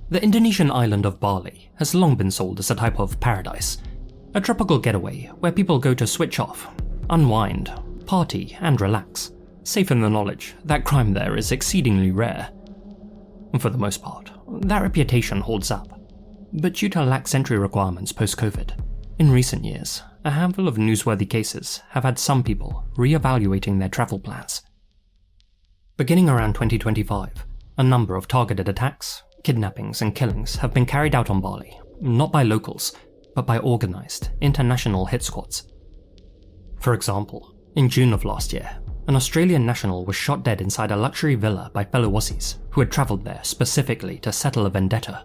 The Indonesian island of Bali has long been sold as a type of paradise, a tropical getaway where people go to switch off, unwind, party and relax, safe in the knowledge that crime there is exceedingly rare. For the most part, that reputation holds up, but due to lax entry requirements post-COVID, in recent years, a handful of newsworthy cases have had some people re-evaluating their travel plans. Beginning around 2025, a number of targeted attacks, kidnappings and killings have been carried out on Bali, not by locals, but by organised, international hit squads. For example, in June of last year, an Australian national was shot dead inside a luxury villa by fellow Aussies who had travelled there specifically to settle a vendetta.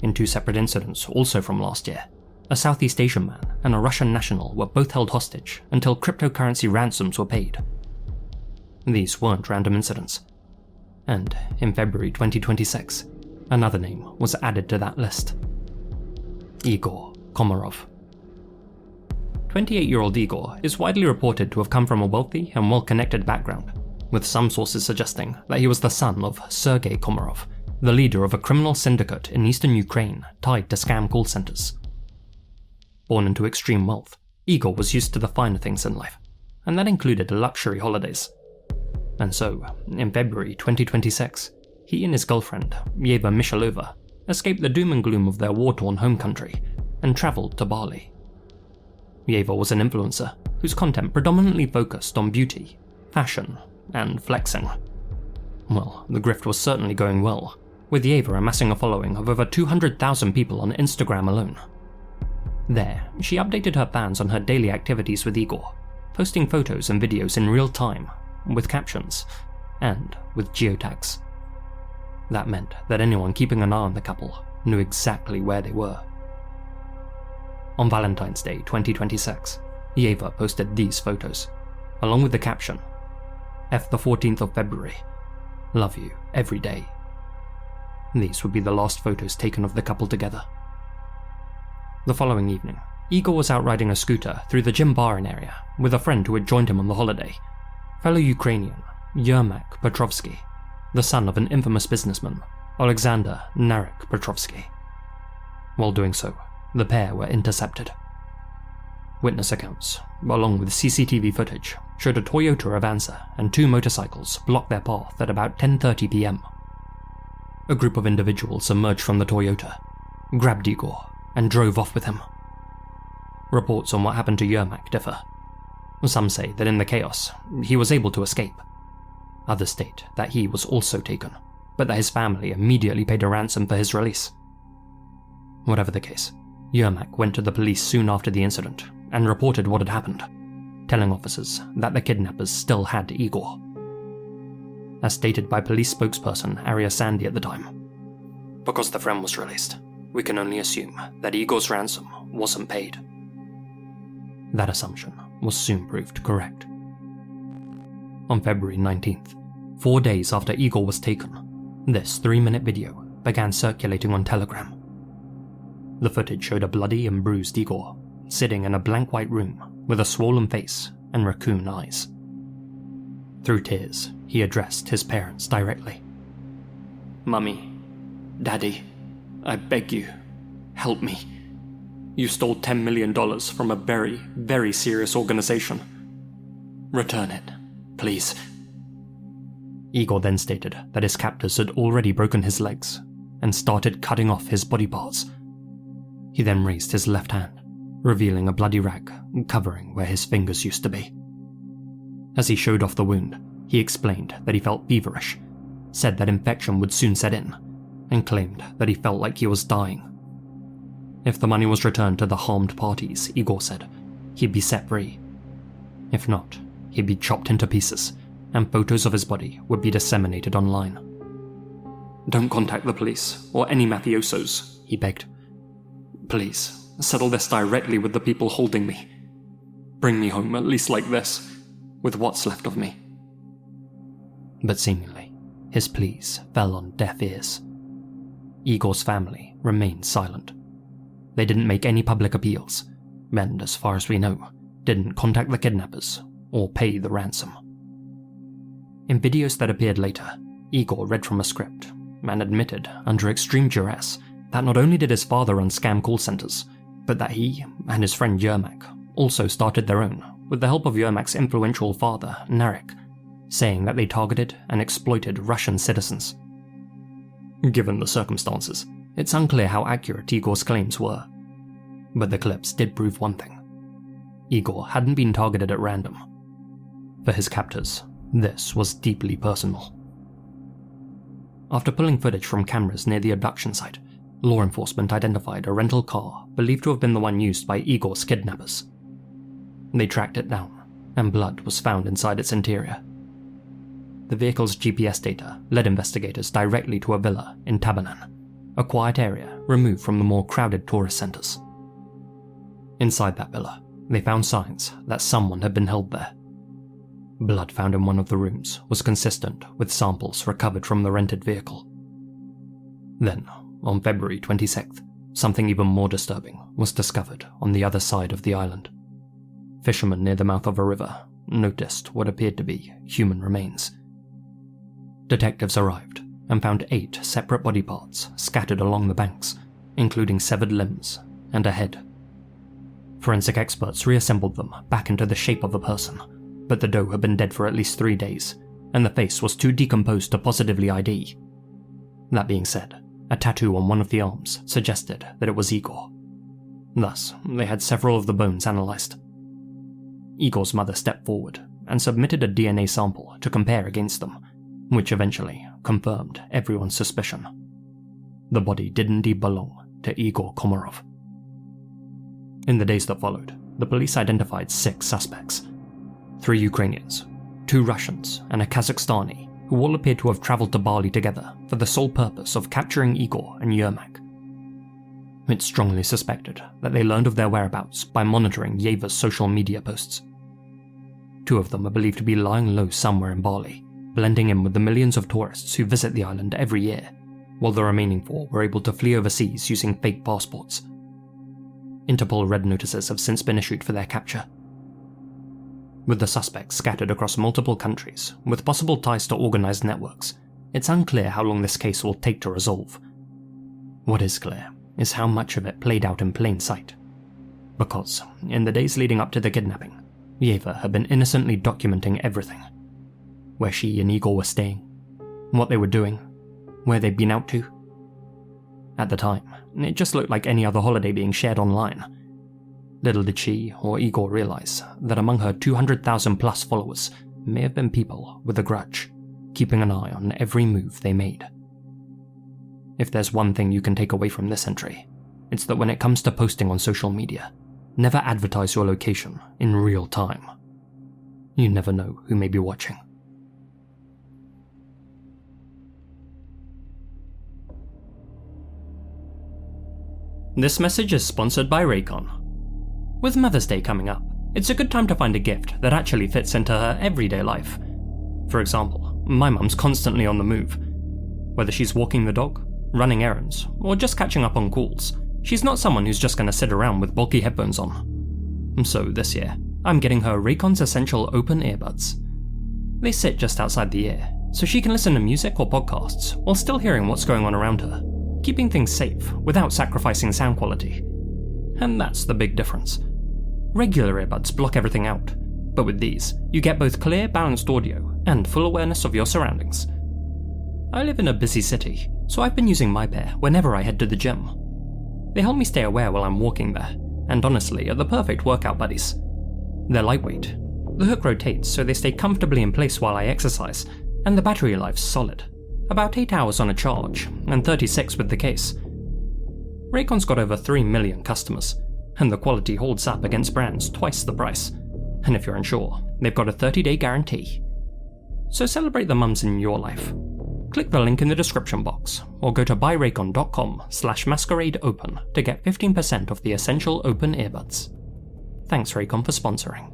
In 2 separate incidents also from last year, a Southeast Asian man and a Russian national were both held hostage until cryptocurrency ransoms were paid. These weren't random incidents. And in February 2026, another name was added to that list. Igor Komarov. 28-year-old Igor is widely reported to have come from a wealthy and well-connected background, with some sources suggesting that he was the son of Sergei Komarov, the leader of a criminal syndicate in eastern Ukraine tied to scam call centers. Born into extreme wealth, Igor was used to the finer things in life, and that included luxury holidays. And so, in February 2026, he and his girlfriend, Yeva Mishalova, escaped the doom and gloom of their war-torn home country and travelled to Bali. Yeva was an influencer whose content predominantly focused on beauty, fashion, and flexing. Well, the grift was certainly going well, with Yeva amassing a following of over 200,000 people on Instagram alone. There, she updated her fans on her daily activities with Igor, posting photos and videos in real time, with captions, and with geotags. That meant that anyone keeping an eye on the couple knew exactly where they were. On Valentine's Day 2026, Yeva posted these photos, along with the caption, F the 14th of February, love you every day. These would be the last photos taken of the couple together. The following evening, Igor was out riding a scooter through the gym bar area with a friend who had joined him on the holiday, fellow Ukrainian Yermak Petrovsky, the son of an infamous businessman, Alexander Narek Petrovsky. While doing so, the pair were intercepted. Witness accounts, along with CCTV footage, showed a Toyota Avanza and 2 motorcycles block their path at about 10:30 PM. A group of individuals emerged from the Toyota, grabbed Igor, and drove off with him. Reports on what happened to Yermak differ. Some say that in the chaos, he was able to escape. Others state that he was also taken, but that his family immediately paid a ransom for his release. Whatever the case, Yermak went to the police soon after the incident and reported what had happened, telling officers that the kidnappers still had Igor. As stated by police spokesperson Arya Sandy at the time, because the friend was released, we can only assume that Igor's ransom wasn't paid. That assumption was soon proved correct. On February 19th, 4 days after Igor was taken, this 3-minute video began circulating on Telegram. The footage showed a bloody and bruised Igor sitting in a blank white room with a swollen face and raccoon eyes. Through tears, he addressed his parents directly. Mummy, Daddy, I beg you, help me. You stole $10 million from a very, very serious organization. Return it, please. Igor then stated that his captors had already broken his legs and started cutting off his body parts. He then raised his left hand, revealing a bloody rag covering where his fingers used to be. As he showed off the wound, he explained that he felt feverish, said that infection would soon set in, and claimed that he felt like he was dying. If the money was returned to the harmed parties, Igor said, he'd be set free. If not, he'd be chopped into pieces, and photos of his body would be disseminated online. Don't contact the police or any mafiosos, he begged. Please, settle this directly with the people holding me. Bring me home at least like this, with what's left of me. But seemingly, his pleas fell on deaf ears. Igor's family remained silent. They didn't make any public appeals, and as far as we know, didn't contact the kidnappers or pay the ransom. In videos that appeared later, Igor read from a script, and admitted, under extreme duress, that not only did his father run scam call centers, but that he and his friend Yermak also started their own with the help of Yermak's influential father, Narek, saying that they targeted and exploited Russian citizens. Given the circumstances, it's unclear how accurate Igor's claims were, but the clips did prove one thing. Igor hadn't been targeted at random. For his captors, this was deeply personal. After pulling footage from cameras near the abduction site, law enforcement identified a rental car believed to have been the one used by Igor's kidnappers. They tracked it down, and blood was found inside its interior. The vehicle's GPS data led investigators directly to a villa in Tabanan, a quiet area removed from the more crowded tourist centers. Inside that villa, they found signs that someone had been held there. Blood found in one of the rooms was consistent with samples recovered from the rented vehicle. Then, on February 26th, something even more disturbing was discovered on the other side of the island. Fishermen near the mouth of a river noticed what appeared to be human remains. Detectives arrived and found 8 separate body parts scattered along the banks, including severed limbs and a head. Forensic experts reassembled them back into the shape of a person, but the doe had been dead for at least 3 days, and the face was too decomposed to positively ID. That being said, a tattoo on one of the arms suggested that it was Igor. Thus, they had several of the bones analysed. Igor's mother stepped forward and submitted a DNA sample to compare against them, which eventually confirmed everyone's suspicion. The body did indeed belong to Igor Komarov. In the days that followed, the police identified 6 suspects: 3 Ukrainians, 2 Russians, and a Kazakhstani, who all appeared to have travelled to Bali together for the sole purpose of capturing Igor and Yermak. It's strongly suspected that they learned of their whereabouts by monitoring Yeva's social media posts. 2 of them are believed to be lying low somewhere in Bali, blending in with the millions of tourists who visit the island every year, while the remaining 4 were able to flee overseas using fake passports. Interpol red notices have since been issued for their capture. With the suspects scattered across multiple countries, with possible ties to organised networks, it's unclear how long this case will take to resolve. What is clear is how much of it played out in plain sight. Because, in the days leading up to the kidnapping, Yeva had been innocently documenting everything. Where she and Igor were staying, what they were doing, where they'd been out to. At the time, it just looked like any other holiday being shared online. Little did she or Igor realize that among her 200,000 plus followers may have been people with a grudge, keeping an eye on every move they made. If there's one thing you can take away from this entry, it's that when it comes to posting on social media, never advertise your location in real time. You never know who may be watching. This message is sponsored by Raycon. With Mother's Day coming up, it's a good time to find a gift that actually fits into her everyday life. For example, my mum's constantly on the move. Whether she's walking the dog, running errands, or just catching up on calls, she's not someone who's just going to sit around with bulky headphones on. So this year, I'm getting her Raycon's Essential Open Earbuds. They sit just outside the ear, so she can listen to music or podcasts while still hearing what's going on around her, keeping things safe without sacrificing sound quality. And that's the big difference. Regular earbuds block everything out, but with these, you get both clear, balanced audio and full awareness of your surroundings. I live in a busy city, so I've been using my pair whenever I head to the gym. They help me stay aware while I'm walking there, and honestly are the perfect workout buddies. They're lightweight. The hook rotates so they stay comfortably in place while I exercise, and the battery life's solid. About 8 hours on a charge, and 36 with the case. Raycon's got over 3 million customers, and the quality holds up against brands twice the price. And if you're unsure, they've got a 30-day guarantee. So celebrate the mums in your life. Click the link in the description box, or go to buyraycon.com/masqueradeopen to get 15% off the Essential Open Earbuds. Thanks Raycon for sponsoring.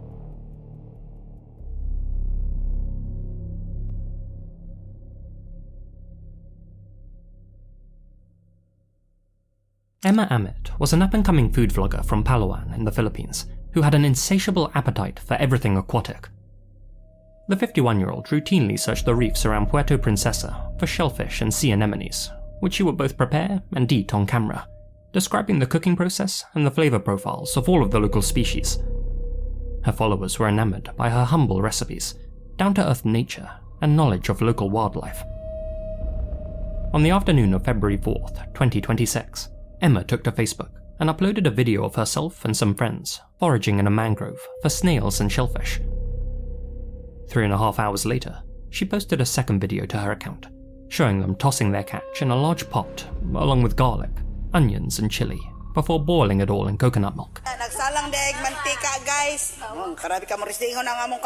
Emma Amit was an up-and-coming food vlogger from Palawan in the Philippines who had an insatiable appetite for everything aquatic. The 51-year-old routinely searched the reefs around Puerto Princesa for shellfish and sea anemones, which she would both prepare and eat on camera, describing the cooking process and the flavour profiles of all of the local species. Her followers were enamoured by her humble recipes, down-to-earth nature, and knowledge of local wildlife. On the afternoon of February 4th, 2026, Emma took to Facebook and uploaded a video of herself and some friends foraging in a mangrove for snails and shellfish. 3.5 hours later, she posted a second video to her account, showing them tossing their catch in a large pot along with garlic, onions and chili, before boiling it all in coconut milk. Nagsalang daig mantika guys. Karabi ka mo risdingon ang among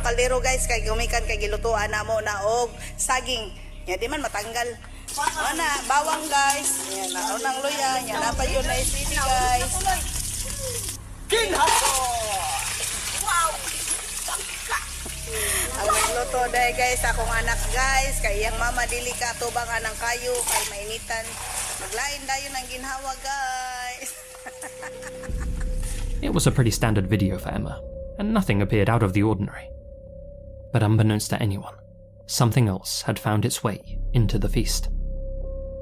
kaldero guys kay gumikan kay gilutuan namo na og saging. Nya di man matanggal. Ana bawang guys. Yan na unang luya, nya na pa yun na isili guys. Kinhaso. Wow. Ang nagluto daig guys akong anak guys kay iyang mama dili ka tubang anang kayo kay mainitan. Maglain dayon ang ginhawa guys. It was a pretty standard video for Emma, and nothing appeared out of the ordinary. But unbeknownst to anyone, something else had found its way into the feast.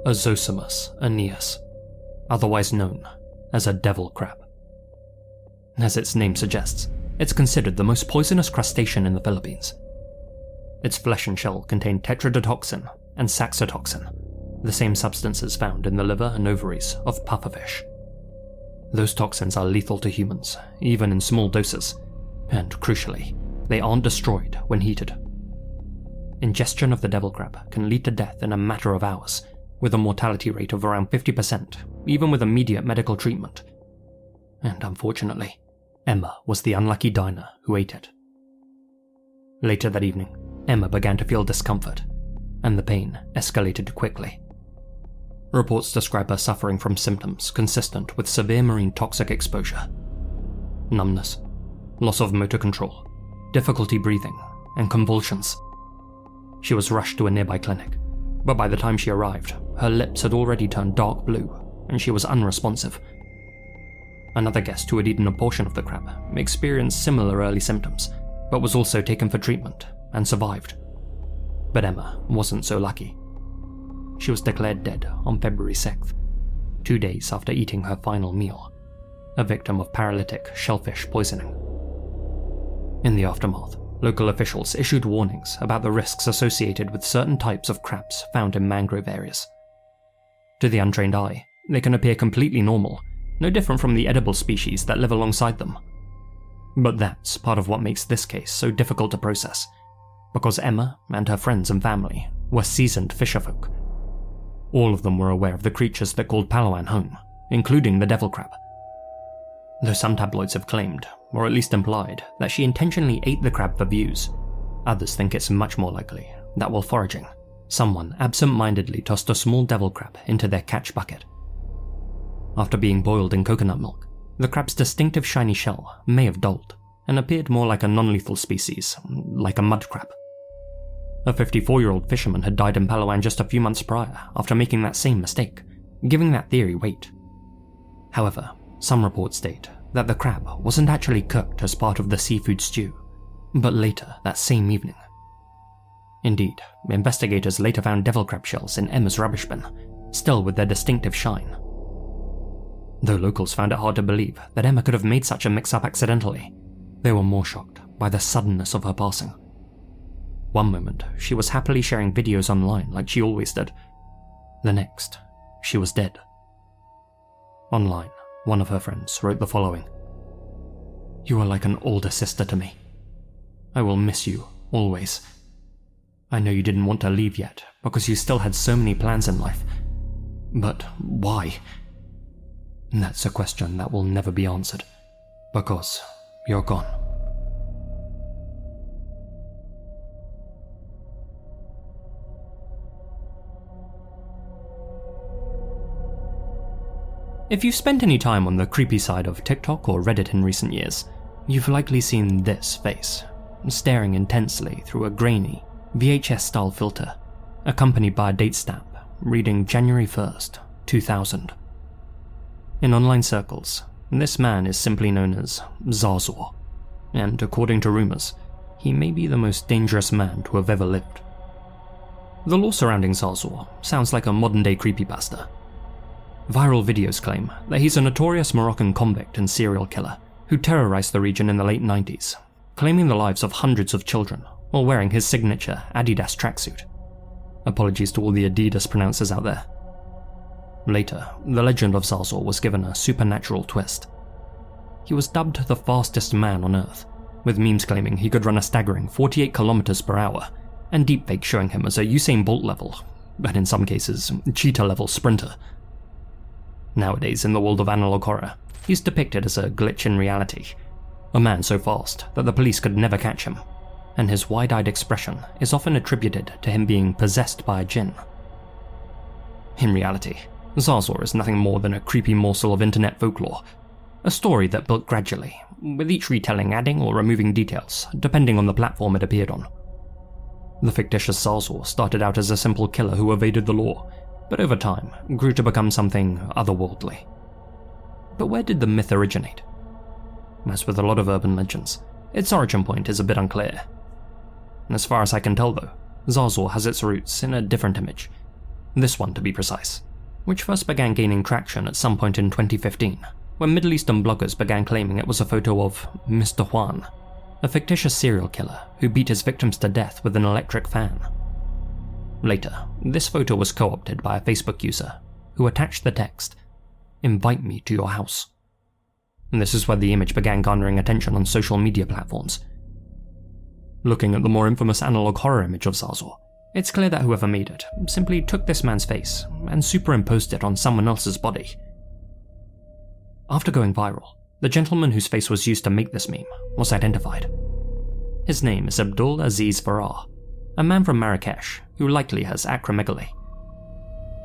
A Zosimus aeneas, otherwise known as a devil crab. As its name suggests, it's considered the most poisonous crustacean in the Philippines. Its flesh and shell contain tetrodotoxin and saxitoxin, the same substances found in the liver and ovaries of pufferfish. Those toxins are lethal to humans, even in small doses, and crucially, they aren't destroyed when heated. Ingestion of the devil crab can lead to death in a matter of hours, with a mortality rate of around 50%, even with immediate medical treatment. And unfortunately, Emma was the unlucky diner who ate it. Later that evening, Emma began to feel discomfort, and the pain escalated quickly. Reports describe her suffering from symptoms consistent with severe marine toxic exposure. Numbness, loss of motor control, difficulty breathing, and convulsions. She was rushed to a nearby clinic, but by the time she arrived, her lips had already turned dark blue, and she was unresponsive. Another guest who had eaten a portion of the crab experienced similar early symptoms, but was also taken for treatment and survived. But Emma wasn't so lucky. She was declared dead on February 6th, 2 days after eating her final meal, a victim of paralytic shellfish poisoning. In the aftermath, local officials issued warnings about the risks associated with certain types of crabs found in mangrove areas. To the untrained eye, they can appear completely normal, no different from the edible species that live alongside them. But that's part of what makes this case so difficult to process, because Emma and her friends and family were seasoned fisherfolk. All of them were aware of the creatures that called Palawan home, including the devil crab. Though some tabloids have claimed, or at least implied, that she intentionally ate the crab for views, others think it's much more likely that while foraging, someone absent-mindedly tossed a small devil crab into their catch bucket. After being boiled in coconut milk, the crab's distinctive shiny shell may have dulled and appeared more like a non-lethal species, like a mud crab. A 54-year-old fisherman had died in Palawan just a few months prior after making that same mistake, giving that theory weight. However, some reports state that the crab wasn't actually cooked as part of the seafood stew, but later that same evening. Indeed, investigators later found devil crab shells in Emma's rubbish bin, still with their distinctive shine. Though locals found it hard to believe that Emma could have made such a mix-up accidentally, they were more shocked by the suddenness of her passing. One moment, she was happily sharing videos online like she always did. The next, she was dead. Online, one of her friends wrote the following: "You are like an older sister to me. I will miss you, always. I know you didn't want to leave yet, because you still had so many plans in life. But why? That's a question that will never be answered, because you're gone." If you've spent any time on the creepy side of TikTok or Reddit in recent years, you've likely seen this face, staring intensely through a grainy, VHS-style filter, accompanied by a date stamp reading January 1st, 2000. In online circles, this man is simply known as Zarzor, and according to rumours, he may be the most dangerous man to have ever lived. The lore surrounding Zarzor sounds like a modern-day creepypasta. Viral videos claim that he's a notorious Moroccan convict and serial killer who terrorized the region in the late 90s, claiming the lives of hundreds of children while wearing his signature Adidas tracksuit. Apologies to all the Adidas pronouncers out there. Later, the legend of Zarzor was given a supernatural twist. He was dubbed the fastest man on Earth, with memes claiming he could run a staggering 48 kilometers per hour, and deepfakes showing him as a Usain Bolt level, but in some cases, cheetah level sprinter. Nowadays, in the world of analog horror, he's depicted as a glitch in reality, a man so fast that the police could never catch him, and his wide-eyed expression is often attributed to him being possessed by a jinn. In reality, Zarzor is nothing more than a creepy morsel of internet folklore, a story that built gradually, with each retelling adding or removing details, depending on the platform it appeared on. The fictitious Zarzor started out as a simple killer who evaded the law, but over time grew to become something otherworldly. But where did the myth originate? As with a lot of urban legends, its origin point is a bit unclear. As far as I can tell though, Zarzor has its roots in a different image, this one to be precise, which first began gaining traction at some point in 2015, when Middle Eastern bloggers began claiming it was a photo of Mr. Juan, a fictitious serial killer who beat his victims to death with an electric fan. Later, this photo was co-opted by a Facebook user who attached the text, "Invite me to your house." And this is where the image began garnering attention on social media platforms. Looking at the more infamous analog horror image of Zarzor, it's clear that whoever made it simply took this man's face and superimposed it on someone else's body. After going viral, the gentleman whose face was used to make this meme was identified. His name is Abdul Aziz Farah, a man from Marrakesh who likely has acromegaly.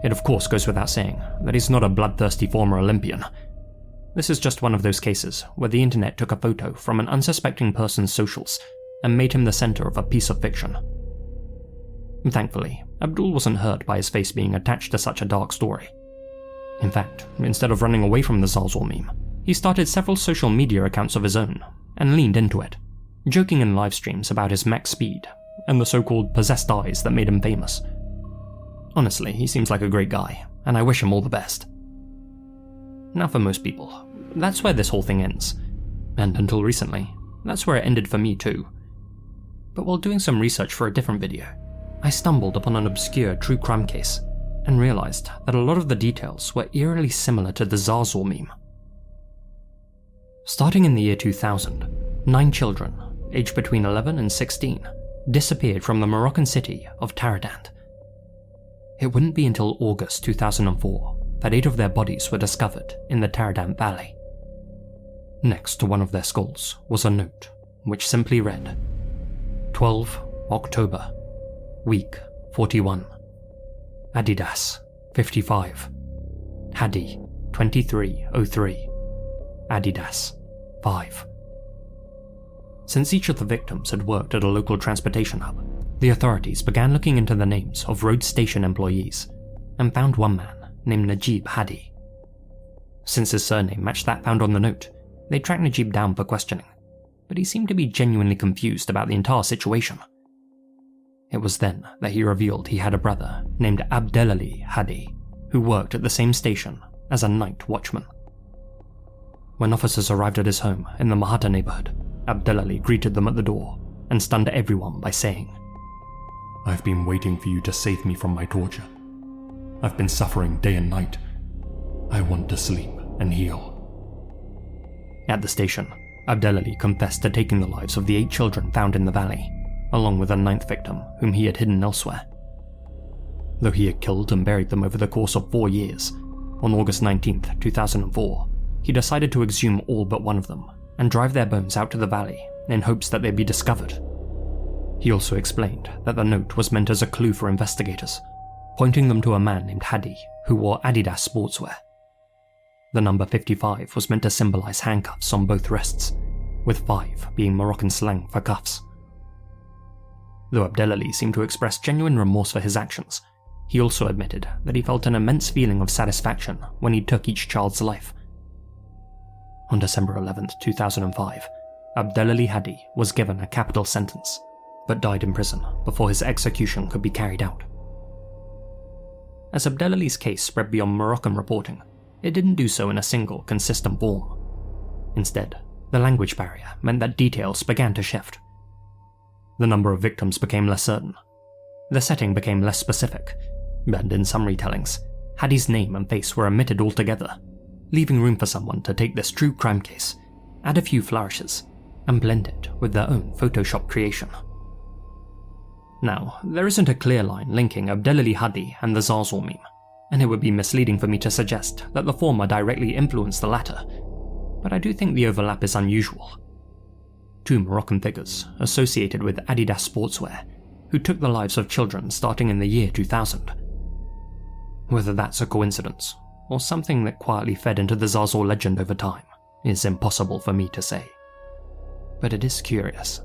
It of course goes without saying that he's not a bloodthirsty former Olympian. This is just one of those cases where the internet took a photo from an unsuspecting person's socials and made him the center of a piece of fiction. Thankfully, Abdul wasn't hurt by his face being attached to such a dark story. In fact, instead of running away from the Zarzor meme, he started several social media accounts of his own and leaned into it, joking in live streams about his max speed and the so-called possessed eyes that made him famous. Honestly, he seems like a great guy, and I wish him all the best. Now for most people, that's where this whole thing ends, and until recently, that's where it ended for me too. But while doing some research for a different video, I stumbled upon an obscure true crime case and realized that a lot of the details were eerily similar to the Zarzor meme. Starting in the year 2000, 9 children, aged between 11 and 16, disappeared from the Moroccan city of Taradant. It wouldn't be until August 2004 that 8 of their bodies were discovered in the Taradant Valley. Next to one of their skulls was a note, which simply read, 12 October, week 41, Adidas 55, Hadi 2303, Adidas 5. Since each of the victims had worked at a local transportation hub, the authorities began looking into the names of road station employees and found one man named Najib Hadi. Since his surname matched that found on the note, they tracked Najib down for questioning, but he seemed to be genuinely confused about the entire situation. It was then that he revealed he had a brother named Abdelali Hadi, who worked at the same station as a night watchman. When officers arrived at his home in the Mahata neighborhood, Abdelali greeted them at the door and stunned everyone by saying, "I've been waiting for you to save me from my torture. I've been suffering day and night. I want to sleep and heal." At the station, Abdelali confessed to taking the lives of the 8 children found in the valley, along with a 9th victim whom he had hidden elsewhere. Though he had killed and buried them over the course of 4 years, on August 19th, 2004, he decided to exhume all but one of them and drive their bones out to the valley in hopes that they'd be discovered. He also explained that the note was meant as a clue for investigators, pointing them to a man named Hadi who wore Adidas sportswear. The number 55 was meant to symbolize handcuffs on both wrists, with 5 being Moroccan slang for cuffs. Though Abdelali seemed to express genuine remorse for his actions, he also admitted that he felt an immense feeling of satisfaction when he took each child's life. On December 11th, 2005, Abdelali Hadi was given a capital sentence, but died in prison before his execution could be carried out. As Abdelali's case spread beyond Moroccan reporting, it didn't do so in a single, consistent form. Instead, the language barrier meant that details began to shift. The number of victims became less certain. The setting became less specific, and in some retellings, Hadi's name and face were omitted altogether, leaving room for someone to take this true crime case, add a few flourishes, and blend it with their own Photoshop creation. Now, there isn't a clear line linking Abdelali Hadi and the Zarzor meme, and it would be misleading for me to suggest that the former directly influenced the latter, but I do think the overlap is unusual. Two Moroccan figures associated with Adidas sportswear who took the lives of children starting in the year 2000. Whether that's a coincidence, or something that quietly fed into the Zarzor legend over time, is impossible for me to say. But it is curious.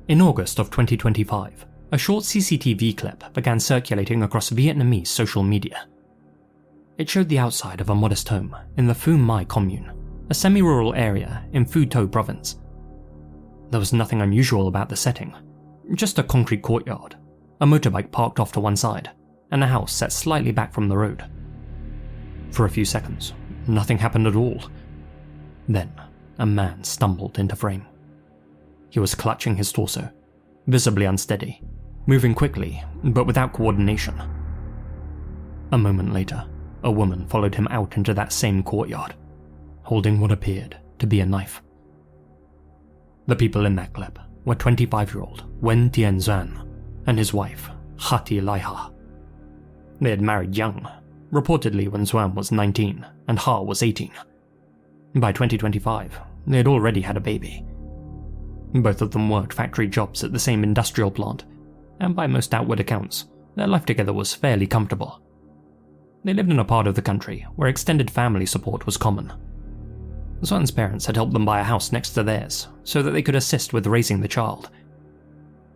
In August of 2025, a short CCTV clip began circulating across Vietnamese social media. It showed the outside of a modest home in the Phu Mai commune, a semi-rural area in Phu Tho province. There was nothing unusual about the setting, just a concrete courtyard, a motorbike parked off to one side, and a house set slightly back from the road. For a few seconds, nothing happened at all. Then, a man stumbled into frame. He was clutching his torso, visibly unsteady, moving quickly, but without coordination. A moment later, a woman followed him out into that same courtyard, holding what appeared to be a knife. The people in that clip were 25-year-old Wen Tien Xuan and his wife, Hati Laiha. They had married young, reportedly when Xuan was 19 and Ha was 18. By 2025, they had already had a baby. Both of them worked factory jobs at the same industrial plant, and by most outward accounts, their life together was fairly comfortable. They lived in a part of the country where extended family support was common. Xuan's parents had helped them buy a house next to theirs so that they could assist with raising the child.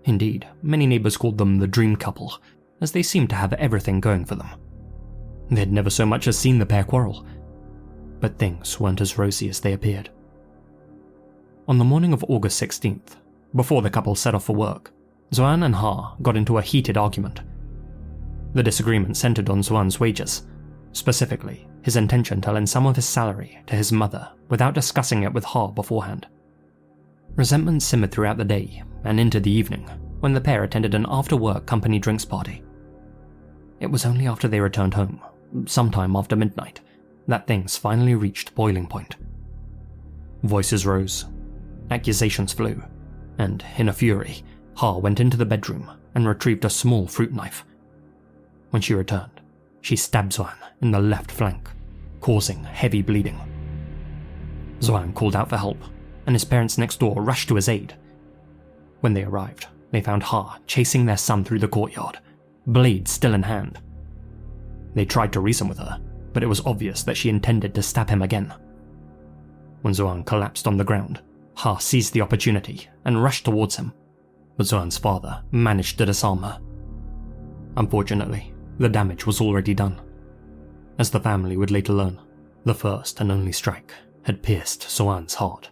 Indeed, many neighbors called them the dream couple, as they seemed to have everything going for them. They had never so much as seen the pair quarrel, but things weren't as rosy as they appeared. On the morning of August 16th, before the couple set off for work, Xuan and Ha got into a heated argument. The disagreement centered on Xuan's wages, specifically his intention to lend some of his salary to his mother without discussing it with Ha beforehand. Resentment simmered throughout the day and into the evening when the pair attended an after-work company drinks party. It was only after they returned home, sometime after midnight, that things finally reached boiling point. Voices rose, accusations flew, and in a fury, Ha went into the bedroom and retrieved a small fruit knife. When she returned, she stabbed Xuan in the left flank, causing heavy bleeding. Xuan called out for help, and his parents next door rushed to his aid. When they arrived, they found Ha chasing their son through the courtyard, blade still in hand. They tried to reason with her, but it was obvious that she intended to stab him again. When Xuan collapsed on the ground, Ha seized the opportunity and rushed towards him, but Xuan's father managed to disarm her. Unfortunately, the damage was already done. As the family would later learn, the first and only strike had pierced Xuan's heart.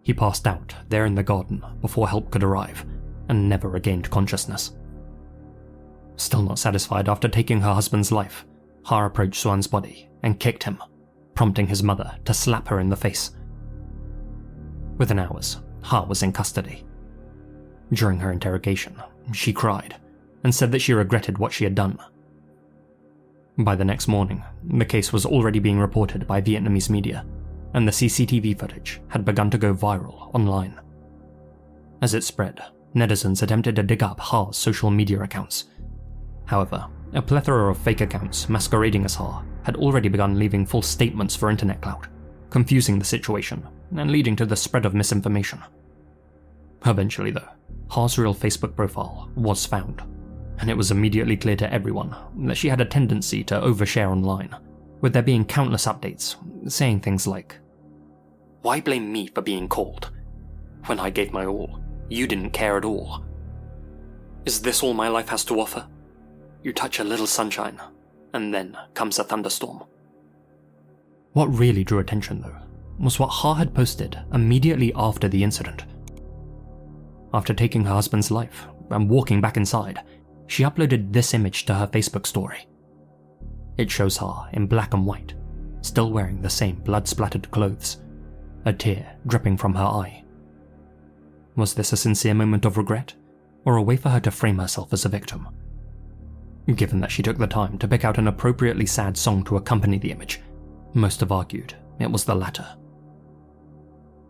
He passed out there in the garden before help could arrive, and never regained consciousness. Still not satisfied after taking her husband's life, Ha approached Xuan's body and kicked him, prompting his mother to slap her in the face. Within hours, Ha was in custody. During her interrogation, she cried and said that she regretted what she had done. By the next morning, the case was already being reported by Vietnamese media, and the CCTV footage had begun to go viral online. As it spread, netizens attempted to dig up Ha's social media accounts. However, a plethora of fake accounts masquerading as Ha had already begun leaving false statements for internet clout, confusing the situation and leading to the spread of misinformation. Eventually though, Ha's real Facebook profile was found, and it was immediately clear to everyone that she had a tendency to overshare online, with there being countless updates saying things like, "Why blame me for being cold? When I gave my all, you didn't care at all. Is this all my life has to offer? You touch a little sunshine, and then comes a thunderstorm. What really drew attention, though, was what Ha had posted immediately after the incident. After taking her husband's life and walking back inside, she uploaded this image to her Facebook story. It shows Ha in black and white, still wearing the same blood-splattered clothes, a tear dripping from her eye. Was this a sincere moment of regret, or a way for her to frame herself as a victim? Given that she took the time to pick out an appropriately sad song to accompany the image, most have argued it was the latter.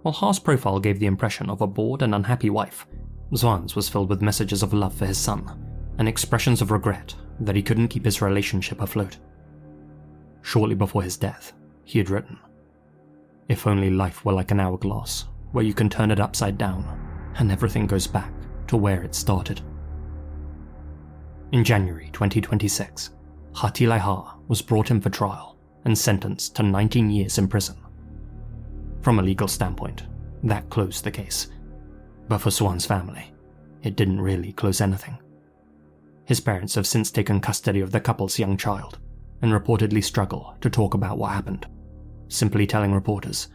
While Ha's profile gave the impression of a bored and unhappy wife, Xuan's was filled with messages of love for his son, and expressions of regret that he couldn't keep his relationship afloat. Shortly before his death, he had written, "If only life were like an hourglass, where you can turn it upside down, and everything goes back to where it started." In January 2026, Hatilai Ha was brought in for trial and sentenced to 19 years in prison. From a legal standpoint, that closed the case. But for Xuan's family, it didn't really close anything. His parents have since taken custody of the couple's young child and reportedly struggle to talk about what happened, simply telling reporters,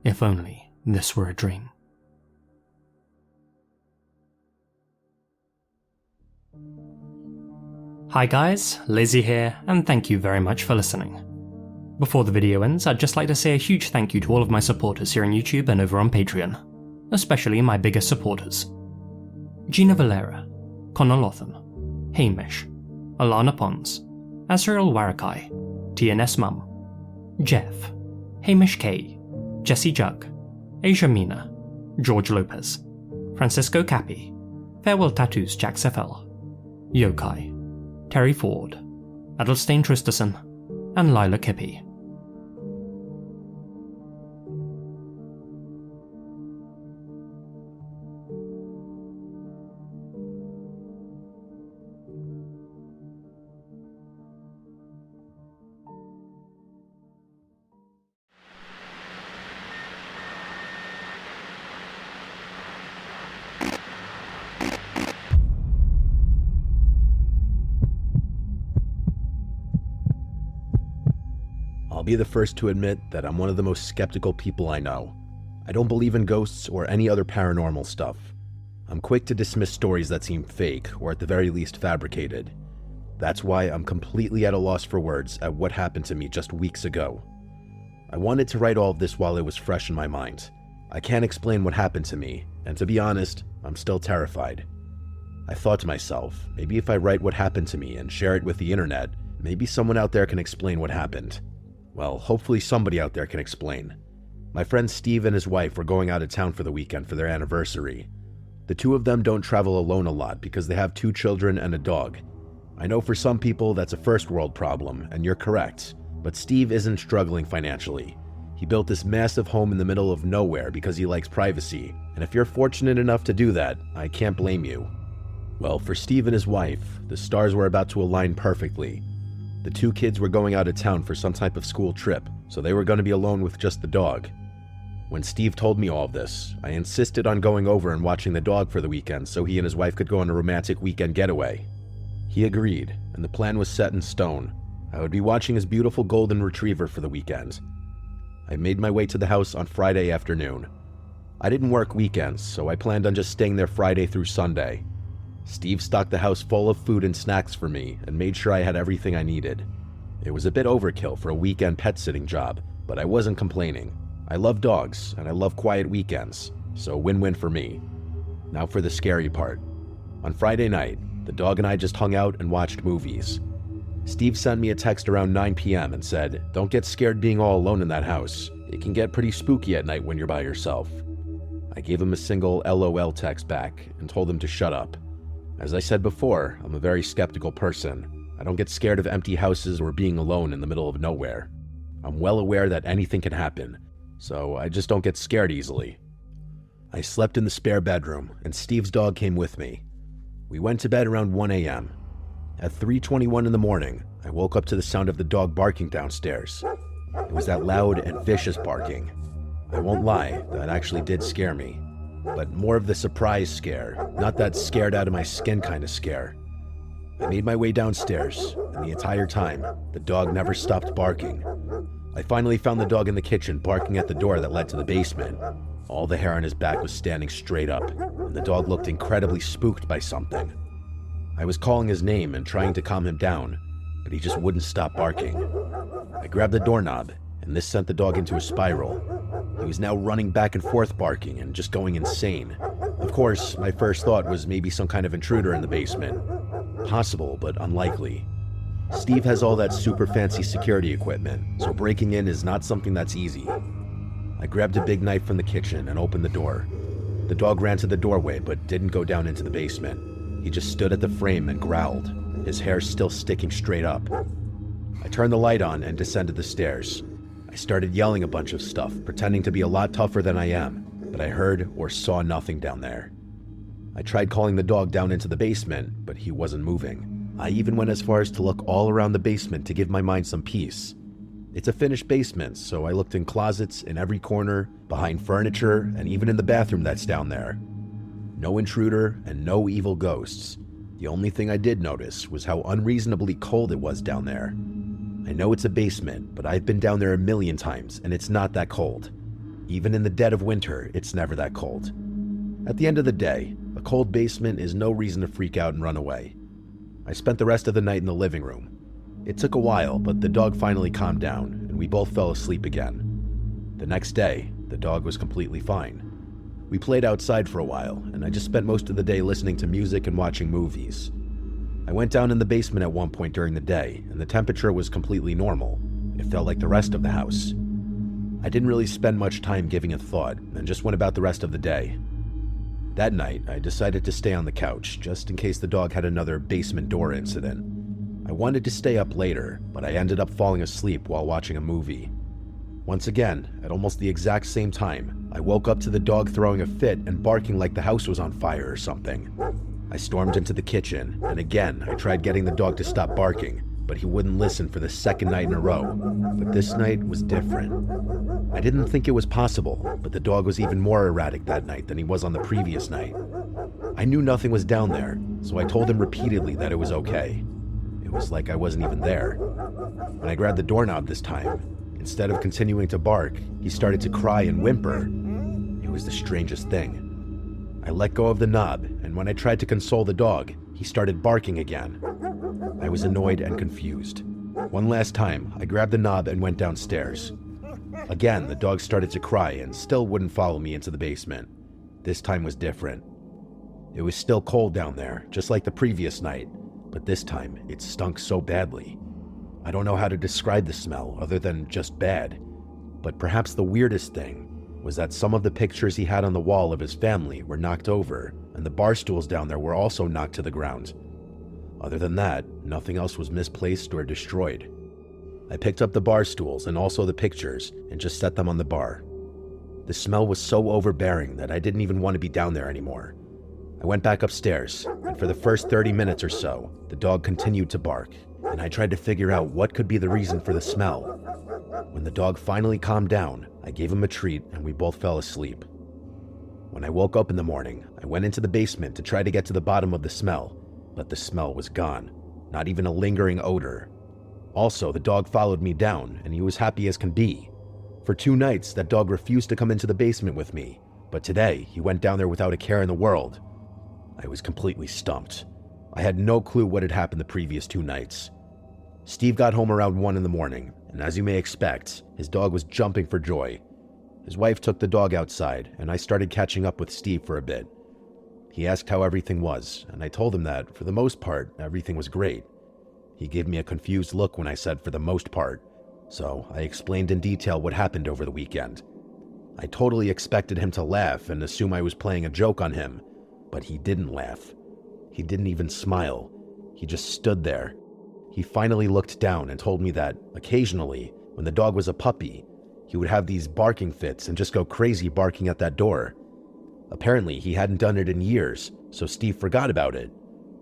"If only this were a dream." Hi guys, Lizzie here, and thank you very much for listening. Before the video ends, I'd just like to say a huge thank you to all of my supporters here on YouTube and over on Patreon, especially my biggest supporters: Gina Valera, Conolothan, Hamish, Alana Pons, Azrael Warakai, TNS Mum, Jeff, Hamish K, Jesse Jug, Asia Mina, George Lopez, Francisco Cappy, Farewell Tattoos Jack FL, Yokai, Terry Ford, Adelstein Tristerson, and Lila Kippy. I'll be the first to admit that I'm one of the most skeptical people I know. I don't believe in ghosts or any other paranormal stuff. I'm quick to dismiss stories that seem fake, or at the very least fabricated. That's why I'm completely at a loss for words at what happened to me just weeks ago. I wanted to write all of this while it was fresh in my mind. I can't explain what happened to me, and to be honest, I'm still terrified. I thought to myself, maybe if I write what happened to me and share it with the internet, maybe someone out there can explain what happened. Well, hopefully somebody out there can explain. My friend Steve and his wife were going out of town for the weekend for their anniversary. The two of them don't travel alone a lot because they have 2 children and a dog. I know for some people that's a first world problem, and you're correct, but Steve isn't struggling financially. He built this massive home in the middle of nowhere because he likes privacy, and if you're fortunate enough to do that, I can't blame you. Well, for Steve and his wife, the stars were about to align perfectly. The 2 kids were going out of town for some type of school trip, so they were going to be alone with just the dog. When Steve told me all of this, I insisted on going over and watching the dog for the weekend so he and his wife could go on a romantic weekend getaway. He agreed, and the plan was set in stone. I would be watching his beautiful golden retriever for the weekend. I made my way to the house on Friday afternoon. I didn't work weekends, so I planned on just staying there Friday through Sunday. Steve stocked the house full of food and snacks for me and made sure I had everything I needed. It was a bit overkill for a weekend pet sitting job, but I wasn't complaining. I love dogs and I love quiet weekends, so win-win for me. Now for the scary part. On Friday night, the dog and I just hung out and watched movies. Steve sent me a text around 9 p.m. and said, "Don't get scared being all alone in that house. It can get pretty spooky at night when you're by yourself." I gave him a single LOL text back and told him to shut up. As I said before, I'm a very skeptical person. I don't get scared of empty houses or being alone in the middle of nowhere. I'm well aware that anything can happen, so I just don't get scared easily. I slept in the spare bedroom, and Steve's dog came with me. We went to bed around 1 a.m. At 3:21 in the morning, I woke up to the sound of the dog barking downstairs. It was that loud and vicious barking. I won't lie, that actually did scare me. But more of the surprise scare, not that scared out of my skin kind of scare. I made my way downstairs, and the entire time, the dog never stopped barking. I finally found the dog in the kitchen barking at the door that led to the basement. All the hair on his back was standing straight up, and the dog looked incredibly spooked by something. I was calling his name and trying to calm him down, but he just wouldn't stop barking. I grabbed the doorknob, and this sent the dog into a spiral. He was now running back and forth barking and just going insane. Of course, my first thought was maybe some kind of intruder in the basement. Possible, but unlikely. Steve has all that super fancy security equipment, so breaking in is not something that's easy. I grabbed a big knife from the kitchen and opened the door. The dog ran to the doorway but didn't go down into the basement. He just stood at the frame and growled, his hair still sticking straight up. I turned the light on and descended the stairs. I started yelling a bunch of stuff, pretending to be a lot tougher than I am, but I heard or saw nothing down there. I tried calling the dog down into the basement, but he wasn't moving. I even went as far as to look all around the basement to give my mind some peace. It's a finished basement, so I looked in closets, in every corner, behind furniture, and even in the bathroom that's down there. No intruder and no evil ghosts. The only thing I did notice was how unreasonably cold it was down there. I know it's a basement, but I've been down there a million times, and it's not that cold. Even in the dead of winter, it's never that cold. At the end of the day, a cold basement is no reason to freak out and run away. I spent the rest of the night in the living room. It took a while, but the dog finally calmed down, and we both fell asleep again. The next day, the dog was completely fine. We played outside for a while, and I just spent most of the day listening to music and watching movies. I went down in the basement at one point during the day, and the temperature was completely normal. It felt like the rest of the house. I didn't really spend much time giving it thought, and just went about the rest of the day. That night, I decided to stay on the couch, just in case the dog had another basement door incident. I wanted to stay up later, but I ended up falling asleep while watching a movie. Once again, at almost the exact same time, I woke up to the dog throwing a fit and barking like the house was on fire or something. I stormed into the kitchen, and again, I tried getting the dog to stop barking, but he wouldn't listen for the second night in a row. But this night was different. I didn't think it was possible, but the dog was even more erratic that night than he was on the previous night. I knew nothing was down there, so I told him repeatedly that it was okay. It was like I wasn't even there. When I grabbed the doorknob this time, instead of continuing to bark, he started to cry and whimper. It was the strangest thing. I let go of the knob, and when I tried to console the dog, he started barking again. I was annoyed and confused. One last time, I grabbed the knob and went downstairs. Again, the dog started to cry and still wouldn't follow me into the basement. This time was different. It was still cold down there, just like the previous night, but this time it stunk so badly. I don't know how to describe the smell other than just bad, but perhaps the weirdest thing was that some of the pictures he had on the wall of his family were knocked over, and the bar stools down there were also knocked to the ground. Other than that, nothing else was misplaced or destroyed. I picked up the bar stools and also the pictures and just set them on the bar. The smell was so overbearing that I didn't even want to be down there anymore. I went back upstairs, and for the first 30 minutes or so, the dog continued to bark, and I tried to figure out what could be the reason for the smell. When the dog finally calmed down, I gave him a treat and we both fell asleep. When I woke up in the morning, I went into the basement to try to get to the bottom of the smell, but the smell was gone, not even a lingering odor. Also, the dog followed me down, and he was happy as can be. For 2 nights, that dog refused to come into the basement with me, but today, he went down there without a care in the world. I was completely stumped. I had no clue what had happened the previous 2 nights. Steve got home around 1 in the morning, and as you may expect, his dog was jumping for joy. His wife took the dog outside, and I started catching up with Steve for a bit. He asked how everything was, and I told him that, for the most part, everything was great. He gave me a confused look when I said for the most part, so I explained in detail what happened over the weekend. I totally expected him to laugh and assume I was playing a joke on him, but he didn't laugh. He didn't even smile. He just stood there. He finally looked down and told me that, occasionally, when the dog was a puppy, he would have these barking fits and just go crazy barking at that door. Apparently, he hadn't done it in years, so Steve forgot about it.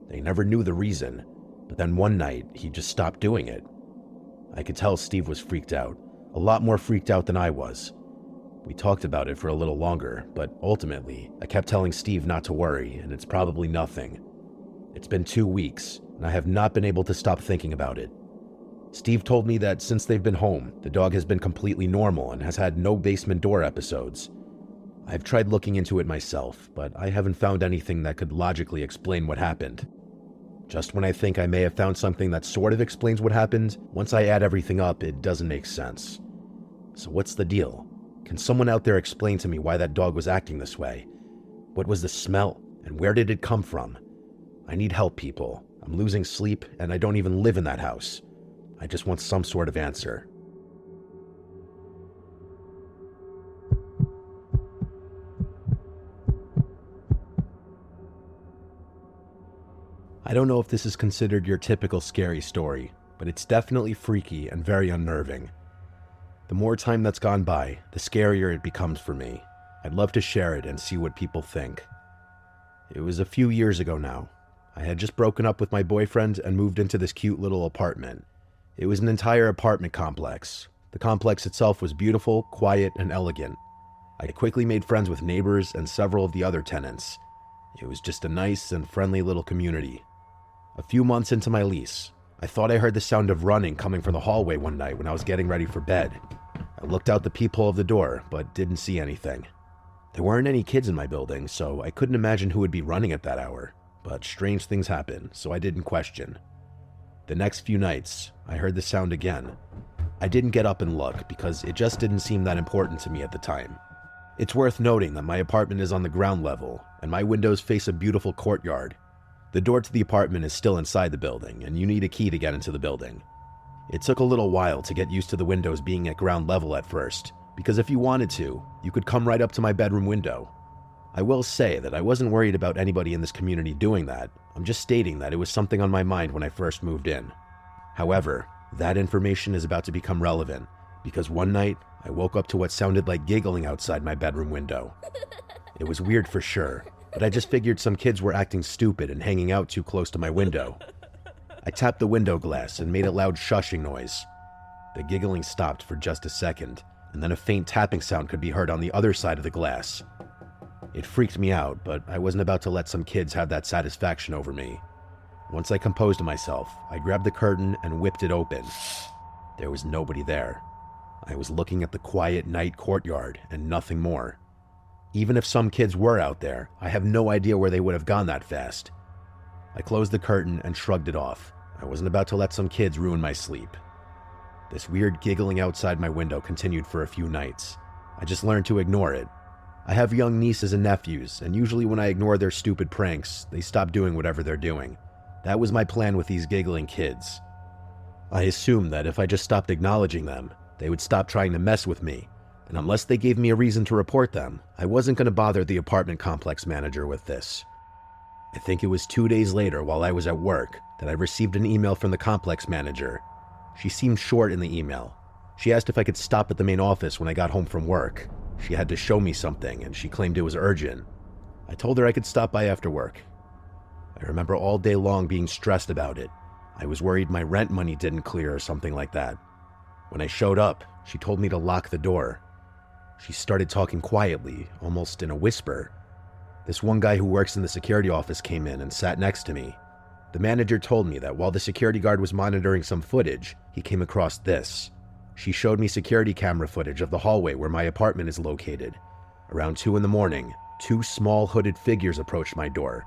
They never knew the reason, but then one night, he just stopped doing it. I could tell Steve was freaked out, a lot more freaked out than I was. We talked about it for a little longer, but ultimately, I kept telling Steve not to worry, and it's probably nothing. It's been 2 weeks, and I have not been able to stop thinking about it. Steve told me that since they've been home, the dog has been completely normal and has had no basement door episodes. I've tried looking into it myself, but I haven't found anything that could logically explain what happened. Just when I think I may have found something that sort of explains what happened, once I add everything up, it doesn't make sense. So what's the deal? Can someone out there explain to me why that dog was acting this way? What was the smell, and where did it come from? I need help, people. I'm losing sleep, and I don't even live in that house. I just want some sort of answer. I don't know if this is considered your typical scary story, but it's definitely freaky and very unnerving. The more time that's gone by, the scarier it becomes for me. I'd love to share it and see what people think. It was a few years ago now. I had just broken up with my boyfriend and moved into this cute little apartment. It was an entire apartment complex. The complex itself was beautiful, quiet, and elegant. I quickly made friends with neighbors and several of the other tenants. It was just a nice and friendly little community. A few months into my lease, I thought I heard the sound of running coming from the hallway one night when I was getting ready for bed. I looked out the peephole of the door, but didn't see anything. There weren't any kids in my building, so I couldn't imagine who would be running at that hour. But strange things happen, so I didn't question. The next few nights, I heard the sound again. I didn't get up and look because it just didn't seem that important to me at the time. It's worth noting that my apartment is on the ground level, and my windows face a beautiful courtyard. The door to the apartment is still inside the building, and you need a key to get into the building. It took a little while to get used to the windows being at ground level at first, because if you wanted to, you could come right up to my bedroom window. I will say that I wasn't worried about anybody in this community doing that. I'm just stating that it was something on my mind when I first moved in. However, that information is about to become relevant, because one night, I woke up to what sounded like giggling outside my bedroom window. It was weird for sure, but I just figured some kids were acting stupid and hanging out too close to my window. I tapped the window glass and made a loud shushing noise. The giggling stopped for just a second, and then a faint tapping sound could be heard on the other side of the glass. It freaked me out, but I wasn't about to let some kids have that satisfaction over me. Once I composed myself, I grabbed the curtain and whipped it open. There was nobody there. I was looking at the quiet night courtyard and nothing more. Even if some kids were out there, I have no idea where they would have gone that fast. I closed the curtain and shrugged it off. I wasn't about to let some kids ruin my sleep. This weird giggling outside my window continued for a few nights. I just learned to ignore it. I have young nieces and nephews, and usually when I ignore their stupid pranks, they stop doing whatever they're doing. That was my plan with these giggling kids. I assumed that if I just stopped acknowledging them, they would stop trying to mess with me, and unless they gave me a reason to report them, I wasn't going to bother the apartment complex manager with this. I think it was 2 days later while I was at work that I received an email from the complex manager. She seemed short in the email. She asked if I could stop at the main office when I got home from work. She had to show me something, and she claimed it was urgent. I told her I could stop by after work. I remember all day long being stressed about it. I was worried my rent money didn't clear or something like that. When I showed up, she told me to lock the door. She started talking quietly, almost in a whisper. This one guy who works in the security office came in and sat next to me. The manager told me that while the security guard was monitoring some footage, he came across this. She showed me security camera footage of the hallway where my apartment is located. Around 2 in the morning, 2 small hooded figures approached my door.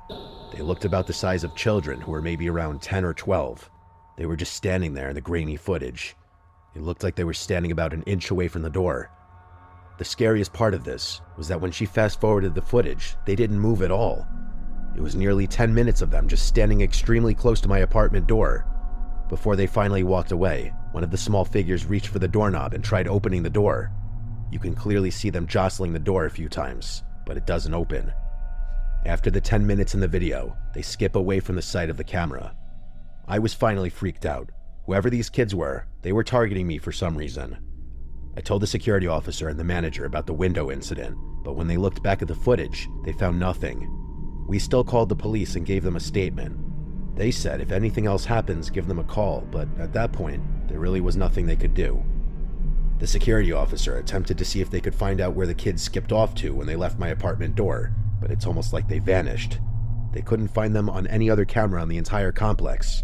They looked about the size of children who were maybe around 10 or 12. They were just standing there in the grainy footage. It looked like they were standing about an inch away from the door. The scariest part of this was that when she fast-forwarded the footage, they didn't move at all. It was nearly 10 minutes of them just standing extremely close to my apartment door. Before they finally walked away, one of the small figures reached for the doorknob and tried opening the door. You can clearly see them jostling the door a few times, but it doesn't open. After the 10 minutes in the video, they skip away from the sight of the camera. I was finally freaked out. Whoever these kids were, they were targeting me for some reason. I told the security officer and the manager about the window incident, but when they looked back at the footage, they found nothing. We still called the police and gave them a statement. They said if anything else happens, give them a call, but at that point, there really was nothing they could do. The security officer attempted to see if they could find out where the kids skipped off to when they left my apartment door, but it's almost like they vanished. They couldn't find them on any other camera on the entire complex.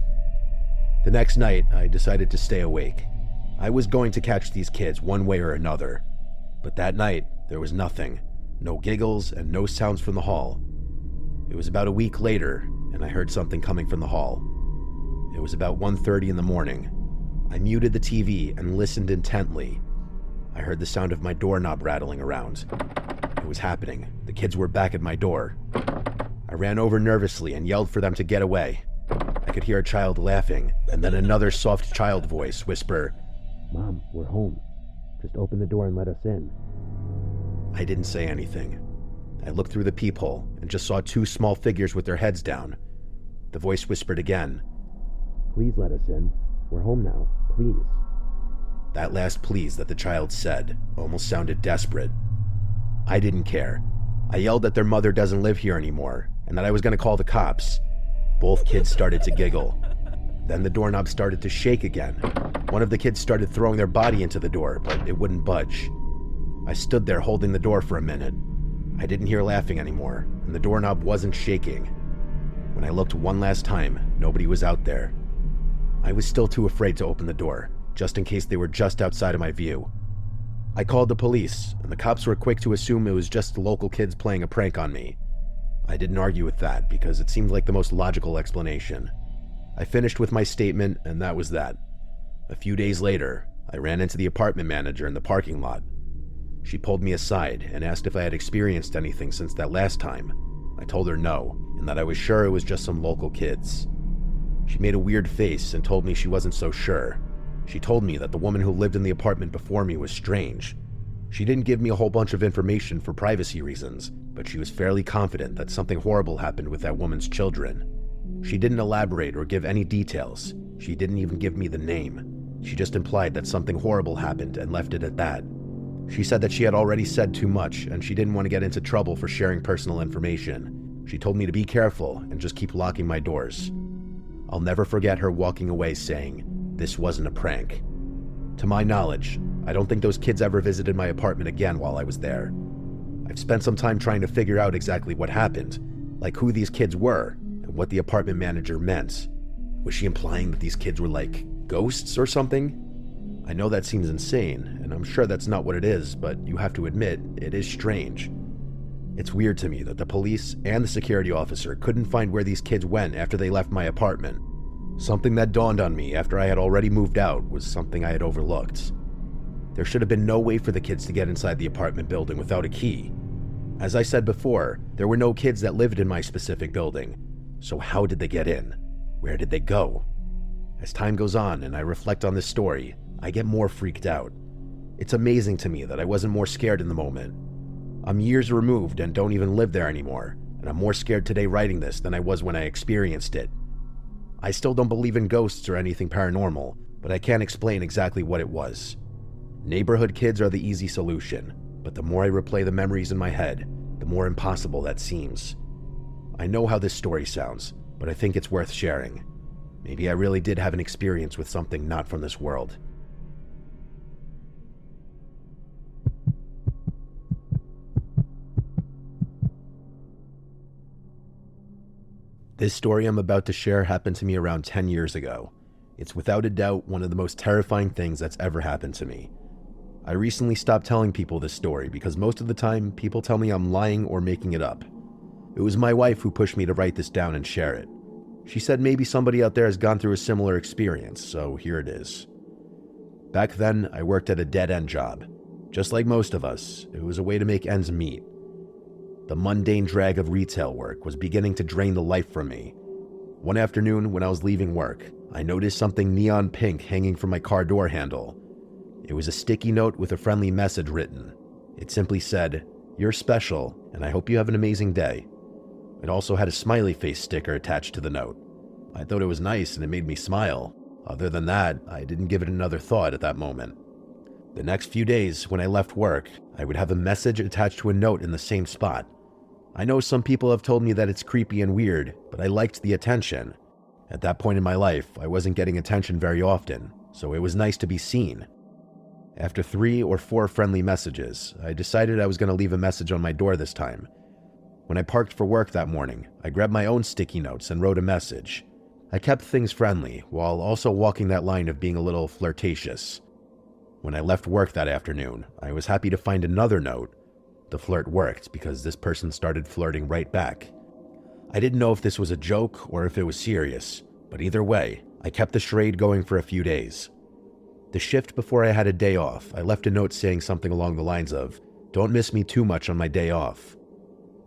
The next night, I decided to stay awake. I was going to catch these kids one way or another. But that night, there was nothing. No giggles and no sounds from the hall. It was about a week later, and I heard something coming from the hall. It was about 1:30 in the morning. I muted the TV and listened intently. I heard the sound of my doorknob rattling around. It was happening. The kids were back at my door. I ran over nervously and yelled for them to get away. I could hear a child laughing, and then another soft child voice whisper, "Mom, we're home. Just open the door and let us in." I didn't say anything. I looked through the peephole and just saw two small figures with their heads down. The voice whispered again, "Please let us in. We're home now, please." That last please that the child said almost sounded desperate. I didn't care. I yelled that their mother doesn't live here anymore and that I was going to call the cops. Both kids started to giggle. Then the doorknob started to shake again. One of the kids started throwing their body into the door, but it wouldn't budge. I stood there holding the door for a minute. I didn't hear laughing anymore, and the doorknob wasn't shaking. When I looked one last time, nobody was out there. I was still too afraid to open the door, just in case they were just outside of my view. I called the police, and the cops were quick to assume it was just local kids playing a prank on me. I didn't argue with that because it seemed like the most logical explanation. I finished with my statement, and that was that. A few days later, I ran into the apartment manager in the parking lot. She pulled me aside and asked if I had experienced anything since that last time. I told her no, and that I was sure it was just some local kids. She made a weird face and told me she wasn't so sure. She told me that the woman who lived in the apartment before me was strange. She didn't give me a whole bunch of information for privacy reasons, but she was fairly confident that something horrible happened with that woman's children. She didn't elaborate or give any details. She didn't even give me the name. She just implied that something horrible happened and left it at that. She said that she had already said too much and she didn't want to get into trouble for sharing personal information. She told me to be careful and just keep locking my doors. I'll never forget her walking away saying, "This wasn't a prank." To my knowledge, I don't think those kids ever visited my apartment again while I was there. I've spent some time trying to figure out exactly what happened, like who these kids were and what the apartment manager meant. Was she implying that these kids were like ghosts or something? I know that seems insane, and I'm sure that's not what it is, but you have to admit, it is strange. It's weird to me that the police and the security officer couldn't find where these kids went after they left my apartment. Something that dawned on me after I had already moved out was something I had overlooked. There should have been no way for the kids to get inside the apartment building without a key. As I said before, there were no kids that lived in my specific building. So how did they get in? Where did they go? As time goes on and I reflect on this story, I get more freaked out. It's amazing to me that I wasn't more scared in the moment. I'm years removed and don't even live there anymore, and I'm more scared today writing this than I was when I experienced it. I still don't believe in ghosts or anything paranormal, but I can't explain exactly what it was. Neighborhood kids are the easy solution, but the more I replay the memories in my head, the more impossible that seems. I know how this story sounds, but I think it's worth sharing. Maybe I really did have an experience with something not from this world. This story I'm about to share happened to me around 10 years ago. It's without a doubt one of the most terrifying things that's ever happened to me. I recently stopped telling people this story because most of the time people tell me I'm lying or making it up. It was my wife who pushed me to write this down and share it. She said maybe somebody out there has gone through a similar experience, so here it is. Back then, I worked at a dead-end job. Just like most of us, it was a way to make ends meet. The mundane drag of retail work was beginning to drain the life from me. One afternoon, when I was leaving work, I noticed something neon pink hanging from my car door handle. It was a sticky note with a friendly message written. It simply said, "You're special, and I hope you have an amazing day." It also had a smiley face sticker attached to the note. I thought it was nice and it made me smile. Other than that, I didn't give it another thought at that moment. The next few days, when I left work, I would have a message attached to a note in the same spot. I know some people have told me that it's creepy and weird, but I liked the attention. At that point in my life, I wasn't getting attention very often, so it was nice to be seen. After 3 or 4 friendly messages, I decided I was going to leave a message on my door this time. When I parked for work that morning, I grabbed my own sticky notes and wrote a message. I kept things friendly, while also walking that line of being a little flirtatious. When I left work that afternoon, I was happy to find another note. The flirt worked because this person started flirting right back. I didn't know if this was a joke or if it was serious, but either way, I kept the charade going for a few days. The shift before I had a day off, I left a note saying something along the lines of, "Don't miss me too much on my day off."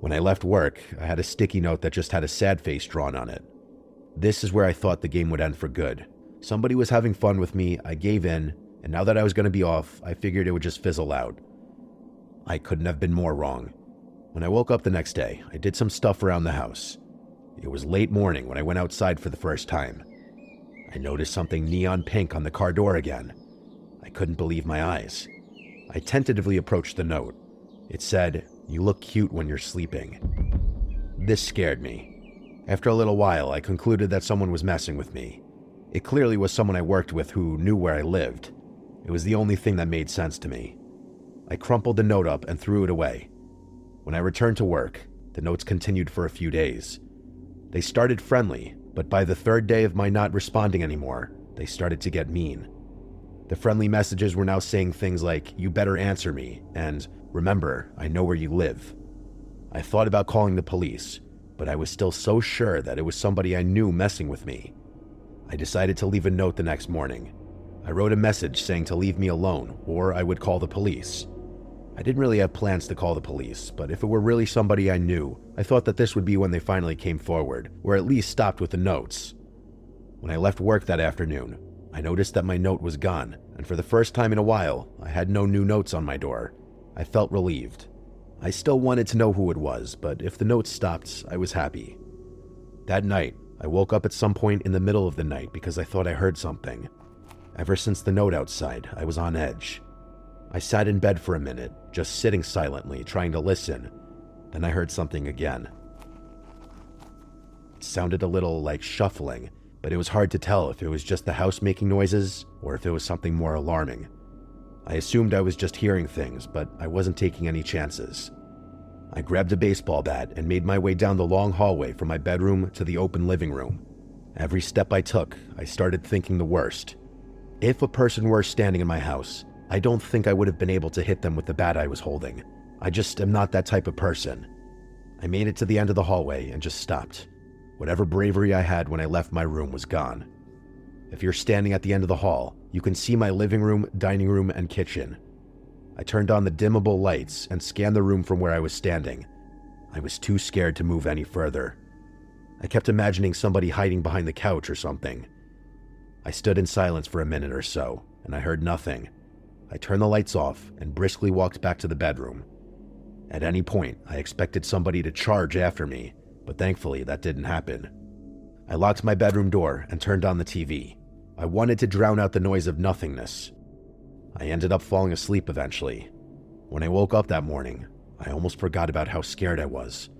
When I left work, I had a sticky note that just had a sad face drawn on it. This is where I thought the game would end for good. Somebody was having fun with me, I gave in, and now that I was going to be off, I figured it would just fizzle out. I couldn't have been more wrong. When I woke up the next day, I did some stuff around the house. It was late morning when I went outside for the first time. I noticed something neon pink on the car door again. I couldn't believe my eyes. I tentatively approached the note. It said, "You look cute when you're sleeping." This scared me. After a little while, I concluded that someone was messing with me. It clearly was someone I worked with who knew where I lived. It was the only thing that made sense to me. I crumpled the note up and threw it away. When I returned to work, the notes continued for a few days. They started friendly, but by the third day of my not responding anymore, they started to get mean. The friendly messages were now saying things like, "You better answer me," and "Remember, I know where you live." I thought about calling the police, but I was still so sure that it was somebody I knew messing with me. I decided to leave a note the next morning. I wrote a message saying to leave me alone, or I would call the police. I didn't really have plans to call the police, but if it were really somebody I knew, I thought that this would be when they finally came forward, or at least stopped with the notes. When I left work that afternoon, I noticed that my note was gone, and for the first time in a while, I had no new notes on my door. I felt relieved. I still wanted to know who it was, but if the notes stopped, I was happy. That night, I woke up at some point in the middle of the night because I thought I heard something. Ever since the note outside, I was on edge. I sat in bed for a minute, just sitting silently, trying to listen. Then I heard something again. It sounded a little like shuffling, but it was hard to tell if it was just the house making noises or if it was something more alarming. I assumed I was just hearing things, but I wasn't taking any chances. I grabbed a baseball bat and made my way down the long hallway from my bedroom to the open living room. Every step I took, I started thinking the worst. If a person were standing in my house, I don't think I would have been able to hit them with the bat I was holding. I just am not that type of person. I made it to the end of the hallway and just stopped. Whatever bravery I had when I left my room was gone. If you're standing at the end of the hall, you can see my living room, dining room, and kitchen. I turned on the dimmable lights and scanned the room from where I was standing. I was too scared to move any further. I kept imagining somebody hiding behind the couch or something. I stood in silence for a minute or so, and I heard nothing. I turned the lights off and briskly walked back to the bedroom. At any point, I expected somebody to charge after me, but thankfully that didn't happen. I locked my bedroom door and turned on the TV. I wanted to drown out the noise of nothingness. I ended up falling asleep eventually. When I woke up that morning, I almost forgot about how scared I was.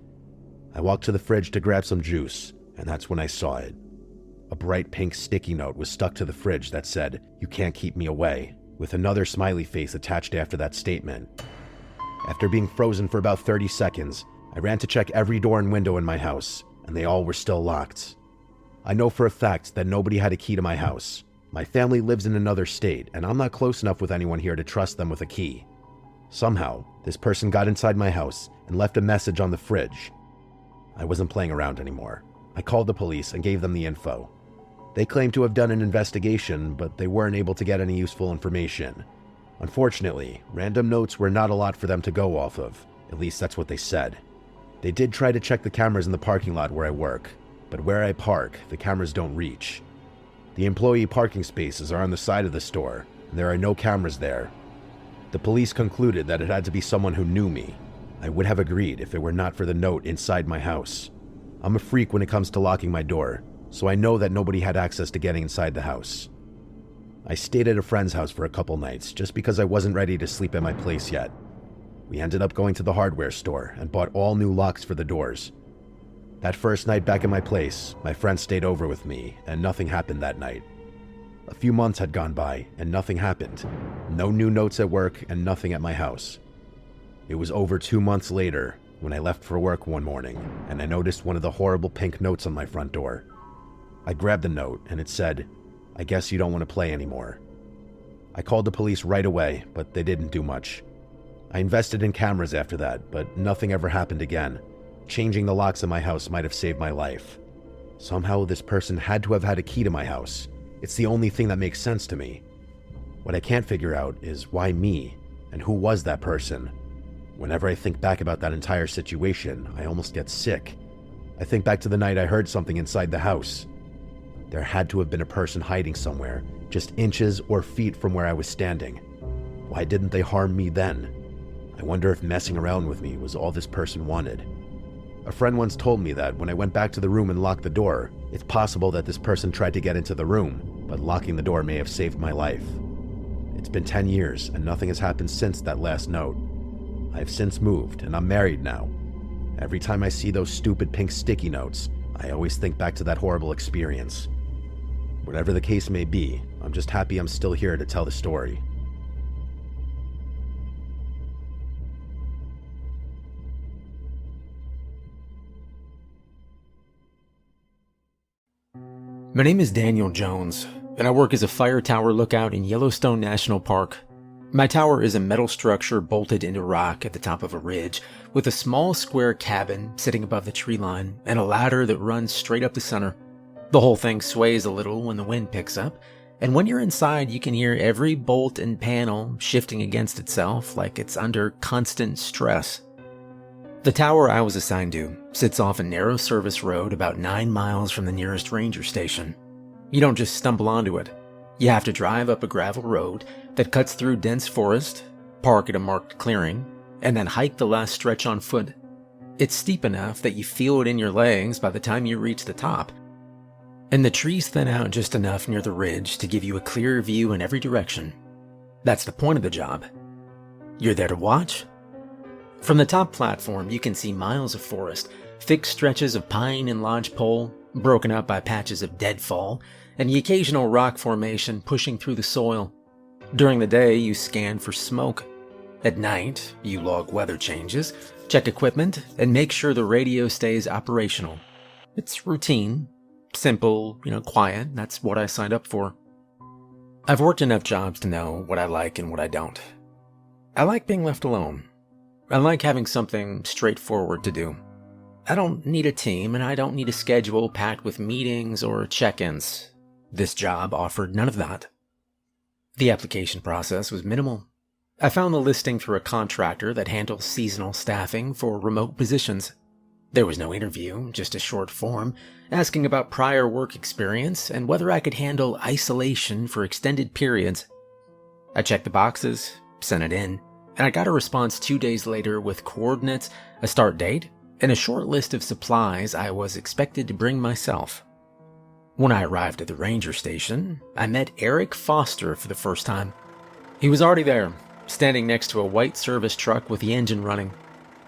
I walked to the fridge to grab some juice, and that's when I saw it. A bright pink sticky note was stuck to the fridge that said, "You can't keep me away," with another smiley face attached after that statement. After being frozen for about 30 seconds, I ran to check every door and window in my house, and they all were still locked. I know for a fact that nobody had a key to my house. My family lives in another state, and I'm not close enough with anyone here to trust them with a key. Somehow, this person got inside my house and left a message on the fridge. I wasn't playing around anymore. I called the police and gave them the info. They claimed to have done an investigation, but they weren't able to get any useful information. Unfortunately, random notes were not a lot for them to go off of. At least that's what they said. They did try to check the cameras in the parking lot where I work, but where I park, the cameras don't reach. The employee parking spaces are on the side of the store, and there are no cameras there. The police concluded that it had to be someone who knew me. I would have agreed if it were not for the note inside my house. I'm a freak when it comes to locking my door, so I know that nobody had access to getting inside the house. I stayed at a friend's house for a couple nights just because I wasn't ready to sleep at my place yet. We ended up going to the hardware store and bought all new locks for the doors. That first night back at my place, my friend stayed over with me, and nothing happened that night. A few months had gone by, and nothing happened. No new notes at work, and nothing at my house. It was over 2 months later when I left for work one morning and I noticed one of the horrible pink notes on my front door. I grabbed the note and it said, "I guess you don't want to play anymore." I called the police right away, but they didn't do much. I invested in cameras after that, but nothing ever happened again. Changing the locks in my house might have saved my life. Somehow this person had to have had a key to my house. It's the only thing that makes sense to me. What I can't figure out is why me, and who was that person? Whenever I think back about that entire situation, I almost get sick. I think back to the night I heard something inside the house. There had to have been a person hiding somewhere, just inches or feet from where I was standing. Why didn't they harm me then? I wonder if messing around with me was all this person wanted. A friend once told me that when I went back to the room and locked the door, it's possible that this person tried to get into the room, but locking the door may have saved my life. It's been 10 years and nothing has happened since that last note. I've since moved and I'm married now. Every time I see those stupid pink sticky notes, I always think back to that horrible experience. Whatever the case may be, I'm just happy I'm still here to tell the story. My name is Daniel Jones, and I work as a fire tower lookout in Yellowstone National Park. My tower is a metal structure bolted into rock at the top of a ridge, with a small square cabin sitting above the tree line and a ladder that runs straight up the center. The whole thing sways a little when the wind picks up, and when you're inside you can hear every bolt and panel shifting against itself like it's under constant stress. The tower I was assigned to sits off a narrow service road about 9 miles from the nearest ranger station. You don't just stumble onto it. You have to drive up a gravel road that cuts through dense forest, park at a marked clearing, and then hike the last stretch on foot. It's steep enough that you feel it in your legs by the time you reach the top, and the trees thin out just enough near the ridge to give you a clear view in every direction. That's the point of the job. You're there to watch. From the top platform, you can see miles of forest, thick stretches of pine and lodgepole, broken up by patches of deadfall, and the occasional rock formation pushing through the soil. During the day, you scan for smoke. At night, you log weather changes, check equipment, and make sure the radio stays operational. It's routine, simple, quiet. That's what I signed up for. I've worked enough jobs to know what I like and what I don't. I like being left alone. I like having something straightforward to do. I don't need a team, and I don't need a schedule packed with meetings or check-ins. This job offered none of that. The application process was minimal. I found the listing through a contractor that handles seasonal staffing for remote positions. There was no interview, just a short form, asking about prior work experience and whether I could handle isolation for extended periods. I checked the boxes, sent it in, and I got a response 2 days later with coordinates, a start date, and a short list of supplies I was expected to bring myself. When I arrived at the ranger station, I met Eric Foster for the first time. He was already there, standing next to a white service truck with the engine running.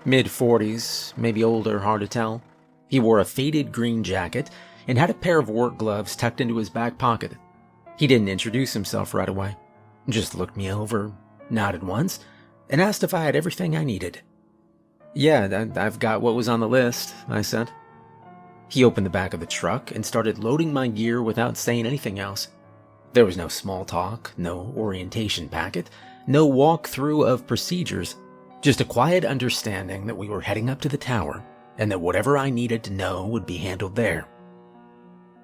Mid-40s, maybe older, hard to tell. He wore a faded green jacket and had a pair of work gloves tucked into his back pocket. He didn't introduce himself right away, just looked me over, nodded once, and asked if I had everything I needed. "Yeah, I've got what was on the list," I said. He opened the back of the truck and started loading my gear without saying anything else. There was no small talk, no orientation packet, no walkthrough of procedures, just a quiet understanding that we were heading up to the tower and that whatever I needed to know would be handled there.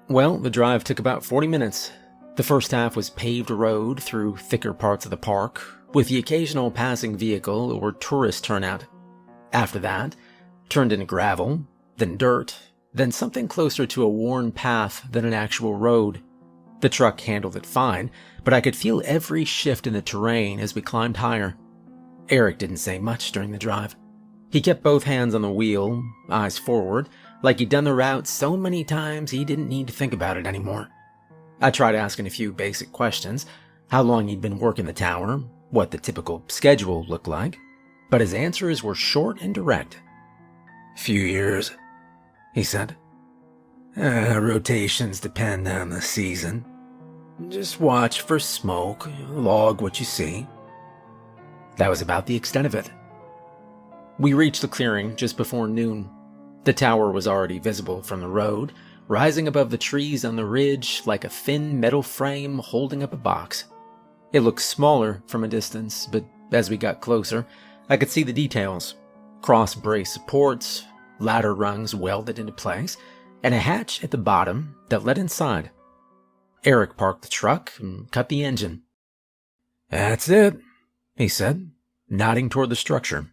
Well, the drive took about 40 minutes. The first half was paved road through thicker parts of the park, with the occasional passing vehicle or tourist turnout. After that, turned into gravel, then dirt, then something closer to a worn path than an actual road. The truck handled it fine, but I could feel every shift in the terrain as we climbed higher. Eric didn't say much during the drive. He kept both hands on the wheel, eyes forward, like he'd done the route so many times he didn't need to think about it anymore. I tried asking a few basic questions, how long he'd been working the tower, what the typical schedule looked like, but his answers were short and direct. "Few years," he said. "Rotations depend on the season. Just watch for smoke, log what you see." That was about the extent of it. We reached the clearing just before noon. The tower was already visible from the road, rising above the trees on the ridge like a thin metal frame holding up a box. It looked smaller from a distance, but as we got closer, I could see the details. Cross-brace supports, ladder rungs welded into place, and a hatch at the bottom that led inside. Eric parked the truck and cut the engine. "That's it," he said, nodding toward the structure.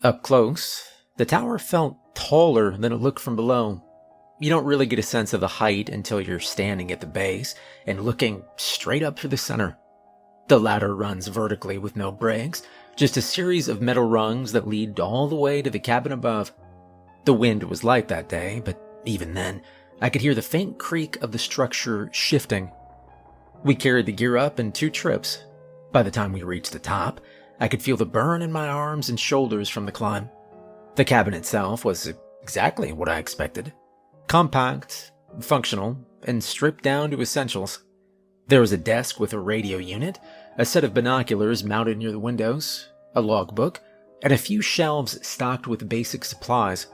Up close, the tower felt taller than it looked from below. You don't really get a sense of the height until you're standing at the base and looking straight up through the center. The ladder runs vertically with no breaks, just a series of metal rungs that lead all the way to the cabin above. The wind was light that day, but even then, I could hear the faint creak of the structure shifting. We carried the gear up in 2 trips. By the time we reached the top, I could feel the burn in my arms and shoulders from the climb. The cabin itself was exactly what I expected. Compact, functional, and stripped down to essentials. There was a desk with a radio unit, a set of binoculars mounted near the windows, a logbook, and a few shelves stocked with basic supplies.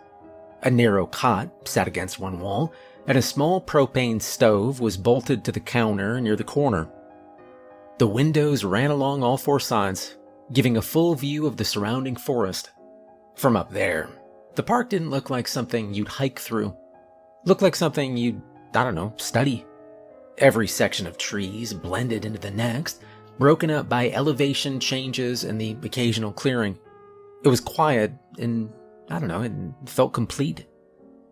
A narrow cot sat against one wall, and a small propane stove was bolted to the counter near the corner. The windows ran along all 4 sides, giving a full view of the surrounding forest. From up there, the park didn't look like something you'd hike through. Looked like something you'd, study. Every section of trees blended into the next, broken up by elevation changes and the occasional clearing. It was quiet and, it felt complete.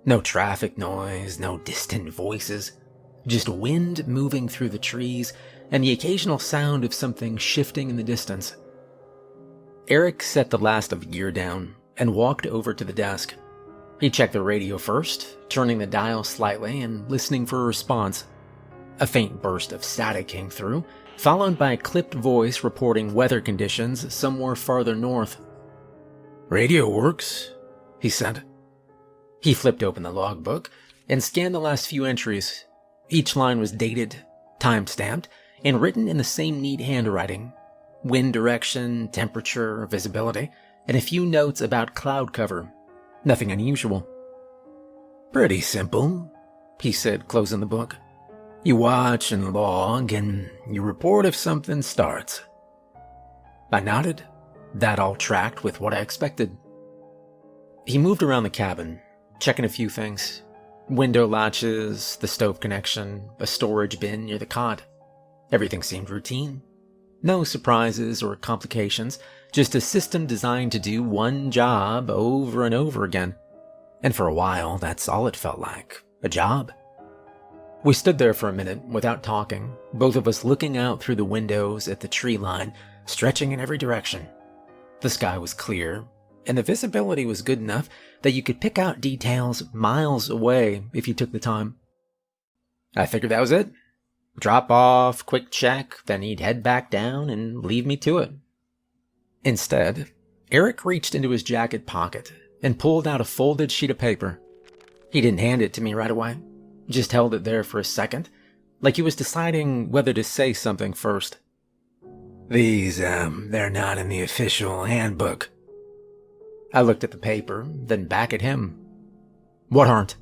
No traffic noise, no distant voices, just wind moving through the trees and the occasional sound of something shifting in the distance. Eric set the last of the gear down and walked over to the desk. He checked the radio first, turning the dial slightly and listening for a response. A faint burst of static came through, followed by a clipped voice reporting weather conditions somewhere farther north. "Radio works," he said. He flipped open the logbook and scanned the last few entries. Each line was dated, time-stamped, and written in the same neat handwriting. Wind direction, temperature, visibility, and a few notes about cloud cover. Nothing unusual. "Pretty simple," he said, closing the book. "You watch and log, and you report if something starts." I nodded. That all tracked with what I expected. He moved around the cabin, checking a few things. Window latches, the stove connection, a storage bin near the cot. Everything seemed routine. No surprises or complications, just a system designed to do one job over and over again. And for a while, that's all it felt like, a job. We stood there for a minute without talking, both of us looking out through the windows at the tree line, stretching in every direction. The sky was clear, and the visibility was good enough that you could pick out details miles away if you took the time. I figured that was it. Drop off, quick check, then he'd head back down and leave me to it. Instead, Eric reached into his jacket pocket and pulled out a folded sheet of paper. He didn't hand it to me right away, just held it there for a second, like he was deciding whether to say something first. "These, they're not in the official handbook." I looked at the paper, then back at him. "What aren't?"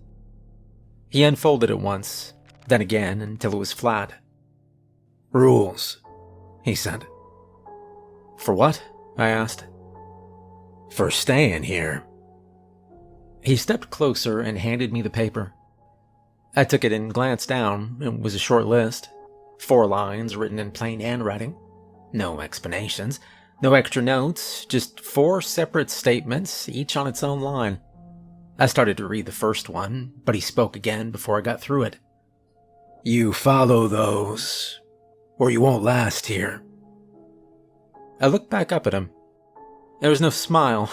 He unfolded it once, then again until it was flat. "Rules," he said. "For what?" I asked. "For staying here." He stepped closer and handed me the paper. I took it and glanced down. It was a short list. 4 lines written in plain handwriting. No explanations, no extra notes, just 4 separate statements, each on its own line. I started to read the first one, but he spoke again before I got through it. "You follow those, or you won't last here." I looked back up at him. There was no smile,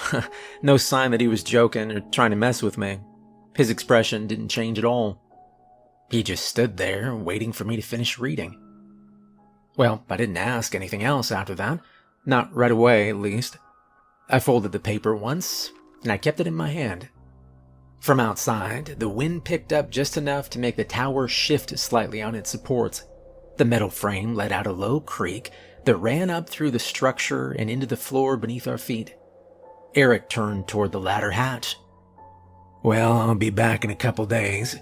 no sign that he was joking or trying to mess with me. His expression didn't change at all. He just stood there, waiting for me to finish reading. Well, I didn't ask anything else after that. Not right away, at least. I folded the paper once, and I kept it in my hand. From outside, the wind picked up just enough to make the tower shift slightly on its supports. The metal frame let out a low creak that ran up through the structure and into the floor beneath our feet. Eric turned toward the ladder hatch. "Well, I'll be back in a couple days."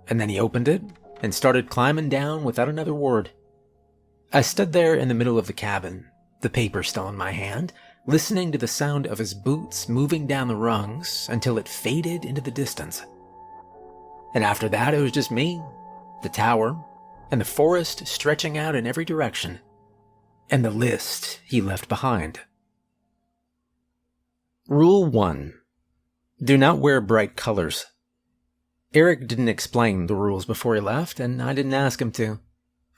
And then he opened it and started climbing down without another word. I stood there in the middle of the cabin, the paper still in my hand, listening to the sound of his boots moving down the rungs until it faded into the distance. And after that, it was just me, the tower, and the forest stretching out in every direction, and the list he left behind. Rule 1. Do not wear bright colors. Eric didn't explain the rules before he left, and I didn't ask him to.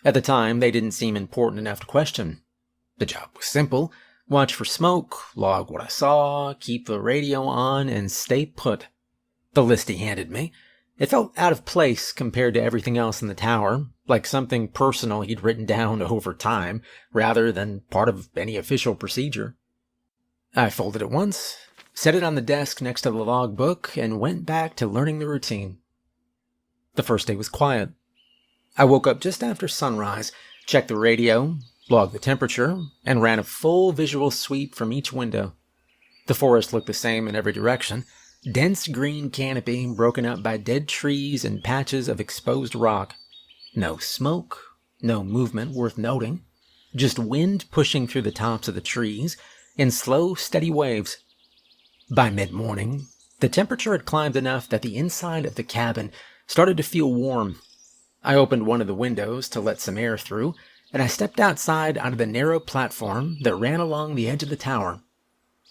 At the time, they didn't seem important enough to question. The job was simple: watch for smoke, log what I saw, keep the radio on, and stay put. The list he handed me, it felt out of place compared to everything else in the tower, like something personal he'd written down over time, rather than part of any official procedure. I folded it once, set it on the desk next to the logbook, and went back to learning the routine. The first day was quiet. I woke up just after sunrise, checked the radio, logged the temperature, and ran a full visual sweep from each window. The forest looked the same in every direction: dense green canopy broken up by dead trees and patches of exposed rock. No smoke, no movement worth noting, just wind pushing through the tops of the trees in slow, steady waves. By mid-morning, the temperature had climbed enough that the inside of the cabin started to feel warm. I opened one of the windows to let some air through, and I stepped outside onto the narrow platform that ran along the edge of the tower.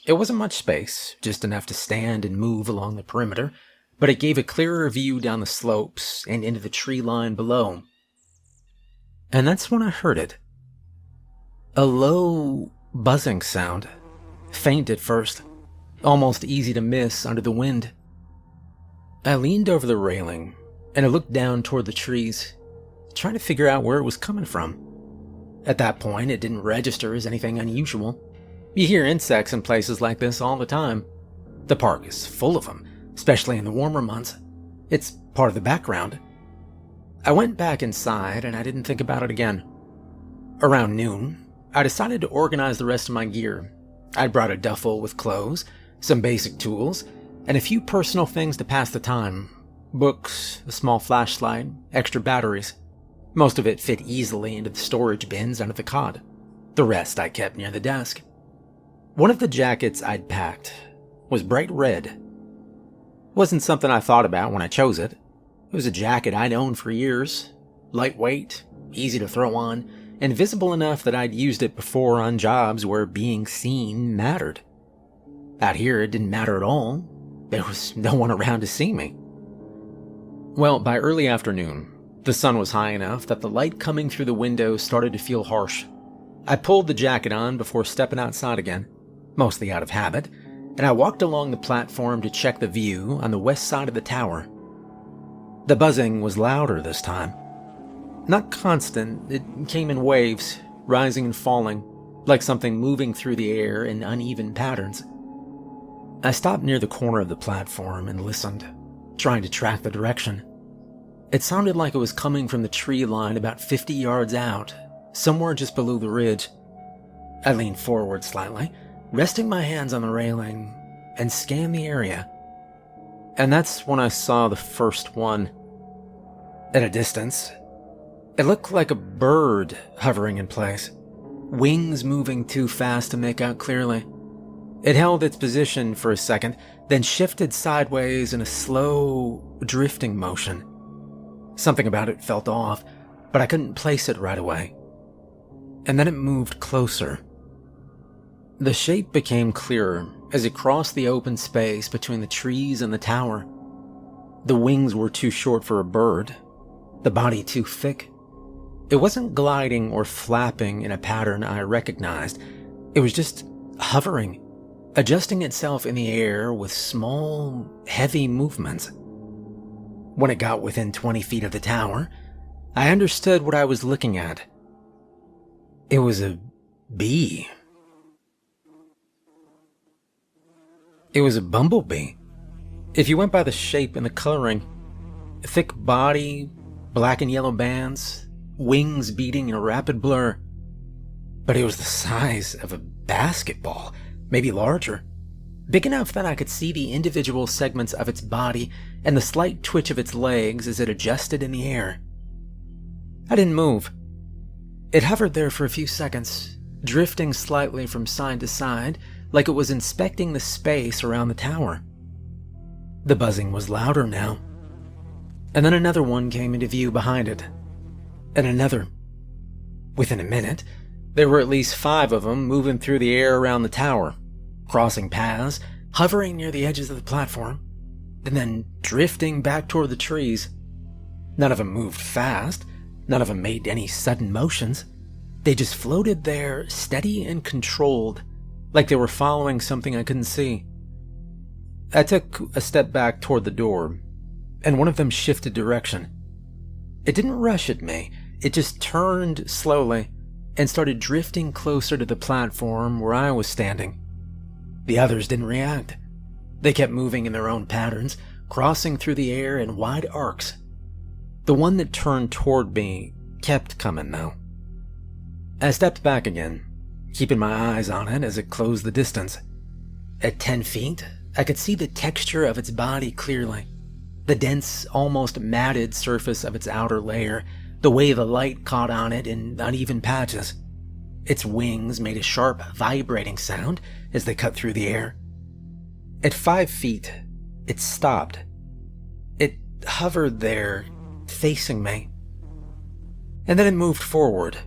It wasn't much space, just enough to stand and move along the perimeter, but it gave a clearer view down the slopes and into the tree line below. And that's when I heard it. A low, buzzing sound, faint at first, almost easy to miss under the wind. I leaned over the railing, and I looked down toward the trees, trying to figure out where it was coming from. At that point, it didn't register as anything unusual. You hear insects in places like this all the time. The park is full of them, especially in the warmer months. It's part of the background. I went back inside, and I didn't think about it again. Around noon, I decided to organize the rest of my gear. I'd brought a duffel with clothes, some basic tools, and a few personal things to pass the time. Books, a small flashlight, extra batteries. Most of it fit easily into the storage bins under the cot. The rest I kept near the desk. One of the jackets I'd packed was bright red. Wasn't something I thought about when I chose it. It was a jacket I'd owned for years. Lightweight, easy to throw on, and visible enough that I'd used it before on jobs where being seen mattered. Out here, it didn't matter at all. There was no one around to see me. Well, by early afternoon, the sun was high enough that the light coming through the window started to feel harsh. I pulled the jacket on before stepping outside again, mostly out of habit, and I walked along the platform to check the view on the west side of the tower. The buzzing was louder this time. Not constant, it came in waves, rising and falling, like something moving through the air in uneven patterns. I stopped near the corner of the platform and listened, trying to track the direction. It sounded like it was coming from the tree line about 50 yards out, somewhere just below the ridge. I leaned forward slightly, resting my hands on the railing, and scanned the area. And that's when I saw the first one. At a distance, it looked like a bird hovering in place, wings moving too fast to make out clearly. It held its position for a second, then shifted sideways in a slow, drifting motion. Something about it felt off, but I couldn't place it right away. And then it moved closer. The shape became clearer as it crossed the open space between the trees and the tower. The wings were too short for a bird, the body too thick. It wasn't gliding or flapping in a pattern I recognized. It was just hovering, adjusting itself in the air with small, heavy movements. When it got within 20 feet of the tower, I understood what I was looking at. It was a bee. It was a bumblebee. If you went by the shape and the coloring, thick body, black and yellow bands, wings beating in a rapid blur. But it was the size of a basketball, maybe larger, big enough that I could see the individual segments of its body and the slight twitch of its legs as it adjusted in the air. I didn't move. It hovered there for a few seconds, drifting slightly from side to side like it was inspecting the space around the tower. The buzzing was louder now, and then another one came into view behind it, and another. Within a minute, there were at least 5 of them moving through the air around the tower, crossing paths, hovering near the edges of the platform, and then drifting back toward the trees. None of them moved fast, none of them made any sudden motions. They just floated there, steady and controlled, like they were following something I couldn't see. I took a step back toward the door, and one of them shifted direction. It didn't rush at me, it just turned slowly and started drifting closer to the platform where I was standing. The others didn't react. They kept moving in their own patterns, crossing through the air in wide arcs. The one that turned toward me kept coming, though. I stepped back again, keeping my eyes on it as it closed the distance. At 10 feet, I could see the texture of its body clearly. The dense, almost matted surface of its outer layer, the way the light caught on it in uneven patches. Its wings made a sharp, vibrating sound as they cut through the air. At 5 feet, it stopped. It hovered there, facing me. And then it moved forward.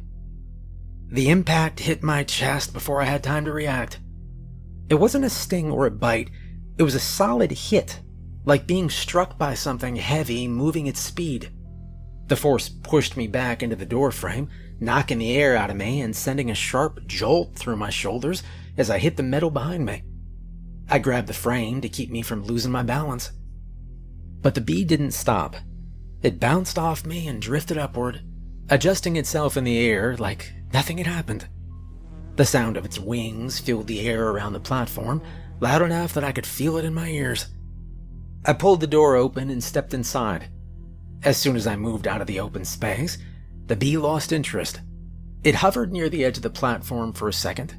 The impact hit my chest before I had time to react. It wasn't a sting or a bite. It was a solid hit, like being struck by something heavy moving at speed. The force pushed me back into the doorframe, knocking the air out of me and sending a sharp jolt through my shoulders as I hit the metal behind me. I grabbed the frame to keep me from losing my balance. But the bee didn't stop. It bounced off me and drifted upward, adjusting itself in the air like nothing had happened. The sound of its wings filled the air around the platform, loud enough that I could feel it in my ears. I pulled the door open and stepped inside. As soon as I moved out of the open space, the bee lost interest. It hovered near the edge of the platform for a second,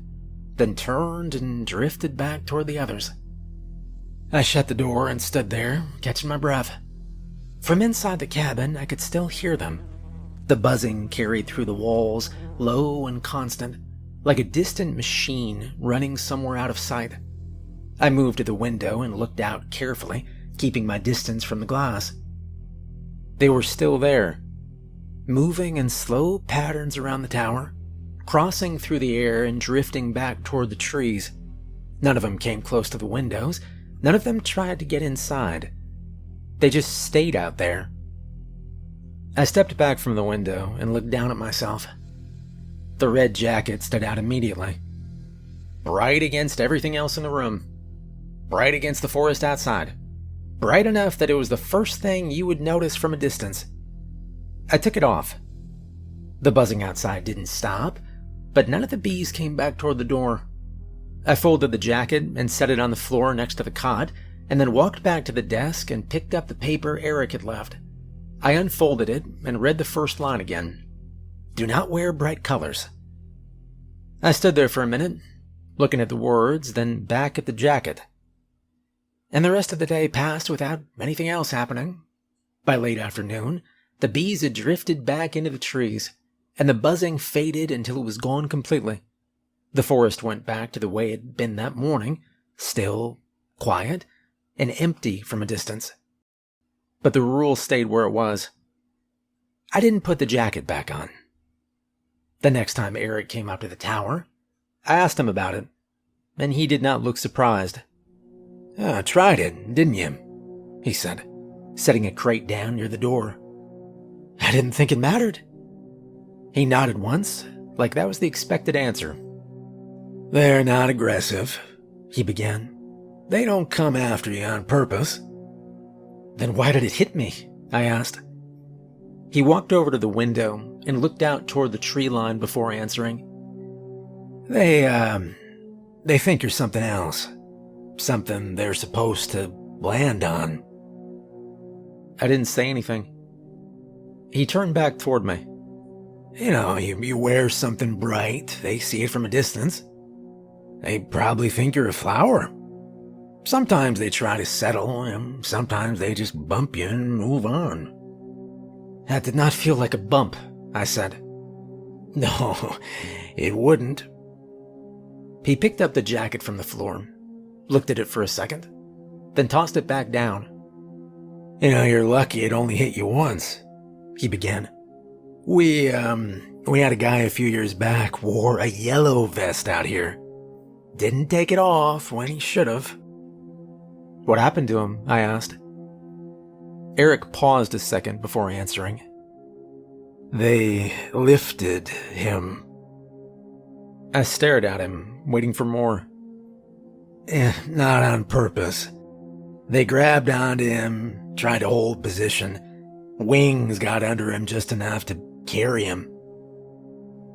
then turned and drifted back toward the others. I shut the door and stood there, catching my breath. From inside the cabin, I could still hear them. The buzzing carried through the walls, low and constant, like a distant machine running somewhere out of sight. I moved to the window and looked out carefully, keeping my distance from the glass. They were still there, moving in slow patterns around the tower, crossing through the air and drifting back toward the trees. None of them came close to the windows. None of them tried to get inside. They just stayed out there. I stepped back from the window and looked down at myself. The red jacket stood out immediately, bright against everything else in the room, bright against the forest outside, bright enough that it was the first thing you would notice from a distance. I took it off. The buzzing outside didn't stop, but none of the bees came back toward the door. I folded the jacket and set it on the floor next to the cot, and then walked back to the desk and picked up the paper Eric had left. I unfolded it and read the first line again. Do not wear bright colors. I stood there for a minute, looking at the words, then back at the jacket. And the rest of the day passed without anything else happening. By late afternoon, the bees had drifted back into the trees, and the buzzing faded until it was gone completely. The forest went back to the way it had been that morning, still, quiet, and empty from a distance. But the rule stayed where it was. I didn't put the jacket back on. The next time Eric came up to the tower, I asked him about it, and he did not look surprised. Tried it, didn't you? He said, setting a crate down near the door. I didn't think it mattered. He nodded once, like that was the expected answer. They're not aggressive, he began. They don't come after you on purpose. Then why did it hit me? I asked. He walked over to the window and looked out toward the tree line before answering. They think you're something else. Something they're supposed to land on. I didn't say anything. He turned back toward me. You know, you wear something bright, they see it from a distance. They probably think you're a flower. Sometimes they try to settle, and sometimes they just bump you and move on." "That did not feel like a bump," I said. "No, it wouldn't." He picked up the jacket from the floor, looked at it for a second, then tossed it back down. "You're lucky it only hit you once," he began. We had a guy a few years back wore a yellow vest out here. Didn't take it off when he should have." "What happened to him?" I asked. Eric paused a second before answering. "They lifted him." I stared at him, waiting for more. Not on purpose. They grabbed onto him, tried to hold position. Wings got under him just enough to carry him."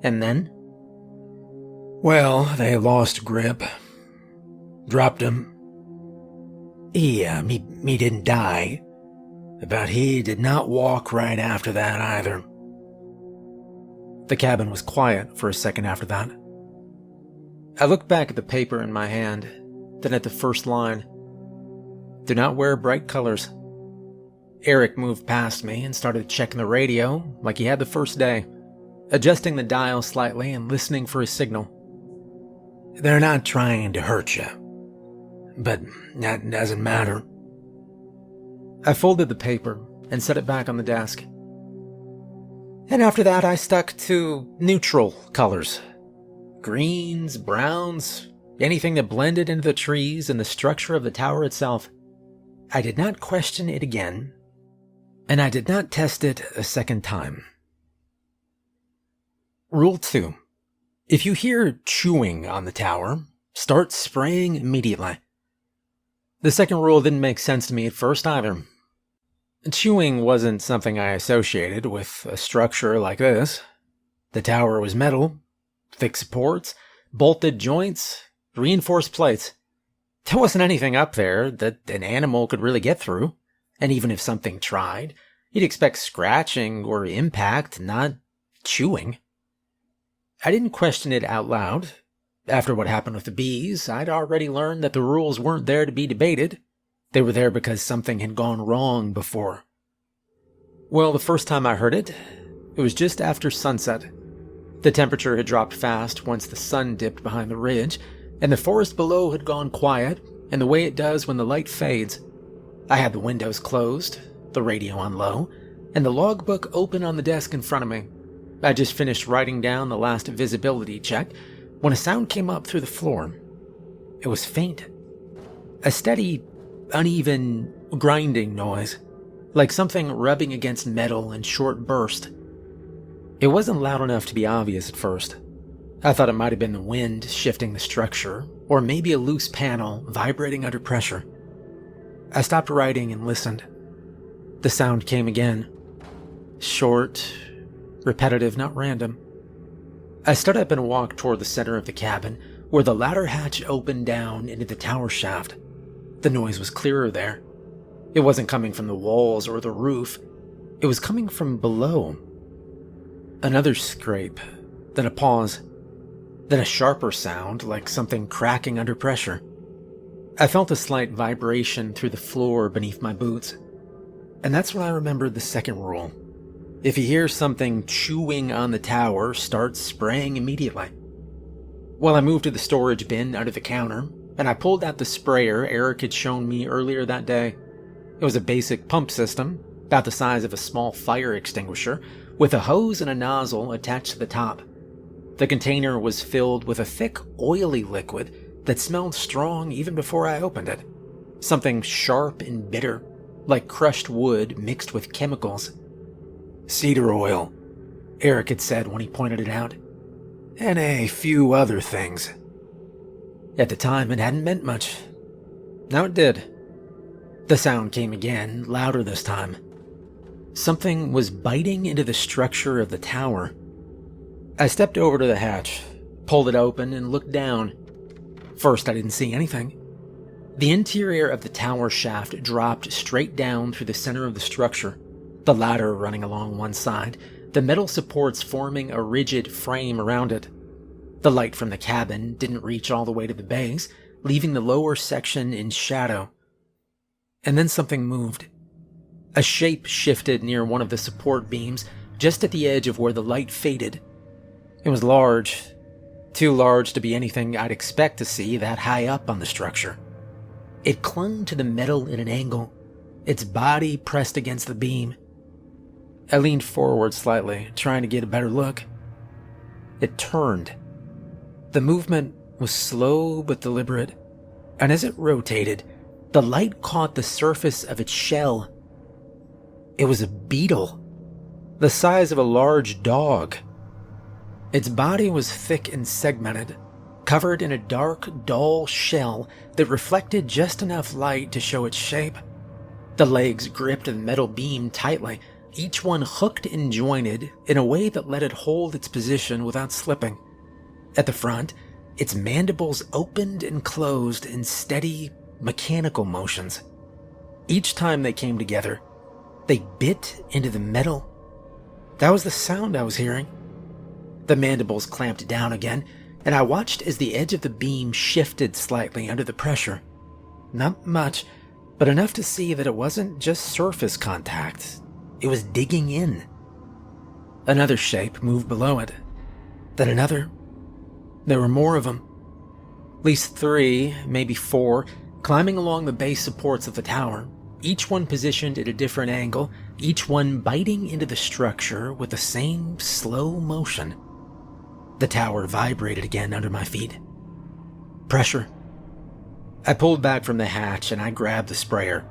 "And then?" "Well, they lost grip. Dropped him. He didn't die, but he did not walk right after that either." The cabin was quiet for a second after that. I looked back at the paper in my hand, then at the first line. "Do not wear bright colors." Eric moved past me and started checking the radio like he had the first day, adjusting the dial slightly and listening for a signal. "They're not trying to hurt you, but that doesn't matter." I folded the paper and set it back on the desk. And after that, I stuck to neutral colors. Greens, browns, anything that blended into the trees and the structure of the tower itself. I did not question it again, and I did not test it a second time. Rule 2. If you hear chewing on the tower, start spraying immediately. The second rule didn't make sense to me at first either. Chewing wasn't something I associated with a structure like this. The tower was metal, thick supports, bolted joints, reinforced plates. There wasn't anything up there that an animal could really get through, and even if something tried, you'd expect scratching or impact, not chewing. I didn't question it out loud. After what happened with the bees, I'd already learned that the rules weren't there to be debated. They were there because something had gone wrong before. Well, the first time I heard it was just after sunset. The temperature had dropped fast once the sun dipped behind the ridge, and the forest below had gone quiet, in the way it does when the light fades. I had the windows closed, the radio on low, and the logbook open on the desk in front of me. I just finished writing down the last visibility check when a sound came up through the floor. It was faint. A steady, uneven, grinding noise, like something rubbing against metal in short bursts. It wasn't loud enough to be obvious at first. I thought it might have been the wind shifting the structure, or maybe a loose panel vibrating under pressure. I stopped writing and listened. The sound came again. Short, repetitive, not random. I stood up and walked toward the center of the cabin, where the ladder hatch opened down into the tower shaft. The noise was clearer there. It wasn't coming from the walls or the roof. It was coming from below. Another scrape, then a pause, then a sharper sound like something cracking under pressure. I felt a slight vibration through the floor beneath my boots. And that's when I remembered the second rule. If you hear something chewing on the tower, start spraying immediately. Well, I moved to the storage bin under the counter, and I pulled out the sprayer Eric had shown me earlier that day. It was a basic pump system, about the size of a small fire extinguisher, with a hose and a nozzle attached to the top. The container was filled with a thick, oily liquid that smelled strong even before I opened it. Something sharp and bitter, like crushed wood mixed with chemicals. "Cedar oil," Eric had said when he pointed it out. "And a few other things." At the time, it hadn't meant much. Now it did. The sound came again, louder this time. Something was biting into the structure of the tower. I stepped over to the hatch, pulled it open, and looked down. First, I didn't see anything. The interior of the tower shaft dropped straight down through the center of the structure, the ladder running along one side, the metal supports forming a rigid frame around it. The light from the cabin didn't reach all the way to the base, leaving the lower section in shadow. And then something moved. A shape shifted near one of the support beams, just at the edge of where the light faded. It was large, too large to be anything I'd expect to see that high up on the structure. It clung to the metal at an angle, its body pressed against the beam. I leaned forward slightly, trying to get a better look. It turned. The movement was slow but deliberate, and as it rotated, the light caught the surface of its shell. It was a beetle, the size of a large dog. Its body was thick and segmented, covered in a dark, dull shell that reflected just enough light to show its shape. The legs gripped the metal beam tightly, each one hooked and jointed in a way that let it hold its position without slipping. At the front, its mandibles opened and closed in steady, mechanical motions. Each time they came together, they bit into the metal. That was the sound I was hearing. The mandibles clamped down again, and I watched as the edge of the beam shifted slightly under the pressure. Not much, but enough to see that it wasn't just surface contact. It was digging in. Another shape moved below it. Then another. There were more of them. At least 3, maybe 4, climbing along the base supports of the tower, each one positioned at a different angle, each one biting into the structure with the same slow motion. The tower vibrated again under my feet. Pressure. I pulled back from the hatch and I grabbed the sprayer.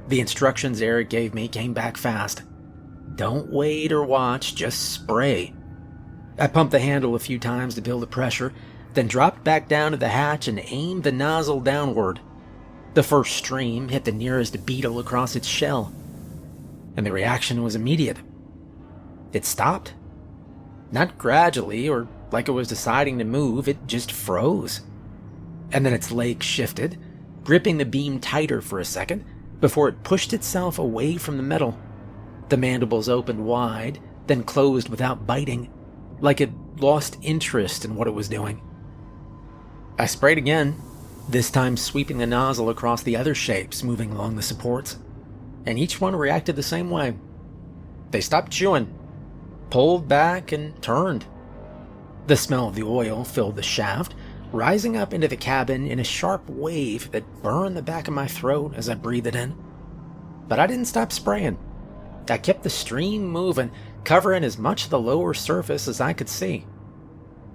The instructions Eric gave me came back fast. Don't wait or watch, just spray. I pumped the handle a few times to build the pressure, then dropped back down to the hatch and aimed the nozzle downward. The first stream hit the nearest beetle across its shell, and the reaction was immediate. It stopped. Not gradually or like it was deciding to move, it just froze. And then its legs shifted, gripping the beam tighter for a second before it pushed itself away from the metal. The mandibles opened wide, then closed without biting, like it lost interest in what it was doing. I sprayed again, this time sweeping the nozzle across the other shapes moving along the supports, and each one reacted the same way. They stopped chewing, pulled back, and turned. The smell of the oil filled the shaft, rising up into the cabin in a sharp wave that burned the back of my throat as I breathed it in. But I didn't stop spraying. I kept the stream moving, covering as much of the lower surface as I could see.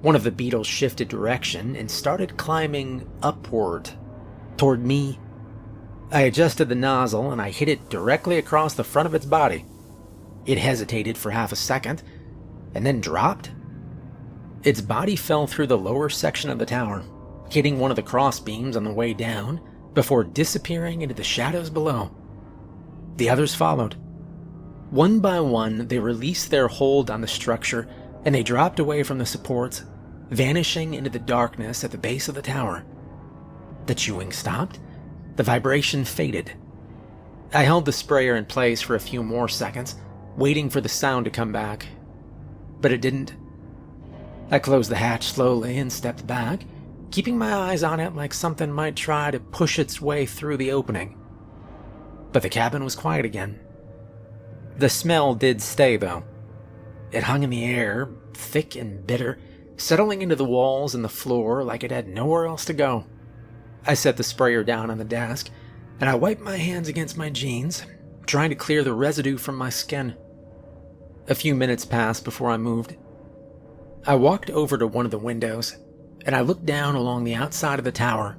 One of the beetles shifted direction and started climbing upward, toward me. I adjusted the nozzle and I hit it directly across the front of its body. It hesitated for half a second, and then dropped. Its body fell through the lower section of the tower, hitting one of the cross beams on the way down, before disappearing into the shadows below. The others followed. One by one, they released their hold on the structure, and they dropped away from the supports, vanishing into the darkness at the base of the tower. The chewing stopped. The vibration faded. I held the sprayer in place for a few more seconds, waiting for the sound to come back. But it didn't. I closed the hatch slowly and stepped back, keeping my eyes on it like something might try to push its way through the opening. But the cabin was quiet again. The smell did stay, though. It hung in the air, thick and bitter, settling into the walls and the floor like it had nowhere else to go. I set the sprayer down on the desk, and I wiped my hands against my jeans, trying to clear the residue from my skin. A few minutes passed before I moved. I walked over to one of the windows, and I looked down along the outside of the tower.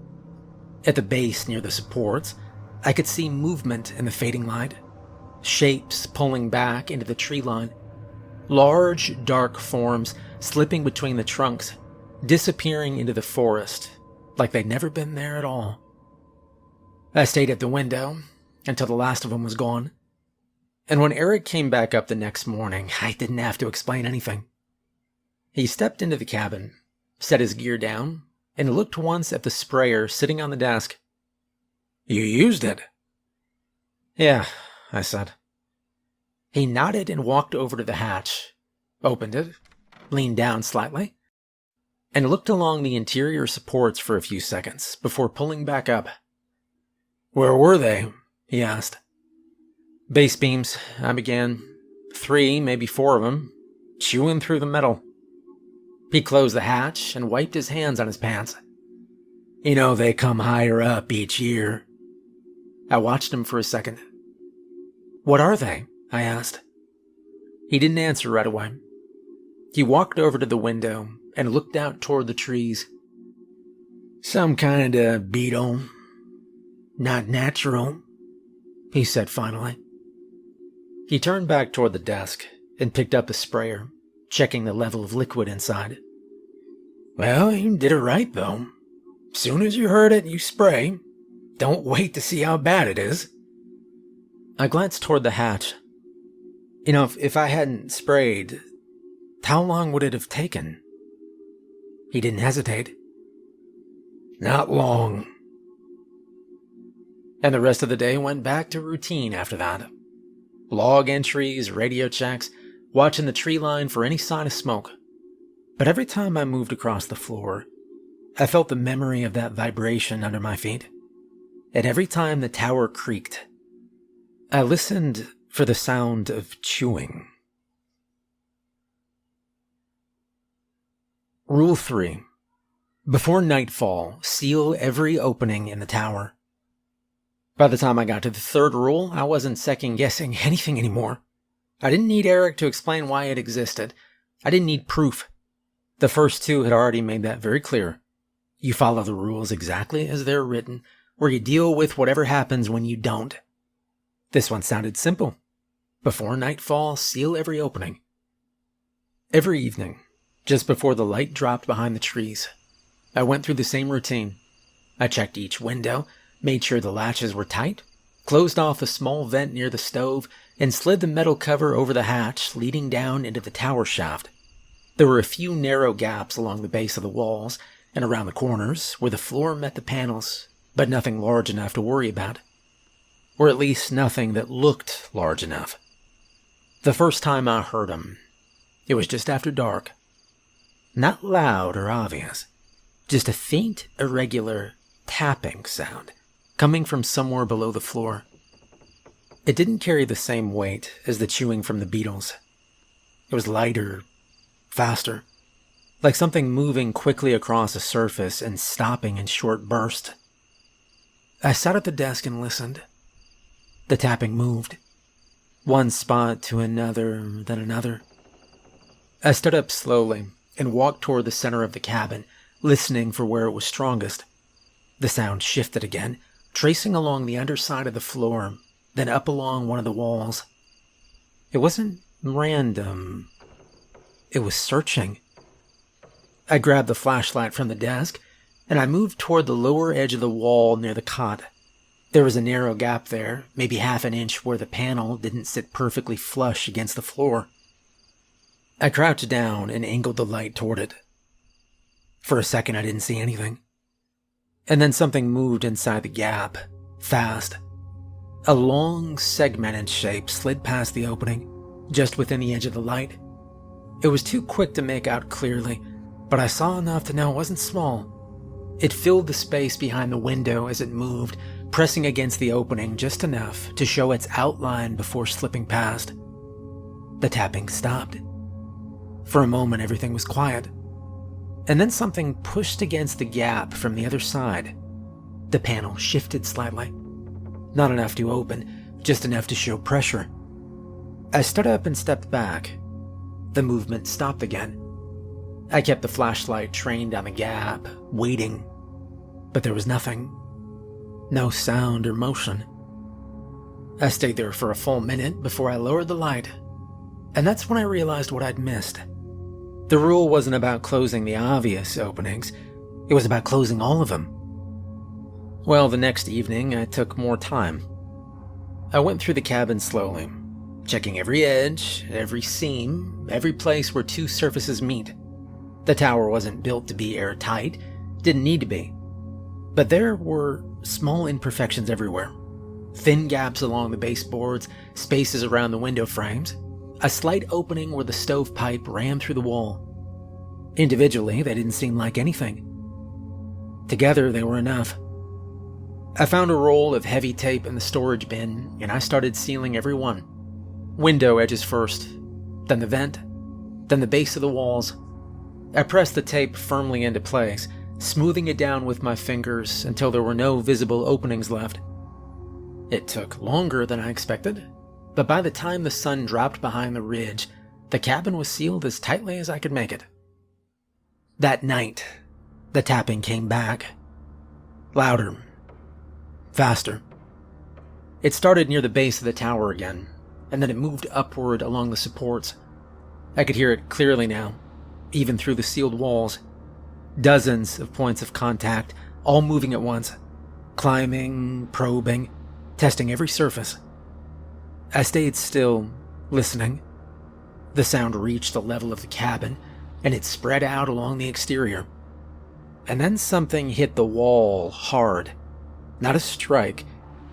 At the base near the supports, I could see movement in the fading light, shapes pulling back into the tree line, large, dark forms slipping between the trunks, disappearing into the forest like they'd never been there at all. I stayed at the window until the last of them was gone, and when Eric came back up the next morning, I didn't have to explain anything. He stepped into the cabin, set his gear down, and looked once at the sprayer sitting on the desk. "You used it?" "Yeah," I said. He nodded and walked over to the hatch, opened it, leaned down slightly. and looked along the interior supports for a few seconds before pulling back up. "Where were they?" he asked. "Base beams," I began. 3, maybe 4 of them, chewing through the metal. He closed the hatch and wiped his hands on his pants. "You know they come higher up each year." I watched him for a second. "What are they?" I asked. He didn't answer right away. He walked over to the window and looked out toward the trees. "Some kind of beetle. Not natural," he said finally. He turned back toward the desk and picked up the sprayer, checking the level of liquid inside. "Well, you did it right, though. Soon as you heard it, you spray. Don't wait to see how bad it is." I glanced toward the hatch. You know, if I hadn't sprayed, how long would it have taken? He didn't hesitate. "Not long." And the rest of the day went back to routine after that. Log entries, radio checks, watching the tree line for any sign of smoke. But every time I moved across the floor, I felt the memory of that vibration under my feet. And every time the tower creaked, I listened for the sound of chewing. Rule 3. Before nightfall, seal every opening in the tower. By the time I got to the 3rd rule, I wasn't second-guessing anything anymore. I didn't need Eric to explain why it existed. I didn't need proof. The first 2 had already made that very clear. You follow the rules exactly as they're written, or you deal with whatever happens when you don't. This one sounded simple. Before nightfall, seal every opening. Every evening, just before the light dropped behind the trees, I went through the same routine. I checked each window, made sure the latches were tight, closed off a small vent near the stove, and slid the metal cover over the hatch leading down into the tower shaft. There were a few narrow gaps along the base of the walls and around the corners where the floor met the panels, but nothing large enough to worry about. Or at least nothing that looked large enough. The first time I heard him, it was just after dark. Not loud or obvious, just a faint, irregular tapping sound coming from somewhere below the floor. It didn't carry the same weight as the chewing from the beetles. It was lighter, faster, like something moving quickly across a surface and stopping in short bursts. I sat at the desk and listened. The tapping moved, one spot to another, then another. I stood up slowly and walked toward the center of the cabin, listening for where it was strongest. The sound shifted again, tracing along the underside of the floor, then up along one of the walls. It wasn't random. It was searching. I grabbed the flashlight from the desk, and I moved toward the lower edge of the wall near the cot. There was a narrow gap there, maybe half an inch where the panel didn't sit perfectly flush against the floor. I crouched down and angled the light toward it. For a second, I didn't see anything. And then something moved inside the gap, fast. A long, segmented shape slid past the opening, just within the edge of the light. It was too quick to make out clearly, but I saw enough to know it wasn't small. It filled the space behind the window as it moved, pressing against the opening just enough to show its outline before slipping past. The tapping stopped. For a moment, everything was quiet. And then something pushed against the gap from the other side. The panel shifted slightly. Not enough to open, just enough to show pressure. I stood up and stepped back. The movement stopped again. I kept the flashlight trained on the gap, waiting. But there was nothing. No sound or motion. I stayed there for a full minute before I lowered the light. And that's when I realized what I'd missed. The rule wasn't about closing the obvious openings. It was about closing all of them. Well, the next evening, I took more time. I went through the cabin slowly, checking every edge, every seam, every place where 2 surfaces meet. The tower wasn't built to be airtight, didn't need to be. But there were small imperfections everywhere. Thin gaps along the baseboards, spaces around the window frames, a slight opening where the stovepipe ran through the wall. Individually, they didn't seem like anything. Together, they were enough. I found a roll of heavy tape in the storage bin, and I started sealing every one. Window edges first, then the vent, then the base of the walls. I pressed the tape firmly into place, smoothing it down with my fingers until there were no visible openings left. It took longer than I expected, but by the time the sun dropped behind the ridge, the cabin was sealed as tightly as I could make it. That night, the tapping came back. Louder. Faster. It started near the base of the tower again, and then it moved upward along the supports. I could hear it clearly now, even through the sealed walls. Dozens of points of contact, all moving at once, climbing, probing, testing every surface. I stayed still, listening. The sound reached the level of the cabin, and it spread out along the exterior. And then something hit the wall hard. Not a strike,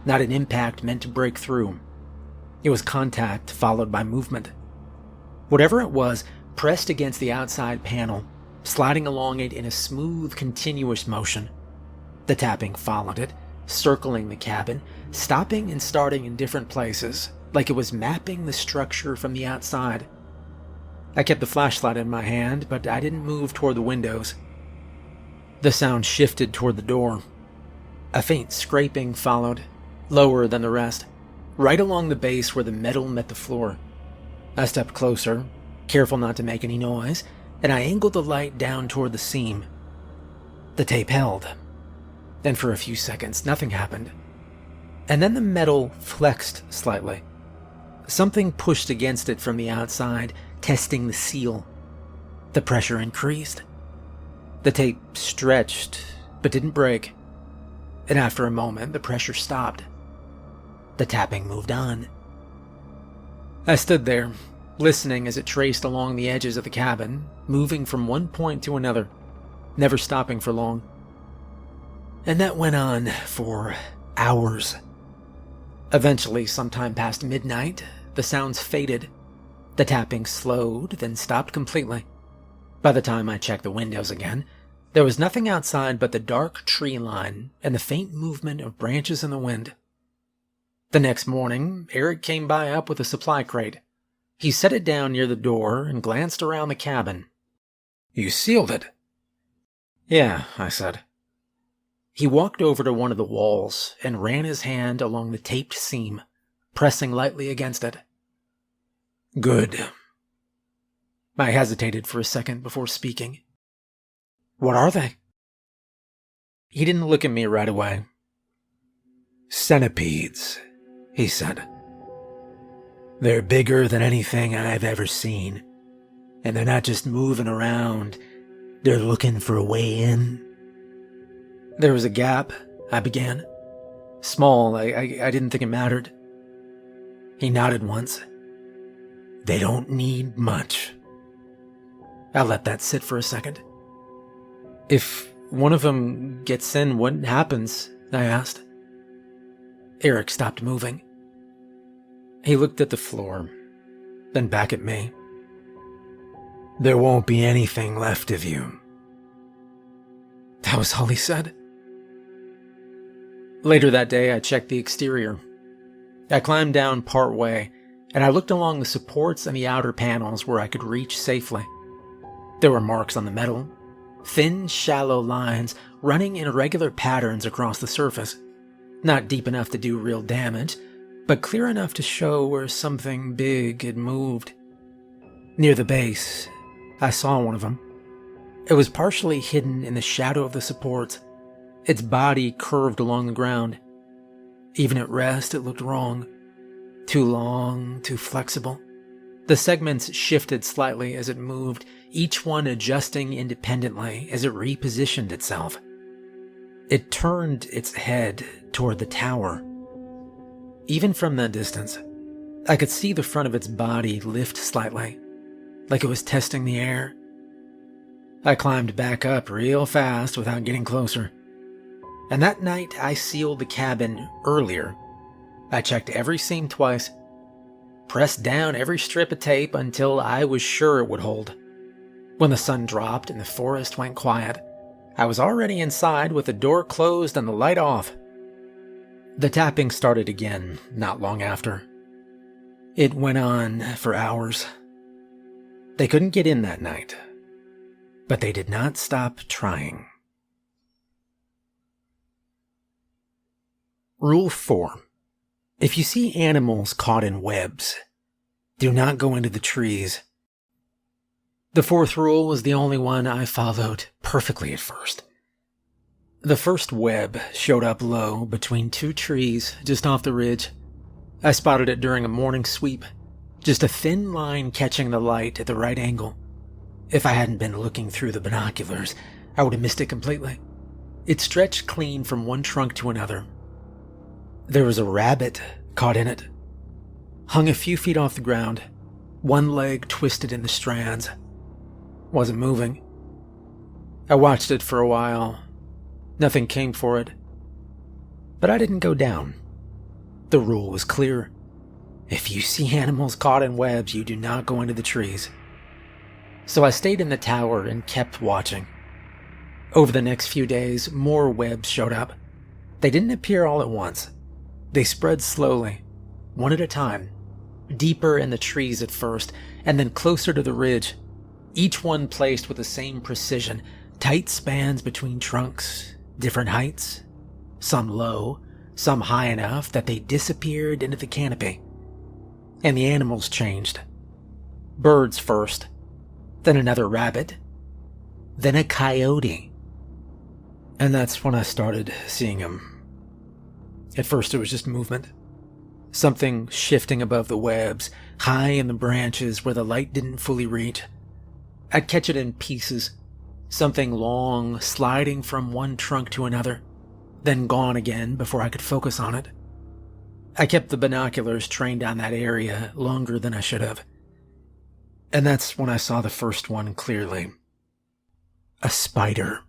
not an impact meant to break through. It was contact followed by movement. Whatever it was pressed against the outside panel, sliding along it in a smooth, continuous motion. The tapping followed it, circling the cabin, stopping and starting in different places, like it was mapping the structure from the outside. I kept the flashlight in my hand, but I didn't move toward the windows. The sound shifted toward the door. A faint scraping followed, lower than the rest, right along the base where the metal met the floor. I stepped closer, careful not to make any noise, and I angled the light down toward the seam. The tape held. Then for a few seconds, nothing happened. And then the metal flexed slightly. Something pushed against it from the outside, testing the seal. The pressure increased. The tape stretched, but didn't break. And after a moment, the pressure stopped. The tapping moved on. I stood there, listening as it traced along the edges of the cabin, moving from one point to another, never stopping for long. And that went on for hours. Eventually, sometime past midnight, the sounds faded. The tapping slowed, then stopped completely. By the time I checked the windows again, there was nothing outside but the dark tree line and the faint movement of branches in the wind. The next morning, Eric came by up with a supply crate. He set it down near the door and glanced around the cabin. "You sealed it?" "Yeah," I said. He walked over to one of the walls and ran his hand along the taped seam, pressing lightly against it. "Good." I hesitated for a second before speaking. "What are they?" He didn't look at me right away. "Centipedes," he said. "They're bigger than anything I've ever seen. And they're not just moving around, they're looking for a way in." There was a gap, I began. Small, I didn't think it mattered. He nodded once. "They don't need much." I let that sit for a second. "If one of them gets in, what happens?" I asked. Eric stopped moving. He looked at the floor, then back at me. "There won't be anything left of you." That was all he said. Later that day, I checked the exterior. I climbed down part way, and I looked along the supports and the outer panels where I could reach safely. There were marks on the metal, thin, shallow lines running in irregular patterns across the surface. Not deep enough to do real damage, but clear enough to show where something big had moved. Near the base, I saw one of them. It was partially hidden in the shadow of the supports. Its body curved along the ground. Even at rest, it looked wrong. Too long, too flexible. The segments shifted slightly as it moved, each one adjusting independently as it repositioned itself. It turned its head toward the tower. Even from that distance, I could see the front of its body lift slightly, like it was testing the air. I climbed back up real fast without getting closer. And that night, I sealed the cabin earlier. I checked every seam twice, pressed down every strip of tape until I was sure it would hold. When the sun dropped and the forest went quiet, I was already inside with the door closed and the light off. The tapping started again not long after. It went on for hours. They couldn't get in that night, but they did not stop trying. Rule 4. If you see animals caught in webs, do not go into the trees. The fourth rule was the only one I followed perfectly at first. The first web showed up low between two trees just off the ridge. I spotted it during a morning sweep, just a thin line catching the light at the right angle. If I hadn't been looking through the binoculars, I would have missed it completely. It stretched clean from one trunk to another. There was a rabbit caught in it, hung a few feet off the ground, one leg twisted in the strands. Wasn't moving. I watched it for a while. Nothing came for it. But I didn't go down. The rule was clear. If you see animals caught in webs, you do not go into the trees. So I stayed in the tower and kept watching. Over the next few days, more webs showed up. They didn't appear all at once. They spread slowly, one at a time, deeper in the trees at first, and then closer to the ridge. Each one placed with the same precision, tight spans between trunks, different heights, some low, some high enough that they disappeared into the canopy. And the animals changed. Birds first, then another rabbit, then a coyote. And that's when I started seeing them. At first it was just movement. Something shifting above the webs, high in the branches where the light didn't fully reach. I'd catch it in pieces, something long sliding from one trunk to another, then gone again before I could focus on it. I kept the binoculars trained on that area longer than I should have. And that's when I saw the first one clearly. A spider.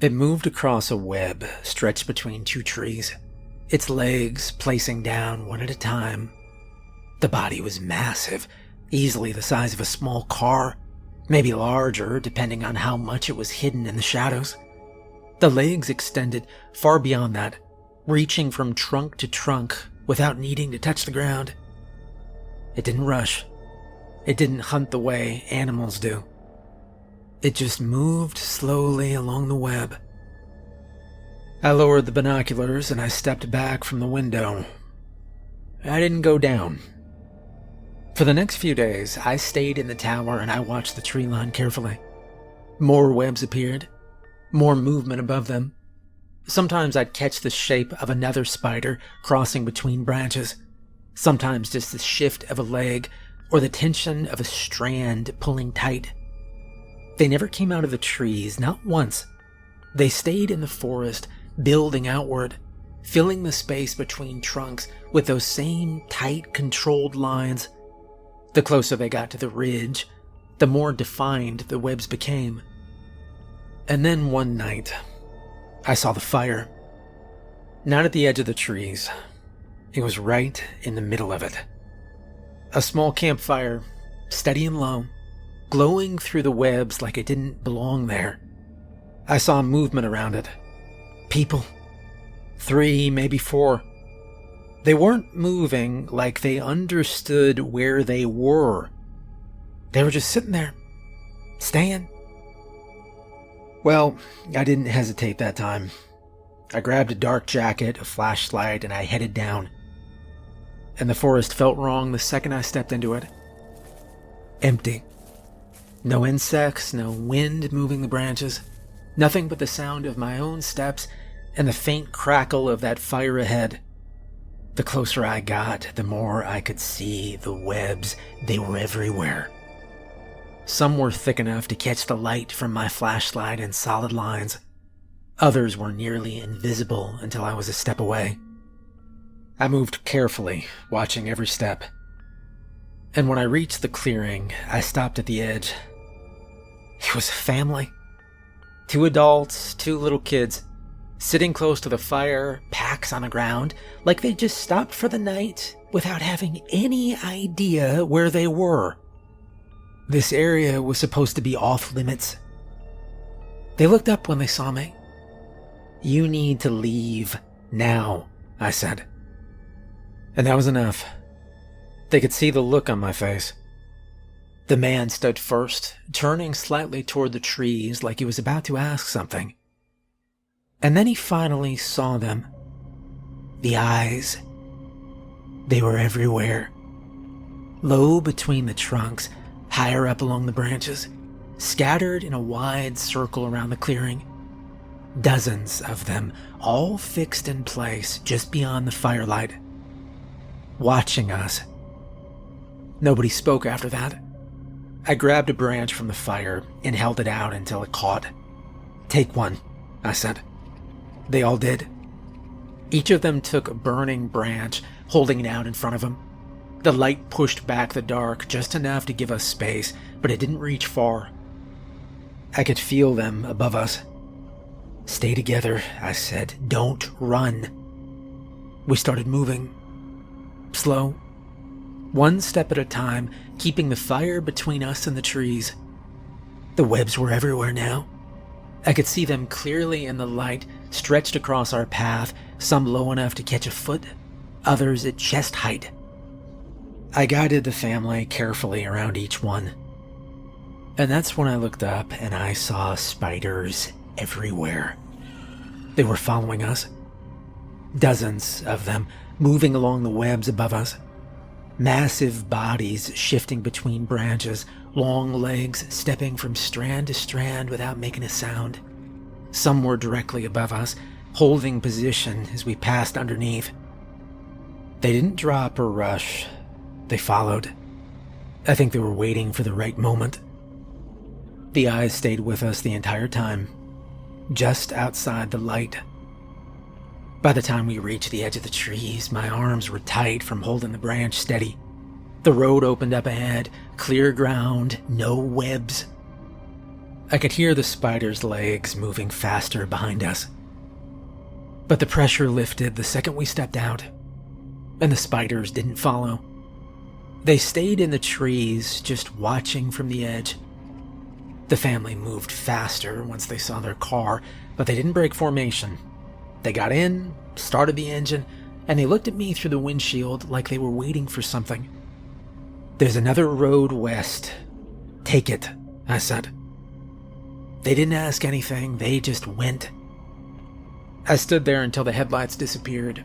It moved across a web stretched between two trees, its legs placing down one at a time. The body was massive, easily the size of a small car, maybe larger depending on how much it was hidden in the shadows. The legs extended far beyond that, reaching from trunk to trunk without needing to touch the ground. It didn't rush. It didn't hunt the way animals do. It just moved slowly along the web. I lowered the binoculars and I stepped back from the window. I didn't go down. For the next few days, I stayed in the tower and I watched the tree line carefully. More webs appeared, more movement above them. Sometimes I'd catch the shape of another spider crossing between branches. Sometimes just the shift of a leg or the tension of a strand pulling tight. They never came out of the trees, not once. They stayed in the forest, building outward, filling the space between trunks with those same tight, controlled lines. The closer they got to the ridge, the more defined the webs became. And then one night, I saw the fire. Not at the edge of the trees. It was right in the middle of it. A small campfire, steady and low, glowing through the webs like it didn't belong there. I saw movement around it. People. 3, maybe 4. They weren't moving like they understood where they were. They were just sitting there, staying. Well, I didn't hesitate that time. I grabbed a dark jacket, a flashlight, and I headed down. And the forest felt wrong the second I stepped into it. Empty. No insects, no wind moving the branches. Nothing but the sound of my own steps and the faint crackle of that fire ahead. The closer I got, the more I could see the webs. They were everywhere. Some were thick enough to catch the light from my flashlight in solid lines. Others were nearly invisible until I was a step away. I moved carefully, watching every step. And when I reached the clearing, I stopped at the edge. It was a family. 2 adults, 2 little kids, sitting close to the fire, packs on the ground, like they just stopped for the night without having any idea where they were. This area was supposed to be off limits. They looked up when they saw me. "You need to leave now," I said. And that was enough. They could see the look on my face. The man stood first, turning slightly toward the trees like he was about to ask something. And then he finally saw them. The eyes. They were everywhere. Low between the trunks, higher up along the branches, scattered in a wide circle around the clearing. Dozens of them, all fixed in place just beyond the firelight, watching us. Nobody spoke after that. I grabbed a branch from the fire and held it out until it caught. "Take one," I said. They all did. Each of them took a burning branch, holding it out in front of them. The light pushed back the dark just enough to give us space, but it didn't reach far. I could feel them above us. "Stay together," I said. "Don't run." We started moving. Slow. One step at a time, keeping the fire between us and the trees. The webs were everywhere now. I could see them clearly in the light, stretched across our path, some low enough to catch a foot, others at chest height. I guided the family carefully around each one. And that's when I looked up and I saw spiders everywhere. They were following us. Dozens of them, moving along the webs above us. Massive bodies shifting between branches, long legs stepping from strand to strand without making a sound. Some were directly above us, holding position as we passed underneath. They didn't drop or rush. They followed. I think they were waiting for the right moment. The eyes stayed with us the entire time, just outside the light. By the time we reached the edge of the trees, my arms were tight from holding the branch steady. The road opened up ahead, clear ground, no webs. I could hear the spider's legs moving faster behind us. But the pressure lifted the second we stepped out, and the spiders didn't follow. They stayed in the trees, just watching from the edge. The family moved faster once they saw their car, but they didn't break formation. They got in, started the engine, and they looked at me through the windshield like they were waiting for something. "There's another road west. Take it," I said. They didn't ask anything, they just went. I stood there until the headlights disappeared,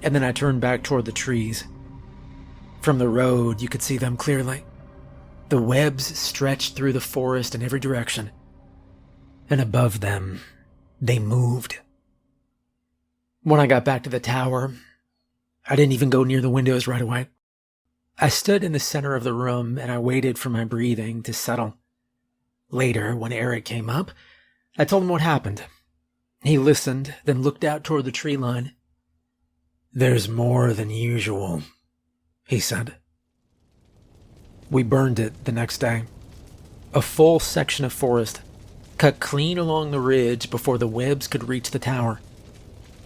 and then I turned back toward the trees. From the road, you could see them clearly. The webs stretched through the forest in every direction, and above them, they moved. When I got back to the tower, I didn't even go near the windows right away. I stood in the center of the room and I waited for my breathing to settle. Later, when Eric came up, I told him what happened. He listened, then looked out toward the tree line. "There's more than usual," he said. We burned it the next day. A full section of forest, cut clean along the ridge before the webs could reach the tower.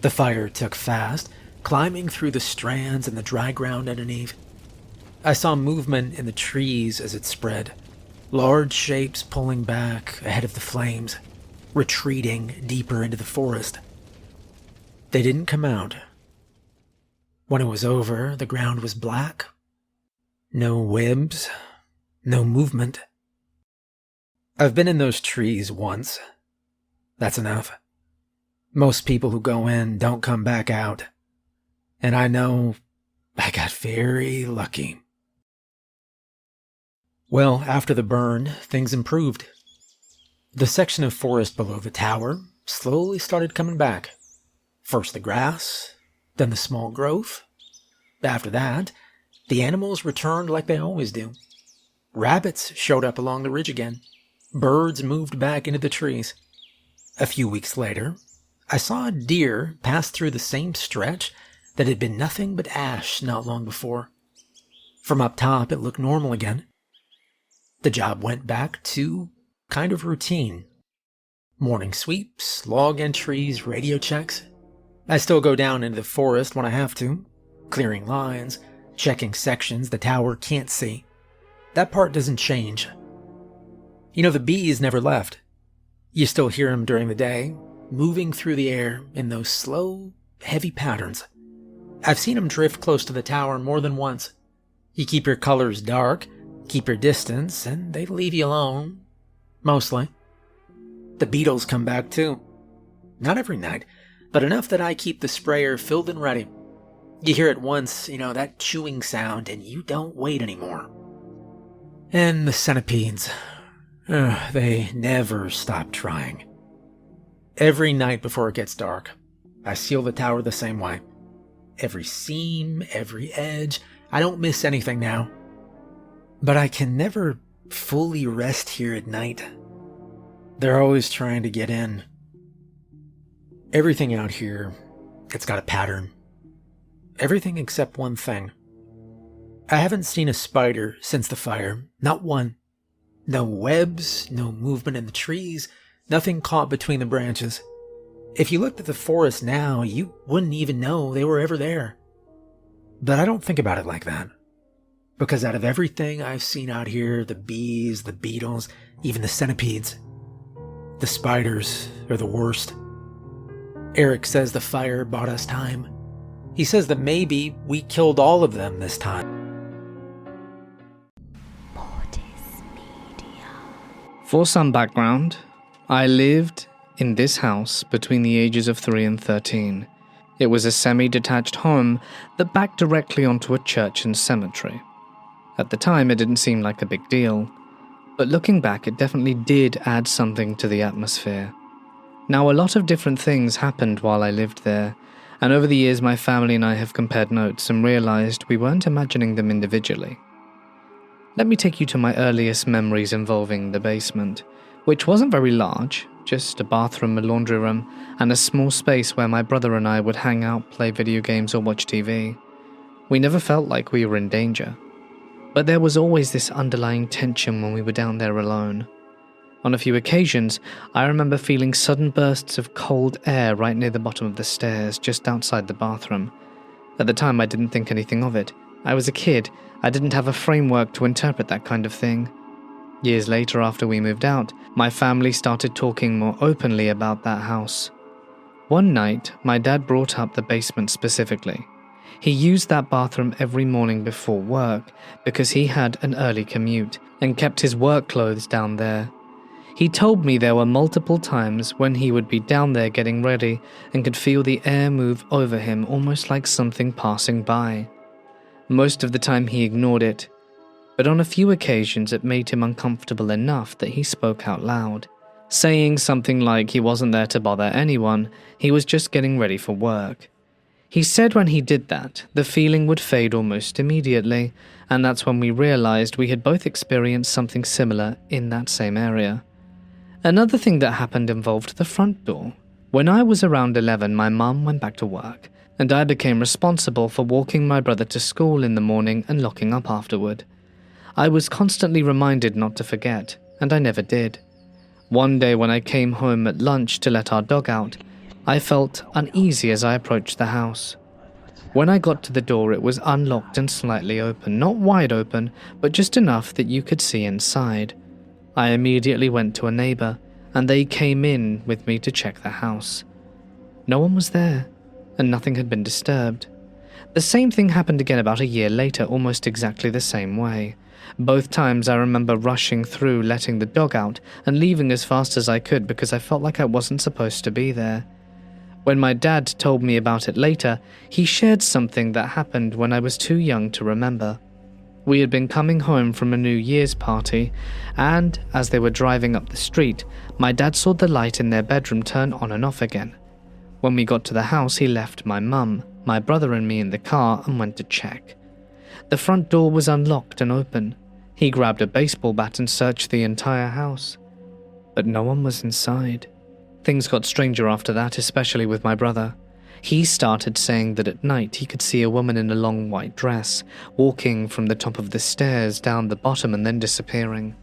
The fire took fast, climbing through the strands and the dry ground underneath. I saw movement in the trees as it spread, large shapes pulling back ahead of the flames, retreating deeper into the forest. They didn't come out. When it was over, the ground was black. No webs, no movement. I've been in those trees once. That's enough. Most people who go in don't come back out. And I know I got very lucky. Well, after the burn, things improved. The section of forest below the tower slowly started coming back. First the grass, then the small growth. After that, the animals returned like they always do. Rabbits showed up along the ridge again. Birds moved back into the trees. A few weeks later, I saw a deer pass through the same stretch that had been nothing but ash not long before. From up top, it looked normal again. The job went back to kind of routine. Morning sweeps, log entries, radio checks. I still go down into the forest when I have to, clearing lines, checking sections the tower can't see. that part doesn't change. You know, the bees never left. You still hear them during the day, moving through the air in those slow, heavy patterns. I've seen them drift close to the tower more than once. You keep your colors dark, keep your distance, and they leave you alone. Mostly. The beetles come back too. Not every night, but enough that I keep the sprayer filled and ready. You hear it once, that chewing sound, and you don't wait anymore. And the centipedes. They never stop trying. Every night before it gets dark, I seal the tower the same way. Every seam, every edge, I don't miss anything now. But I can never fully rest here at night. They're always trying to get in. Everything out here, it's got a pattern. Everything except one thing. I haven't seen a spider since the fire, not one. No webs, no movement in the trees, nothing caught between the branches. If you looked at the forest now, you wouldn't even know they were ever there. But I don't think about it like that. Because out of everything I've seen out here, the bees, the beetles, even the centipedes, the spiders are the worst. Eric says the fire bought us time. He says that maybe we killed all of them this time. For some background, I lived in this house between the ages of 3 and 13. It was a semi-detached home that backed directly onto a church and cemetery. At the time, it didn't seem like a big deal, but looking back, it definitely did add something to the atmosphere. Now, a lot of different things happened while I lived there, and over the years my family and I have compared notes and realized we weren't imagining them individually. Let me take you to my earliest memories involving the basement, which wasn't very large, just a bathroom, a laundry room, and a small space where my brother and I would hang out, play video games, or watch TV. We never felt like we were in danger. But there was always this underlying tension when we were down there alone. On a few occasions, I remember feeling sudden bursts of cold air right near the bottom of the stairs, just outside the bathroom. At the time, I didn't think anything of it. I was a kid. I didn't have a framework to interpret that kind of thing. Years later, after we moved out, my family started talking more openly about that house. One night, my dad brought up the basement specifically. He used that bathroom every morning before work because he had an early commute and kept his work clothes down there. He told me there were multiple times when he would be down there getting ready and could feel the air move over him almost like something passing by. Most of the time he ignored it, but on a few occasions it made him uncomfortable enough that he spoke out loud, saying something like he wasn't there to bother anyone, he was just getting ready for work. He said when he did that, the feeling would fade almost immediately, and that's when we realized we had both experienced something similar in that same area. Another thing that happened involved the front door. When I was around 11, my mum went back to work, and I became responsible for walking my brother to school in the morning and locking up afterward. I was constantly reminded not to forget, and I never did. One day when I came home at lunch to let our dog out, I felt uneasy as I approached the house. When I got to the door, it was unlocked and slightly open, not wide open, but just enough that you could see inside. I immediately went to a neighbor, and they came in with me to check the house. No one was there, and nothing had been disturbed. The same thing happened again about a year later, almost exactly the same way. Both times I remember rushing through, letting the dog out, and leaving as fast as I could because I felt like I wasn't supposed to be there. When my dad told me about it later, he shared something that happened when I was too young to remember. We had been coming home from a New Year's party, and as they were driving up the street, my dad saw the light in their bedroom turn on and off again. When we got to the house, he left my mum, my brother and me in the car and went to check. The front door was unlocked and open. He grabbed a baseball bat and searched the entire house. But no one was inside. Things got stranger after that, especially with my brother. He started saying that at night he could see a woman in a long white dress, walking from the top of the stairs down the bottom and then disappearing.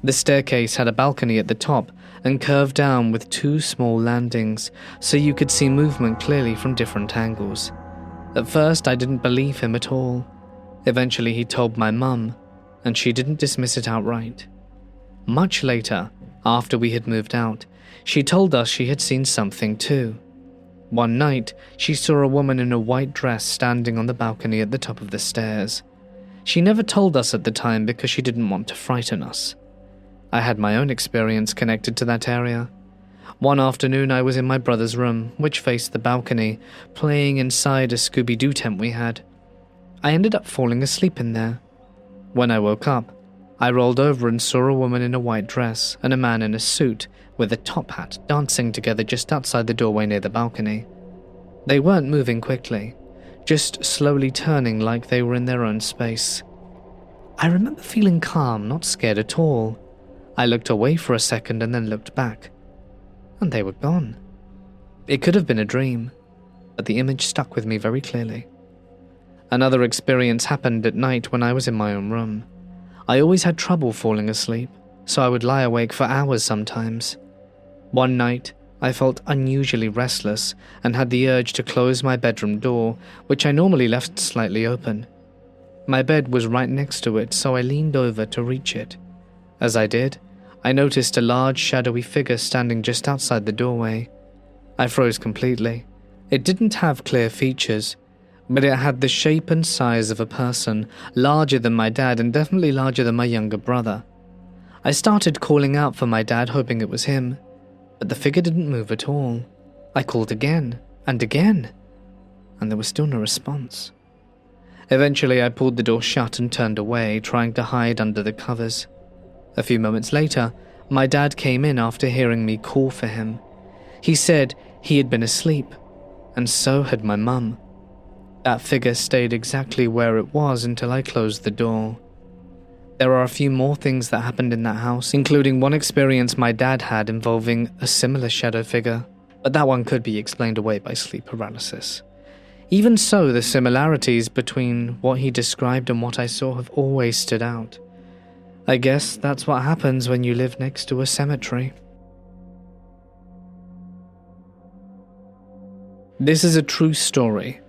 The staircase had a balcony at the top and curved down with 2 small landings, so you could see movement clearly from different angles. At first, I didn't believe him at all. Eventually, he told my mum, and she didn't dismiss it outright. Much later, after we had moved out, she told us she had seen something too. One night, she saw a woman in a white dress standing on the balcony at the top of the stairs. She never told us at the time because she didn't want to frighten us. I had my own experience connected to that area. One afternoon I was in my brother's room, which faced the balcony, playing inside a Scooby-Doo tent we had. I ended up falling asleep in there. When I woke up, I rolled over and saw a woman in a white dress and a man in a suit with a top hat dancing together just outside the doorway near the balcony. They weren't moving quickly, just slowly turning like they were in their own space. I remember feeling calm, not scared at all. I looked away for a second and then looked back, and they were gone. It could have been a dream, but the image stuck with me very clearly. Another experience happened at night when I was in my own room. I always had trouble falling asleep, so I would lie awake for hours sometimes. One night, I felt unusually restless and had the urge to close my bedroom door, which I normally left slightly open. My bed was right next to it, so I leaned over to reach it. As I did, I noticed a large shadowy figure standing just outside the doorway. I froze completely. It didn't have clear features, but it had the shape and size of a person, larger than my dad and definitely larger than my younger brother. I started calling out for my dad, hoping it was him, but the figure didn't move at all. I called again, and there was still no response. Eventually I pulled the door shut and turned away, trying to hide under the covers. A few moments later, my dad came in after hearing me call for him. He said he had been asleep, and so had my mum. That figure stayed exactly where it was until I closed the door. There are a few more things that happened in that house, including one experience my dad had involving a similar shadow figure, but that one could be explained away by sleep paralysis. Even so, the similarities between what he described and what I saw have always stood out. I guess that's what happens when you live next to a cemetery. This is a true story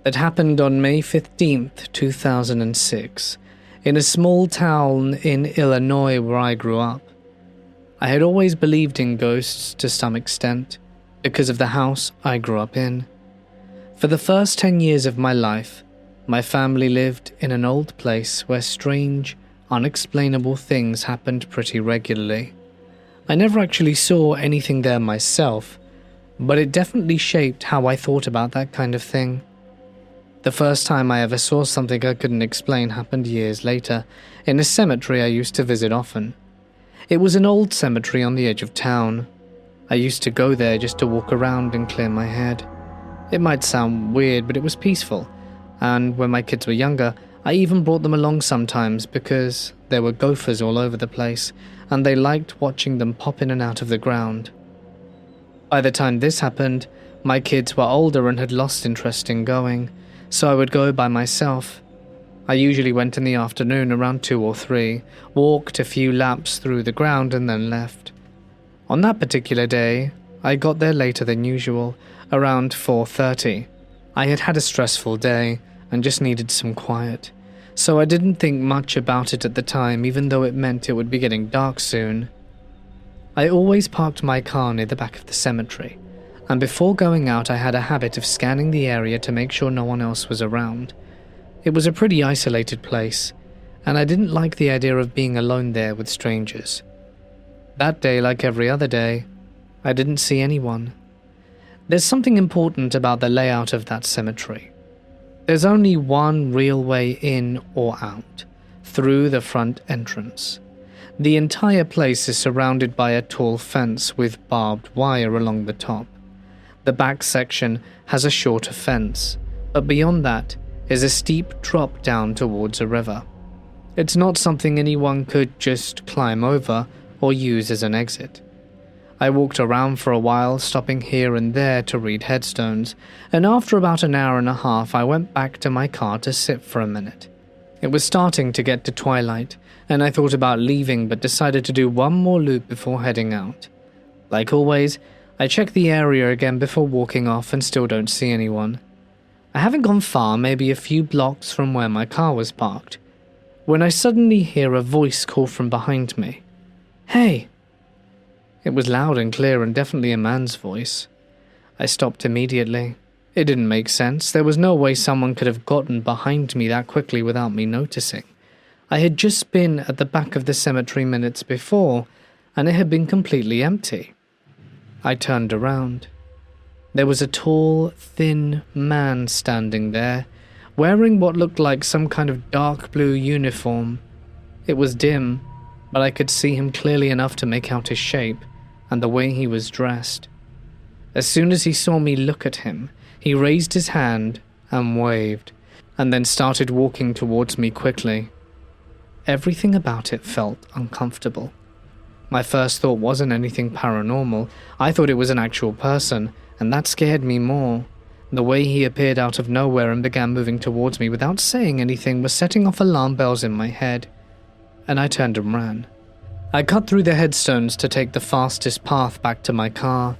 that happened on May 15th, 2006, in a small town in Illinois where I grew up. I had always believed in ghosts to some extent because of the house I grew up in. For the first 10 years of my life, my family lived in an old place where strange, unexplainable things happened pretty regularly. I never actually saw anything there myself, but it definitely shaped how I thought about that kind of thing. The first time I ever saw something I couldn't explain happened years later, in a cemetery I used to visit often. It was an old cemetery on the edge of town. I used to go there just to walk around and clear my head. It might sound weird, but it was peaceful, and when my kids were younger, I even brought them along sometimes because there were gophers all over the place, and they liked watching them pop in and out of the ground. By the time this happened, my kids were older and had lost interest in going, so I would go by myself. I usually went in the afternoon around 2 or 3, walked a few laps through the ground and then left. On that particular day, I got there later than usual, around 4:30. I had had a stressful day and just needed some quiet, so I didn't think much about it at the time, even though it meant it would be getting dark soon. I always parked my car near the back of the cemetery, and before going out I had a habit of scanning the area to make sure no one else was around. It was a pretty isolated place, and I didn't like the idea of being alone there with strangers. That day, like every other day, I didn't see anyone. There's something important about the layout of that cemetery. There's only one real way in or out, through the front entrance. The entire place is surrounded by a tall fence with barbed wire along the top. The back section has a shorter fence, but beyond that is a steep drop down towards a river. It's not something anyone could just climb over or use as an exit. I walked around for a while, stopping here and there to read headstones, and after about an hour and a half I went back to my car to sit for a minute. It was starting to get to twilight, and I thought about leaving but decided to do one more loop before heading out. Like always, I check the area again before walking off and still don't see anyone. I haven't gone far, maybe a few blocks from where my car was parked, when I suddenly hear a voice call from behind me. "Hey!" It was loud and clear and definitely a man's voice. I stopped immediately. It didn't make sense. There was no way someone could have gotten behind me that quickly without me noticing. I had just been at the back of the cemetery minutes before, and it had been completely empty. I turned around. There was a tall, thin man standing there, wearing what looked like some kind of dark blue uniform. It was dim, but I could see him clearly enough to make out his shape and the way he was dressed. As soon as he saw me look at him, he raised his hand and waved, and then started walking towards me quickly. Everything about it felt uncomfortable. My first thought wasn't anything paranormal. I thought it was an actual person, and that scared me more. The way he appeared out of nowhere and began moving towards me without saying anything was setting off alarm bells in my head, and I turned and ran. I cut through the headstones to take the fastest path back to my car.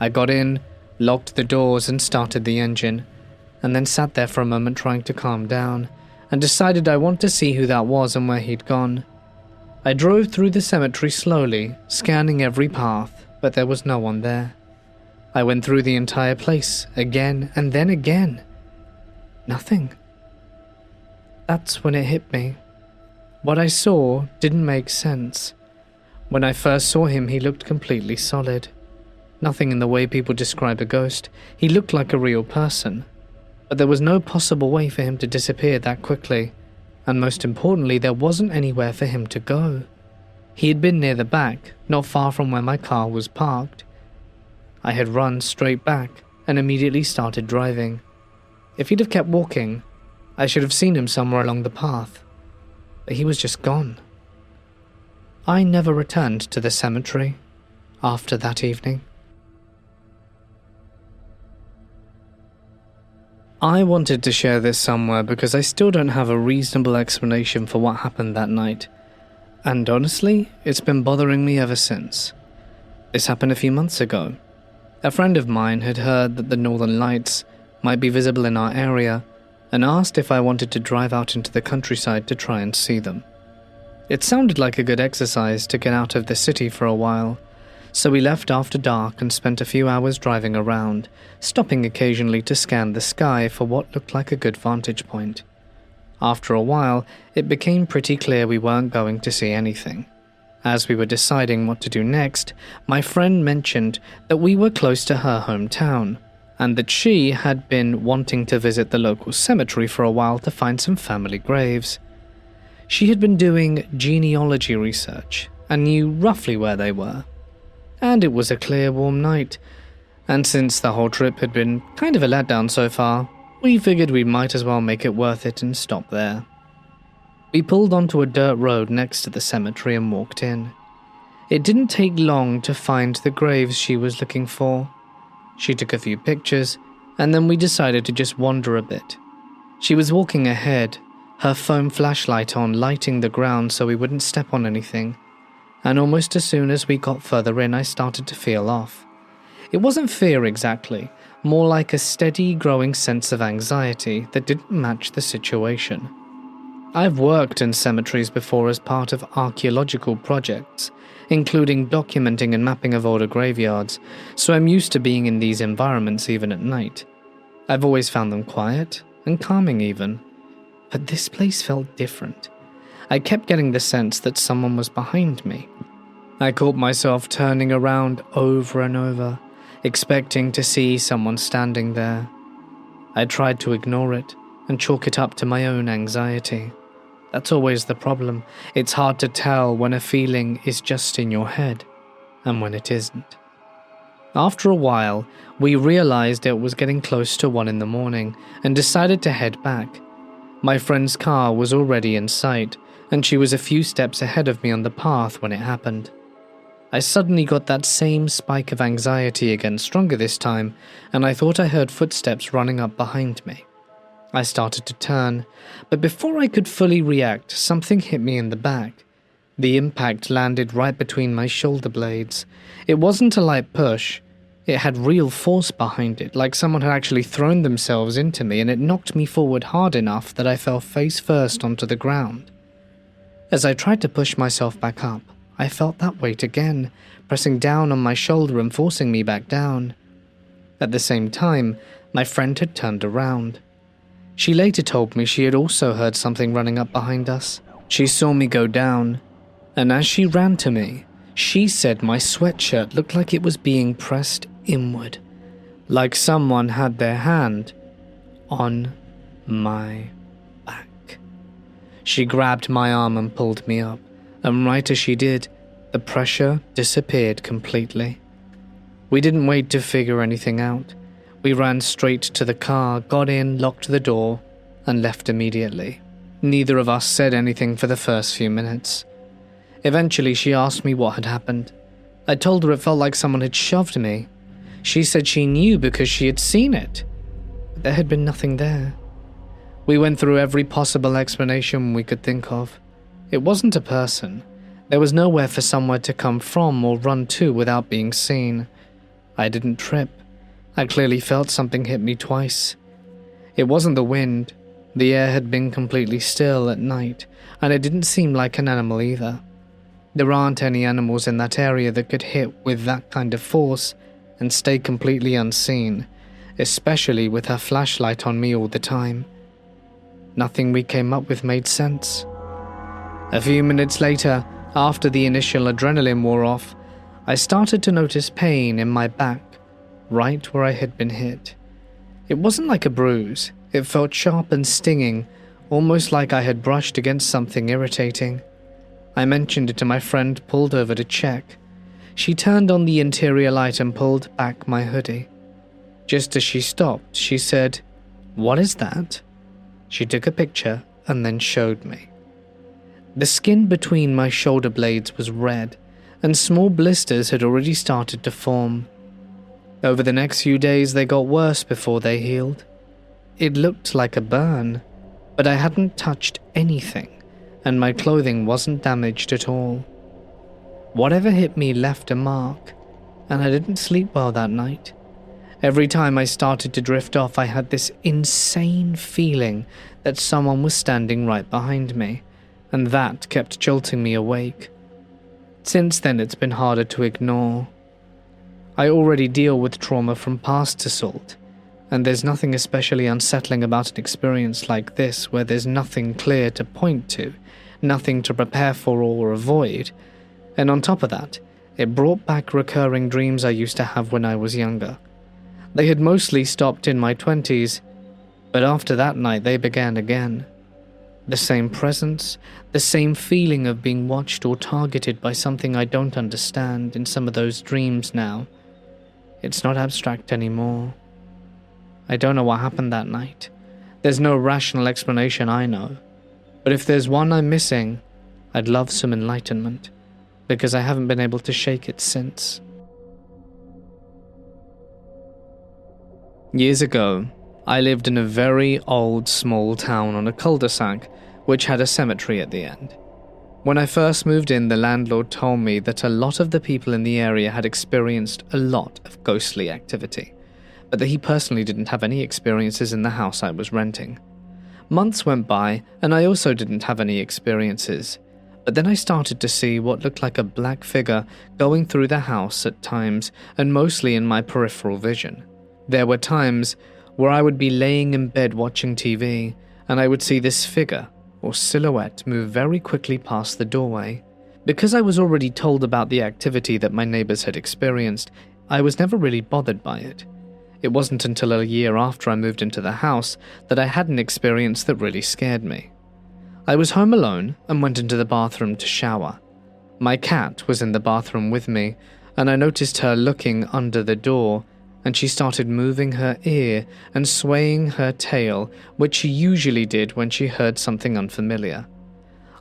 I got in, locked the doors and started the engine, and then sat there for a moment trying to calm down, and decided I want to see who that was and where he'd gone. I drove through the cemetery slowly, scanning every path, but there was no one there. I went through the entire place, again and then again. Nothing. That's when it hit me. What I saw didn't make sense. When I first saw him, he looked completely solid. Nothing in the way people describe a ghost. He looked like a real person. But there was no possible way for him to disappear that quickly, and most importantly, there wasn't anywhere for him to go. He had been near the back, not far from where my car was parked. I had run straight back and immediately started driving. If he'd have kept walking, I should have seen him somewhere along the path, but he was just gone. I never returned to the cemetery after that evening. I wanted to share this somewhere because I still don't have a reasonable explanation for what happened that night, and honestly, it's been bothering me ever since. This happened a few months ago. A friend of mine had heard that the northern lights might be visible in our area and asked if I wanted to drive out into the countryside to try and see them. It sounded like a good exercise to get out of the city for a while, so we left after dark and spent a few hours driving around, stopping occasionally to scan the sky for what looked like a good vantage point. After a while, it became pretty clear we weren't going to see anything. As we were deciding what to do next, my friend mentioned that we were close to her hometown, and that she had been wanting to visit the local cemetery for a while to find some family graves. She had been doing genealogy research and knew roughly where they were. And it was a clear, warm night, and since the whole trip had been kind of a letdown so far, we figured we might as well make it worth it and stop there. We pulled onto a dirt road next to the cemetery and walked in. It didn't take long to find the graves she was looking for. She took a few pictures, and then we decided to just wander a bit. She was walking ahead, her foam flashlight on, lighting the ground so we wouldn't step on anything, and almost as soon as we got further in, I started to feel off. It wasn't fear exactly, more like a steady growing sense of anxiety that didn't match the situation. I've worked in cemeteries before as part of archaeological projects, including documenting and mapping of older graveyards, so I'm used to being in these environments even at night. I've always found them quiet and calming even, but this place felt different. I kept getting the sense that someone was behind me. I caught myself turning around over and over, expecting to see someone standing there. I tried to ignore it and chalk it up to my own anxiety. That's always the problem. It's hard to tell when a feeling is just in your head and when it isn't. After a while, we realized it was getting close to 1 a.m. and decided to head back. My friend's car was already in sight, and she was a few steps ahead of me on the path when it happened. I suddenly got that same spike of anxiety again, stronger this time, and I thought I heard footsteps running up behind me. I started to turn, but before I could fully react, something hit me in the back. The impact landed right between my shoulder blades. It wasn't a light push. It had real force behind it, like someone had actually thrown themselves into me, and it knocked me forward hard enough that I fell face first onto the ground. As I tried to push myself back up, I felt that weight again, pressing down on my shoulder and forcing me back down. At the same time, my friend had turned around. She later told me she had also heard something running up behind us. She saw me go down, and as she ran to me, she said my sweatshirt looked like it was being pressed inward, like someone had their hand on my back. She grabbed my arm and pulled me up, and right as she did, the pressure disappeared completely. We didn't wait to figure anything out. We ran straight to the car, got in, locked the door, and left immediately. Neither of us said anything for the first few minutes. Eventually, she asked me what had happened. I told her it felt like someone had shoved me. She said she knew because she had seen it, but there had been nothing there. We went through every possible explanation we could think of. It wasn't a person. There was nowhere for someone to come from or run to without being seen. I didn't trip. I clearly felt something hit me twice. It wasn't the wind. The air had been completely still at night, and it didn't seem like an animal either. There aren't any animals in that area that could hit with that kind of force and stay completely unseen, especially with her flashlight on me all the time. Nothing we came up with made sense. A few minutes later, after the initial adrenaline wore off, I started to notice pain in my back, right where I had been hit. It wasn't like a bruise. It felt sharp and stinging, almost like I had brushed against something irritating. I mentioned it to my friend, pulled over to check. She turned on the interior light and pulled back my hoodie. Just as she stopped, she said, "What is that?" She took a picture and then showed me. The skin between my shoulder blades was red, and small blisters had already started to form. Over the next few days, they got worse before they healed. It looked like a burn, but I hadn't touched anything, and my clothing wasn't damaged at all. Whatever hit me left a mark, and I didn't sleep well that night. Every time I started to drift off, I had this insane feeling that someone was standing right behind me, and that kept jolting me awake. Since then, it's been harder to ignore. I already deal with trauma from past assault, and there's nothing especially unsettling about an experience like this where there's nothing clear to point to, nothing to prepare for or avoid. And on top of that, it brought back recurring dreams I used to have when I was younger. They had mostly stopped in my 20s, but after that night they began again. The same presence, the same feeling of being watched or targeted by something I don't understand in some of those dreams now. It's not abstract anymore. I don't know what happened that night. There's no rational explanation I know. But if there's one I'm missing, I'd love some enlightenment, because I haven't been able to shake it since. Years ago, I lived in a very old small town on a cul-de-sac which had a cemetery at the end. When I first moved in, the landlord told me that a lot of the people in the area had experienced a lot of ghostly activity, but that he personally didn't have any experiences in the house I was renting. Months went by, and I also didn't have any experiences, but then I started to see what looked like a black figure going through the house at times, and mostly in my peripheral vision. There were times where I would be laying in bed watching TV, and I would see this figure, or silhouette, move very quickly past the doorway. Because I was already told about the activity that my neighbors had experienced, I was never really bothered by it. It wasn't until a year after I moved into the house that I had an experience that really scared me. I was home alone and went into the bathroom to shower. My cat was in the bathroom with me, and I noticed her looking under the door, and she started moving her ear and swaying her tail, which she usually did when she heard something unfamiliar.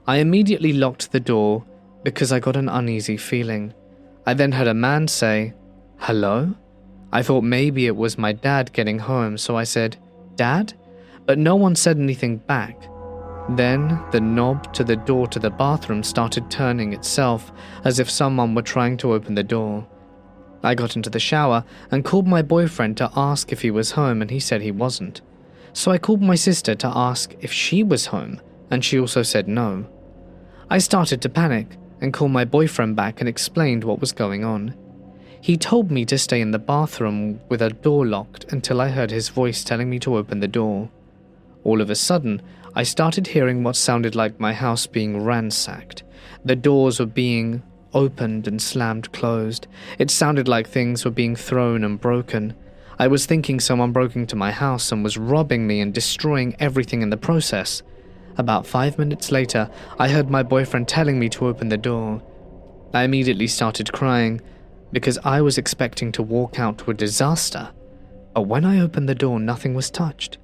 I immediately locked the door because I got an uneasy feeling. I then heard a man say, "Hello?" I thought maybe it was my dad getting home, so I said, "Dad?" But no one said anything back. Then the knob to the door to the bathroom started turning itself, as if someone were trying to open the door. I got into the shower and called my boyfriend to ask if he was home, and he said he wasn't. So I called my sister to ask if she was home, and she also said no. I started to panic and called my boyfriend back and explained what was going on. He told me to stay in the bathroom with a door locked until I heard his voice telling me to open the door. All of a sudden, I started hearing what sounded like my house being ransacked. The doors were being opened and slammed closed. It sounded like things were being thrown and broken. I was thinking someone broke into my house and was robbing me and destroying everything in the process. About 5 minutes later, I heard my boyfriend telling me to open the door. I immediately started crying because I was expecting to walk out to a disaster. But when I opened the door, nothing was touched.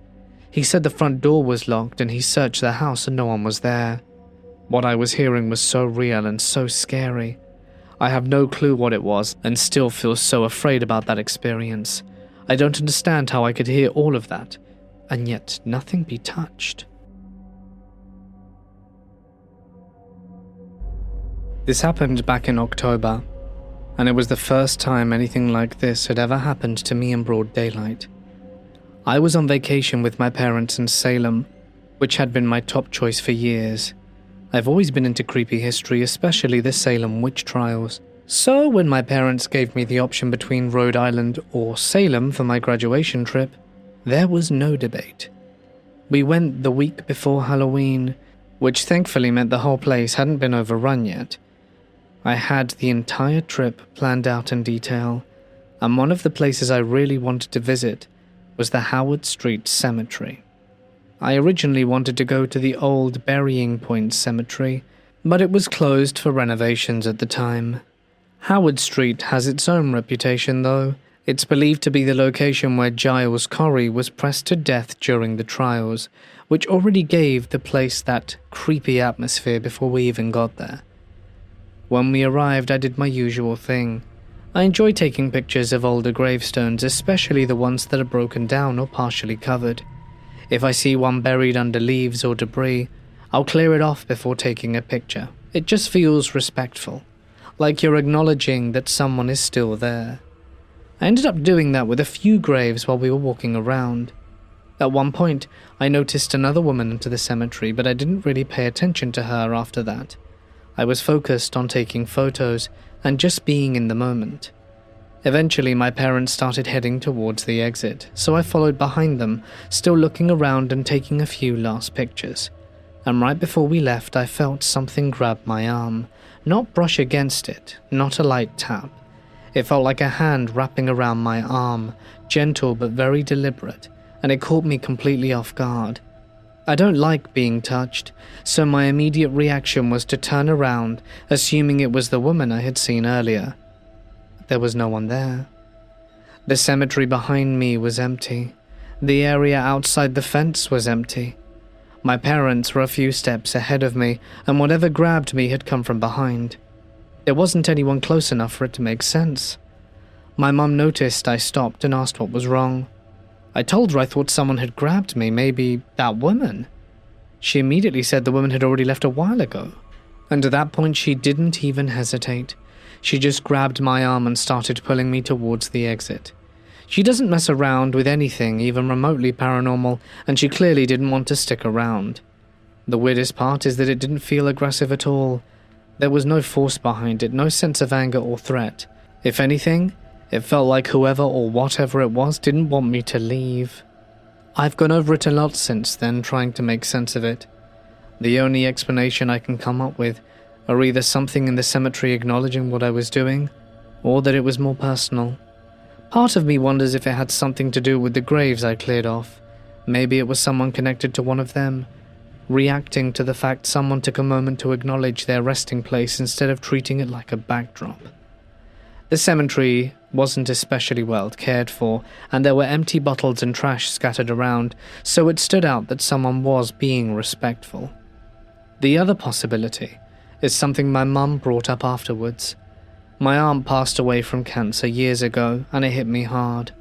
He said the front door was locked and he searched the house and no one was there. What I was hearing was so real and so scary. I have no clue what it was and still feel so afraid about that experience. I don't understand how I could hear all of that and yet nothing be touched. This happened back in October, and it was the first time anything like this had ever happened to me in broad daylight. I was on vacation with my parents in Salem, which had been my top choice for years. I've always been into creepy history, especially the Salem witch trials. So when my parents gave me the option between Rhode Island or Salem for my graduation trip, there was no debate. We went the week before Halloween, which thankfully meant the whole place hadn't been overrun yet. I had the entire trip planned out in detail, and one of the places I really wanted to visit was the Howard Street Cemetery. I originally wanted to go to the old Burying Point Cemetery, but it was closed for renovations at the time. Howard Street has its own reputation though. It's believed to be the location where Giles Corey was pressed to death during the trials, which already gave the place that creepy atmosphere before we even got there. When we arrived, I did my usual thing. I enjoy taking pictures of older gravestones, especially the ones that are broken down or partially covered. If I see one buried under leaves or debris, I'll clear it off before taking a picture. It just feels respectful, like you're acknowledging that someone is still there. I ended up doing that with a few graves while we were walking around. At one point, I noticed another woman into the cemetery, but I didn't really pay attention to her after that. I was focused on taking photos and just being in the moment. Eventually, my parents started heading towards the exit, so I followed behind them, still looking around and taking a few last pictures. And right before we left, I felt something grab my arm. Not brush against it, not a light tap. It felt like a hand wrapping around my arm, gentle but very deliberate, and it caught me completely off guard. I don't like being touched, so my immediate reaction was to turn around, assuming it was the woman I had seen earlier. There was no one there. The cemetery behind me was empty. The area outside the fence was empty. My parents were a few steps ahead of me, and whatever grabbed me had come from behind. There wasn't anyone close enough for it to make sense. My mum noticed I stopped and asked what was wrong. I told her I thought someone had grabbed me, maybe that woman. She immediately said the woman had already left a while ago. And at that point she didn't even hesitate. She just grabbed my arm and started pulling me towards the exit. She doesn't mess around with anything, even remotely paranormal, and she clearly didn't want to stick around. The weirdest part is that it didn't feel aggressive at all. There was no force behind it, no sense of anger or threat. If anything, it felt like whoever or whatever it was didn't want me to leave. I've gone over it a lot since then, trying to make sense of it. The only explanation I can come up with are either something in the cemetery acknowledging what I was doing, or that it was more personal. Part of me wonders if it had something to do with the graves I cleared off. Maybe it was someone connected to one of them, reacting to the fact someone took a moment to acknowledge their resting place instead of treating it like a backdrop. The cemetery wasn't especially well cared for, and there were empty bottles and trash scattered around, so it stood out that someone was being respectful. The other possibility is something my mum brought up afterwards. My aunt passed away from cancer years ago, and it hit me hard.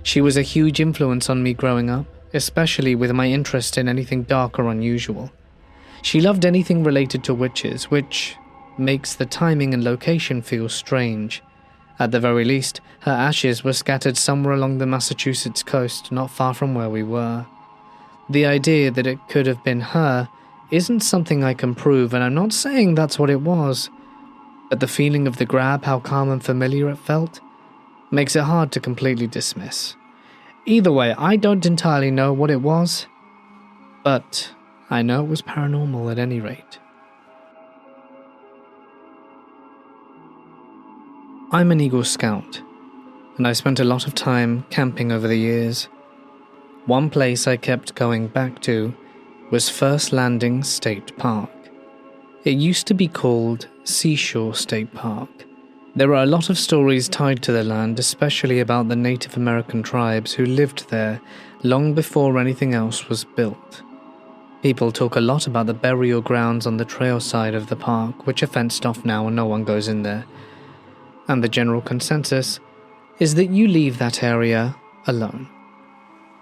She was a huge influence on me growing up, especially with my interest in anything dark or unusual. She loved anything related to witches, which makes the timing and location feel strange. At the very least, her ashes were scattered somewhere along the Massachusetts coast, not far from where we were. The idea that it could have been her isn't something I can prove, and I'm not saying that's what it was, but the feeling of the grab, how calm and familiar it felt, makes it hard to completely dismiss. Either way, I don't entirely know what it was, but I know it was paranormal at any rate. I'm an Eagle Scout, and I spent a lot of time camping over the years. One place I kept going back to was First Landing State Park. It used to be called Seashore State Park. There are a lot of stories tied to the land, especially about the Native American tribes who lived there long before anything else was built. People talk a lot about the burial grounds on the trail side of the park, which are fenced off now and no one goes in there. And the general consensus is that you leave that area alone.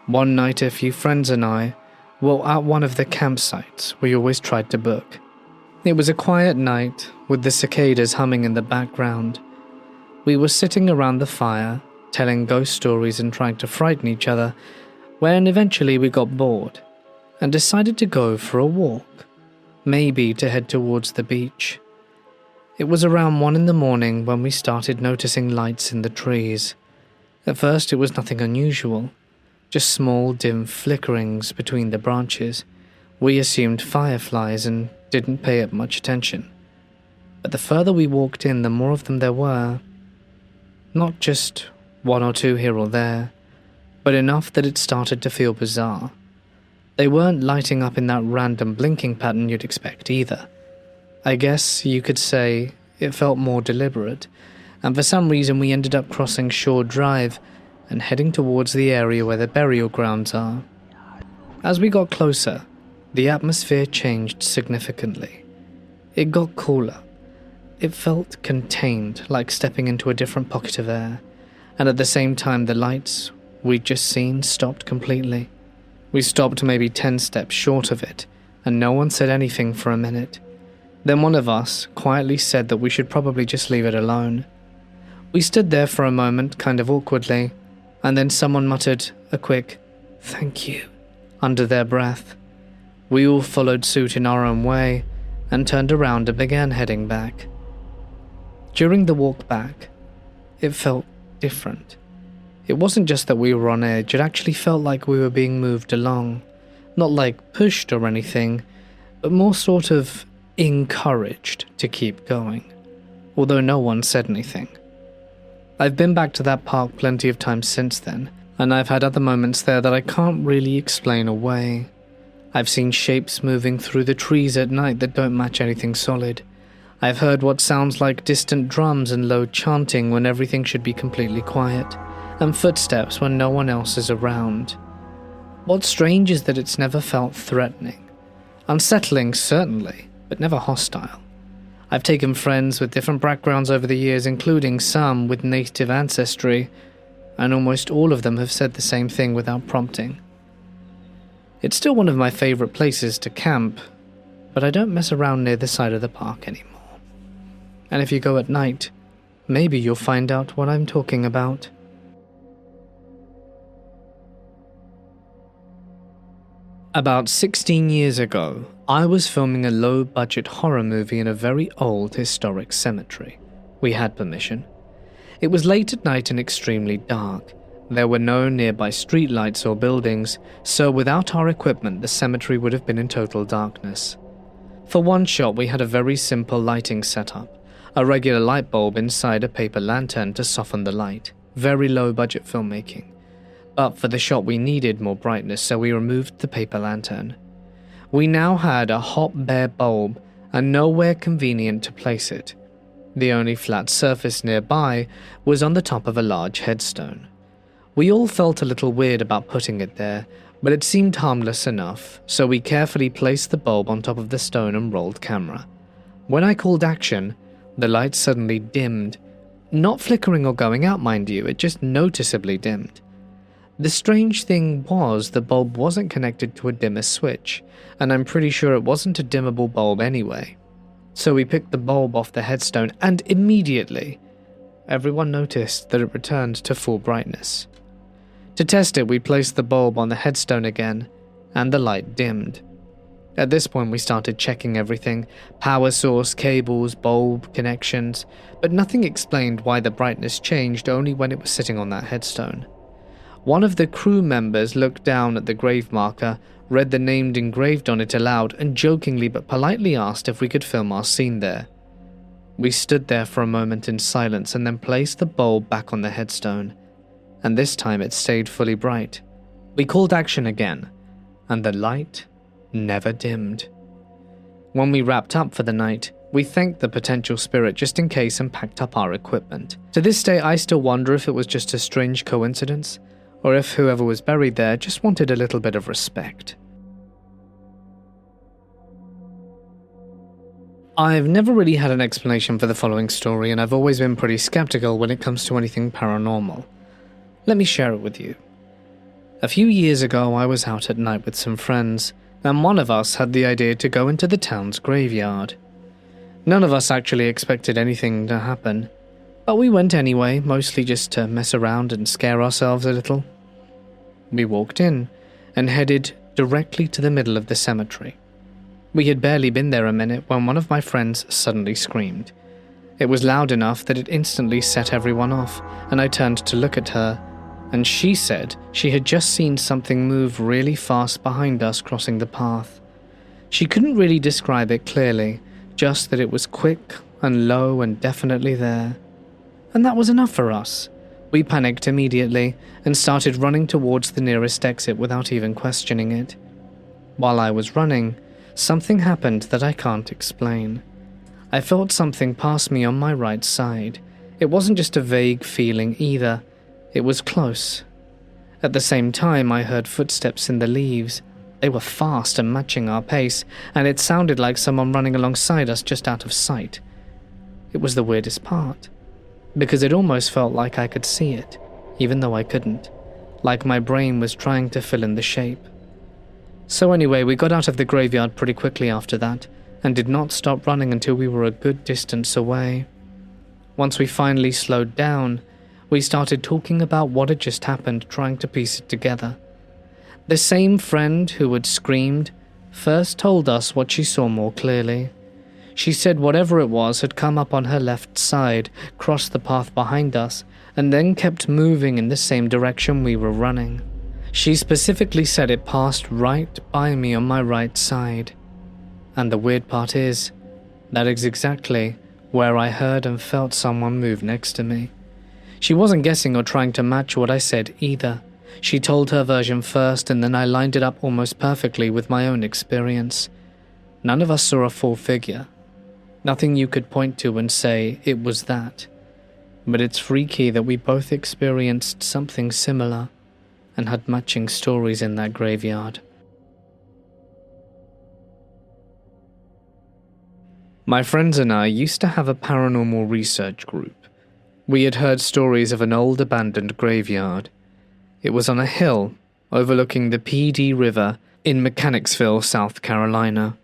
One night, a few friends and I were at one of the campsites we always tried to book. It was a quiet night, with the cicadas humming in the background. We were sitting around the fire, telling ghost stories and trying to frighten each other, when eventually we got bored, and decided to go for a walk, maybe to head towards the beach. It was around 1 a.m. when we started noticing lights in the trees. At first it was nothing unusual, just small dim flickerings between the branches. We assumed fireflies and didn't pay it much attention. But the further we walked in, the more of them there were. Not just 1 or 2 here or there, but enough that it started to feel bizarre. They weren't lighting up in that random blinking pattern you'd expect either. I guess you could say it felt more deliberate, and for some reason we ended up crossing Shore Drive and heading towards the area where the burial grounds are. As we got closer, the atmosphere changed significantly. It got cooler. It felt contained, like stepping into a different pocket of air, and at the same time the lights we'd just seen stopped completely. We stopped maybe 10 steps short of it, and no one said anything for a minute. Then one of us quietly said that we should probably just leave it alone. We stood there for a moment, kind of awkwardly, and then someone muttered a quick, "Thank you," under their breath. We all followed suit in our own way, and turned around and began heading back. During the walk back, it felt different. It wasn't just that we were on edge, it actually felt like we were being moved along. Not like pushed or anything, but more sort of encouraged to keep going, although no one said anything. I've been back to that park plenty of times since then, and I've had other moments there that I can't really explain away. I've seen shapes moving through the trees at night that don't match anything solid. I've heard what sounds like distant drums and low chanting when everything should be completely quiet, and footsteps when no one else is around. What's strange is that it's never felt threatening. Unsettling, certainly, but never hostile. I've taken friends with different backgrounds over the years, including some with native ancestry, and almost all of them have said the same thing without prompting. It's still one of my favorite places to camp, but I don't mess around near the side of the park anymore. And if you go at night, maybe you'll find out what I'm talking about. About 16 years ago, I was filming a low-budget horror movie in a very old historic cemetery. We had permission. It was late at night and extremely dark. There were no nearby streetlights or buildings, so without our equipment, the cemetery would have been in total darkness. For one shot, we had a very simple lighting setup. A regular light bulb inside a paper lantern to soften the light. Very low-budget filmmaking. But for the shot we needed more brightness, so we removed the paper lantern. We now had a hot bare bulb and nowhere convenient to place it. The only flat surface nearby was on the top of a large headstone. We all felt a little weird about putting it there, but it seemed harmless enough, so we carefully placed the bulb on top of the stone and rolled camera. When I called action, the light suddenly dimmed. Not flickering or going out, mind you, it just noticeably dimmed. The strange thing was the bulb wasn't connected to a dimmer switch, and I'm pretty sure it wasn't a dimmable bulb anyway. So we picked the bulb off the headstone, and immediately, everyone noticed that it returned to full brightness. To test it, we placed the bulb on the headstone again, and the light dimmed. At this point, we started checking everything: power source, cables, bulb, connections, but nothing explained why the brightness changed only when it was sitting on that headstone. One of the crew members looked down at the grave marker, read the name engraved on it aloud, and jokingly but politely asked if we could film our scene there. We stood there for a moment in silence and then placed the bulb back on the headstone, and this time it stayed fully bright. We called action again, and the light never dimmed. When we wrapped up for the night, we thanked the potential spirit just in case and packed up our equipment. To this day, I still wonder if it was just a strange coincidence, or if whoever was buried there just wanted a little bit of respect. I've never really had an explanation for the following story, and I've always been pretty skeptical when it comes to anything paranormal. Let me share it with you. A few years ago, I was out at night with some friends, and one of us had the idea to go into the town's graveyard. None of us actually expected anything to happen, but we went anyway, mostly just to mess around and scare ourselves a little. We walked in and headed directly to the middle of the cemetery. We had barely been there a minute when one of my friends suddenly screamed. It was loud enough that it instantly set everyone off, and I turned to look at her, and she said she had just seen something move really fast behind us crossing the path. She couldn't really describe it clearly, just that it was quick and low and definitely there. And that was enough for us. We panicked immediately and started running towards the nearest exit without even questioning it. While I was running, something happened that I can't explain. I felt something pass me on my right side. It wasn't just a vague feeling either. It was close. At the same time, I heard footsteps in the leaves. They were fast and matching our pace, and it sounded like someone running alongside us just out of sight. It was the weirdest part, because it almost felt like I could see it, even though I couldn't, like my brain was trying to fill in the shape. So anyway, we got out of the graveyard pretty quickly after that, and did not stop running until we were a good distance away. Once we finally slowed down, we started talking about what had just happened, trying to piece it together. The same friend who had screamed first told us what she saw more clearly. She said whatever it was had come up on her left side, crossed the path behind us, and then kept moving in the same direction we were running. She specifically said it passed right by me on my right side. And the weird part is, that is exactly where I heard and felt someone move next to me. She wasn't guessing or trying to match what I said either. She told her version first, and then I lined it up almost perfectly with my own experience. None of us saw a full figure. Nothing you could point to and say it was that. But it's freaky that we both experienced something similar and had matching stories in that graveyard. My friends and I used to have a paranormal research group. We had heard stories of an old abandoned graveyard. It was on a hill overlooking the PD River in Mechanicsville, South Carolina.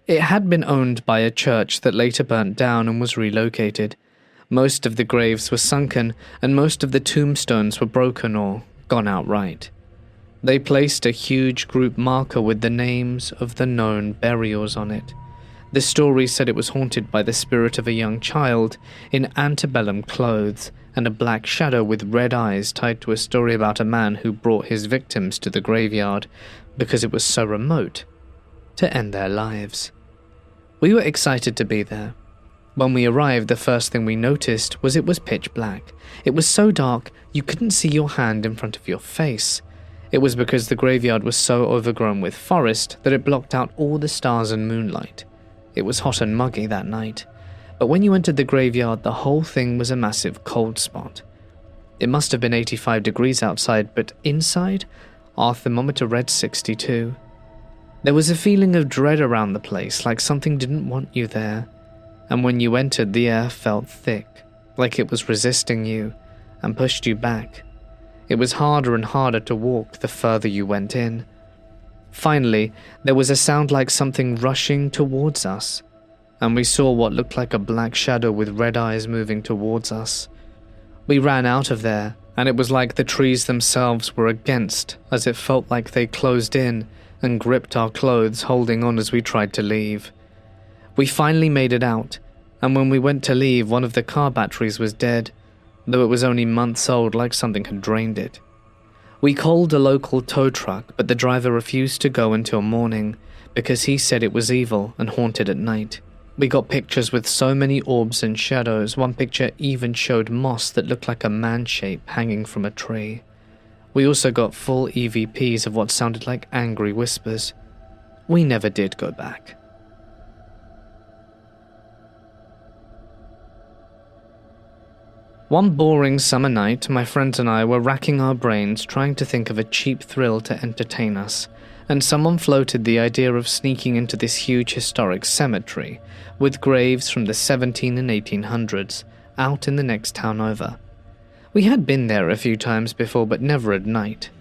It had been owned by a church that later burnt down and was relocated. Most of the graves were sunken, and most of the tombstones were broken or gone outright. They placed a huge group marker with the names of the known burials on it. The story said it was haunted by the spirit of a young child in antebellum clothes and a black shadow with red eyes tied to a story about a man who brought his victims to the graveyard because it was so remote to end their lives. We were excited to be there. When we arrived, the first thing we noticed was it was pitch black. It was so dark you couldn't see your hand in front of your face. It was because the graveyard was so overgrown with forest that it blocked out all the stars and moonlight. It was hot and muggy that night, but when you entered the graveyard, the whole thing was a massive cold spot. It must have been 85 degrees outside, but inside, our thermometer read 62. There was a feeling of dread around the place, like something didn't want you there. And when you entered, the air felt thick, like it was resisting you, and pushed you back. It was harder and harder to walk the further you went in. Finally, there was a sound like something rushing towards us, and we saw what looked like a black shadow with red eyes moving towards us. We ran out of there, and it was like the trees themselves were against, as it felt like they closed in and gripped our clothes, holding on as we tried to leave. We finally made it out, and when we went to leave, one of the car batteries was dead, though it was only months old, like something had drained it. We called a local tow truck, but the driver refused to go until morning because he said it was evil and haunted at night. We got pictures with so many orbs and shadows. One picture even showed moss that looked like a man shape hanging from a tree. We also got full EVPs of what sounded like angry whispers. We never did go back. One boring summer night, my friends and I were racking our brains trying to think of a cheap thrill to entertain us, and someone floated the idea of sneaking into this huge historic cemetery with graves from the 17 and 1800s out in the next town over. We had been there a few times before, but never at night,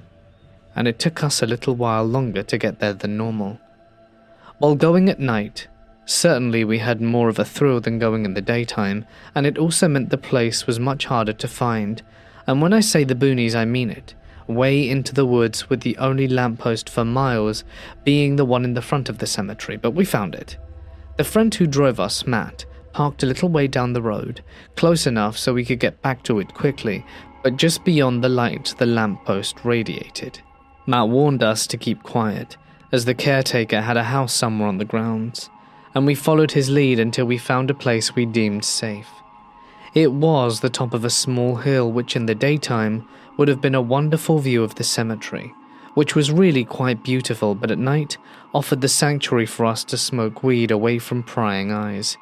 and it took us a little while longer to get there than normal. While going at night, certainly we had more of a thrill than going in the daytime, and it also meant the place was much harder to find, and when I say the boonies I mean it, way into the woods with the only lamppost for miles being the one in the front of the cemetery, but we found it. The friend who drove us, Matt, parked a little way down the road, close enough so we could get back to it quickly, but just beyond the light the lamppost radiated. Matt warned us to keep quiet, as the caretaker had a house somewhere on the grounds, and we followed his lead until we found a place we deemed safe. It was the top of a small hill which in the daytime would have been a wonderful view of the cemetery, which was really quite beautiful, but at night offered the sanctuary for us to smoke weed away from prying eyes.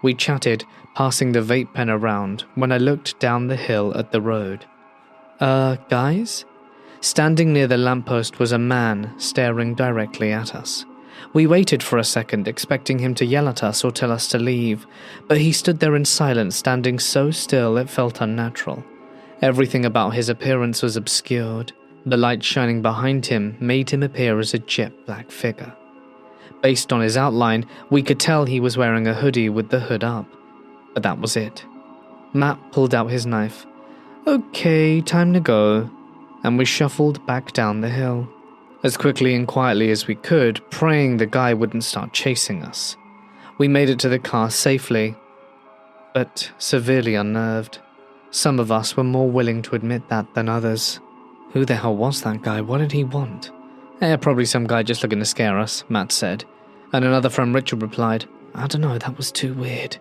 We chatted, passing the vape pen around, when I looked down the hill at the road. Guys? Standing near the lamppost was a man staring directly at us. We waited for a second, expecting him to yell at us or tell us to leave, but he stood there in silence, standing so still it felt unnatural. Everything about his appearance was obscured. The light shining behind him made him appear as a jet black figure. Based on his outline, we could tell he was wearing a hoodie with the hood up, but that was it. Matt pulled out his knife. "Okay, time to go," and we shuffled back down the hill, as quickly and quietly as we could, praying the guy wouldn't start chasing us. We made it to the car safely, but severely unnerved. Some of us were more willing to admit that than others. Who the hell was that guy? What did he want? Probably some guy just looking to scare us, Matt said, and another friend Richard replied, "I don't know, that was too weird."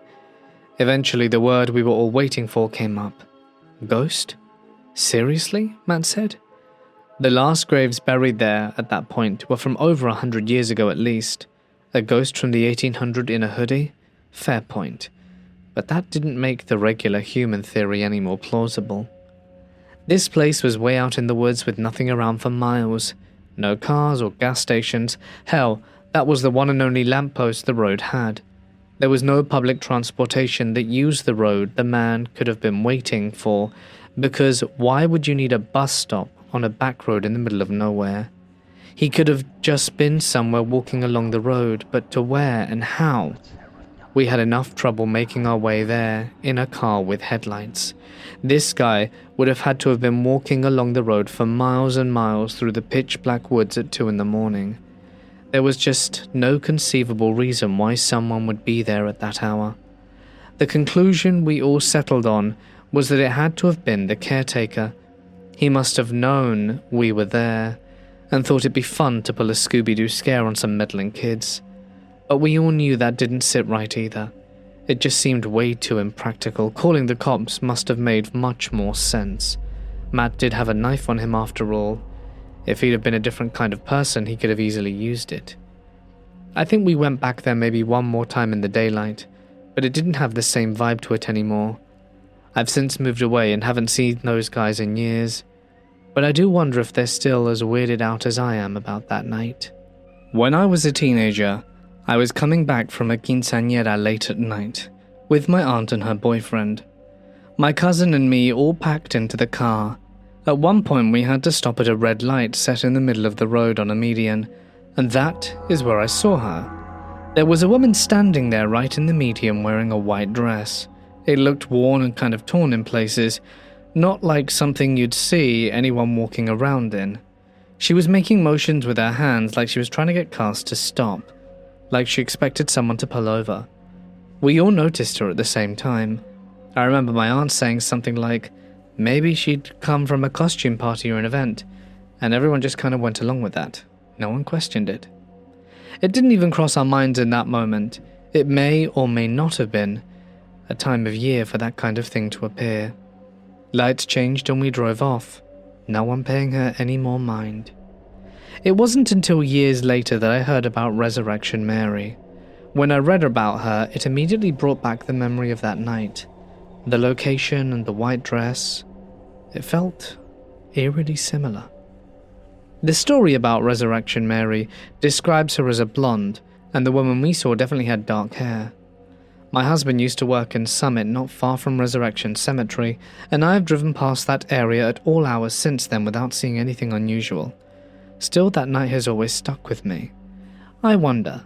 Eventually the word we were all waiting for came up. "Ghost? Seriously?" Matt said. The last graves buried there at that point were from over 100 years ago at least. A ghost from the 1800s in a hoodie? Fair point. But that didn't make the regular human theory any more plausible. This place was way out in the woods with nothing around for miles. No cars or gas stations. Hell, that was the one and only lamppost the road had. There was no public transportation that used the road the man could have been waiting for, because why would you need a bus stop on a back road in the middle of nowhere? He could have just been somewhere walking along the road, but to where and how? We had enough trouble making our way there in a car with headlights. This guy would have had to have been walking along the road for miles and miles through the pitch-black woods at 2 a.m. There was just no conceivable reason why someone would be there at that hour. The conclusion we all settled on was that it had to have been the caretaker. He must have known we were there and thought it'd be fun to pull a Scooby-Doo scare on some meddling kids. But we all knew that didn't sit right either. It just seemed way too impractical. Calling the cops must have made much more sense. Matt did have a knife on him after all. If he'd have been a different kind of person, he could have easily used it. I think we went back there maybe one more time in the daylight, but it didn't have the same vibe to it anymore. I've since moved away and haven't seen those guys in years, but I do wonder if they're still as weirded out as I am about that night. When I was a teenager, I was coming back from a quinceañera late at night, with my aunt and her boyfriend. My cousin and me all packed into the car. At one point we had to stop at a red light set in the middle of the road on a median, and that is where I saw her. There was a woman standing there right in the median wearing a white dress. It looked worn and kind of torn in places, not like something you'd see anyone walking around in. She was making motions with her hands like she was trying to get cars to stop, like she expected someone to pull over. We all noticed her at the same time. I remember my aunt saying something like, maybe she'd come from a costume party or an event, and everyone just kind of went along with that. No one questioned it. It didn't even cross our minds in that moment. It may or may not have been a time of year for that kind of thing to appear. Lights changed and we drove off, no one paying her any more mind. It wasn't until years later that I heard about Resurrection Mary. When I read about her, it immediately brought back the memory of that night. The location and the white dress. It felt eerily similar. The story about Resurrection Mary describes her as a blonde, and the woman we saw definitely had dark hair. My husband used to work in Summit, not far from Resurrection Cemetery, and I have driven past that area at all hours since then without seeing anything unusual. Still, that night has always stuck with me. I wonder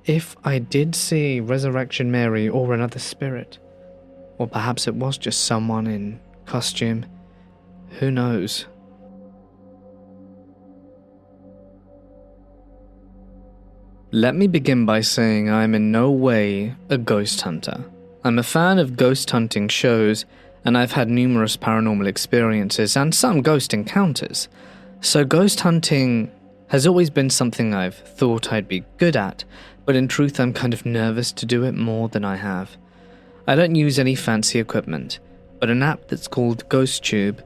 if I did see Resurrection Mary or another spirit, or perhaps it was just someone in costume. Who knows? Let me begin by saying I am in no way a ghost hunter. I'm a fan of ghost hunting shows, and I've had numerous paranormal experiences and some ghost encounters. So ghost hunting has always been something I've thought I'd be good at, but in truth I'm kind of nervous to do it more than I have. I don't use any fancy equipment, but an app that's called GhostTube.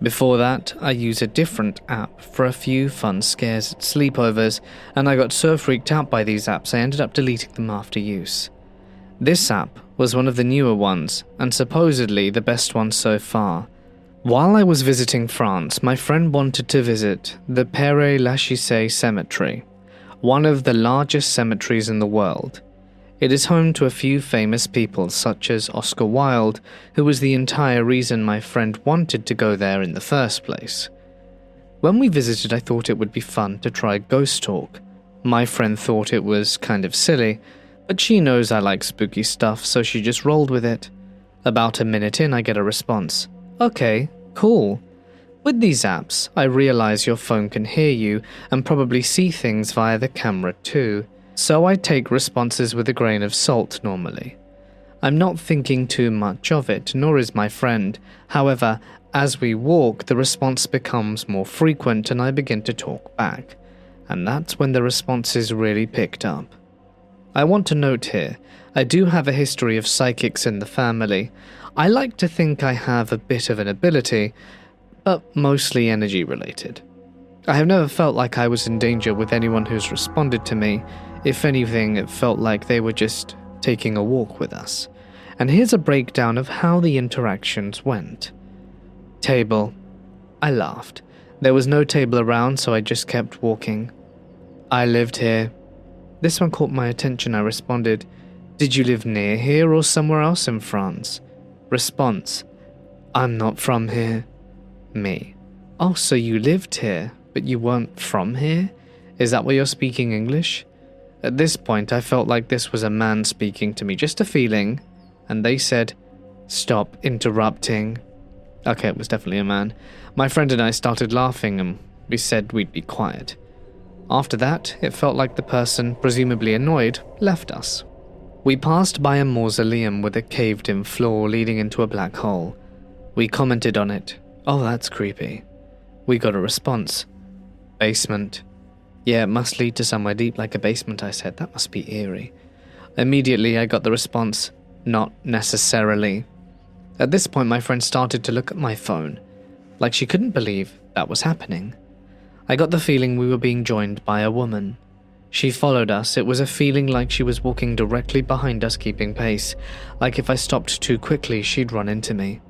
Before that, I used a different app for a few fun scares at sleepovers, and I got so freaked out by these apps I ended up deleting them after use. This app was one of the newer ones, and supposedly the best one so far. While I was visiting France, my friend wanted to visit the Père-Lachaise Cemetery, one of the largest cemeteries in the world. It is home to a few famous people such as Oscar Wilde, who was the entire reason my friend wanted to go there in the first place. When we visited, I thought it would be fun to try ghost talk. My friend thought it was kind of silly, but she knows I like spooky stuff, so she just rolled with it. About a minute in, I get a response. Okay, cool. With these apps, I realize your phone can hear you and probably see things via the camera too. So I take responses with a grain of salt normally. I'm not thinking too much of it, nor is my friend. However, as we walk, the response becomes more frequent and I begin to talk back. And that's when the responses really picked up. I want to note here, I do have a history of psychics in the family. I like to think I have a bit of an ability, but mostly energy related. I have never felt like I was in danger with anyone who's responded to me. If anything, it felt like they were just taking a walk with us. And here's a breakdown of how the interactions went. Table. I laughed. There was no table around, so I just kept walking. I lived here. This one caught my attention. I responded, did you live near here or somewhere else in France? Response, I'm not from here. Me. Oh, so you lived here, but you weren't from here? Is that why you're speaking English? At this point, I felt like this was a man speaking to me, just a feeling, and they said, stop interrupting. Okay, it was definitely a man. My friend and I started laughing, and we said we'd be quiet. After that, it felt like the person, presumably annoyed, left us. We passed by a mausoleum with a caved-in floor leading into a black hole. We commented on it. Oh, that's creepy. We got a response. Basement. Yeah, it must lead to somewhere deep like a basement, I said. That must be eerie. Immediately, I got the response, not necessarily. At this point, my friend started to look at my phone, like she couldn't believe that was happening. I got the feeling we were being joined by a woman. She followed us. It was a feeling like she was walking directly behind us, keeping pace, like if I stopped too quickly, she'd run into me.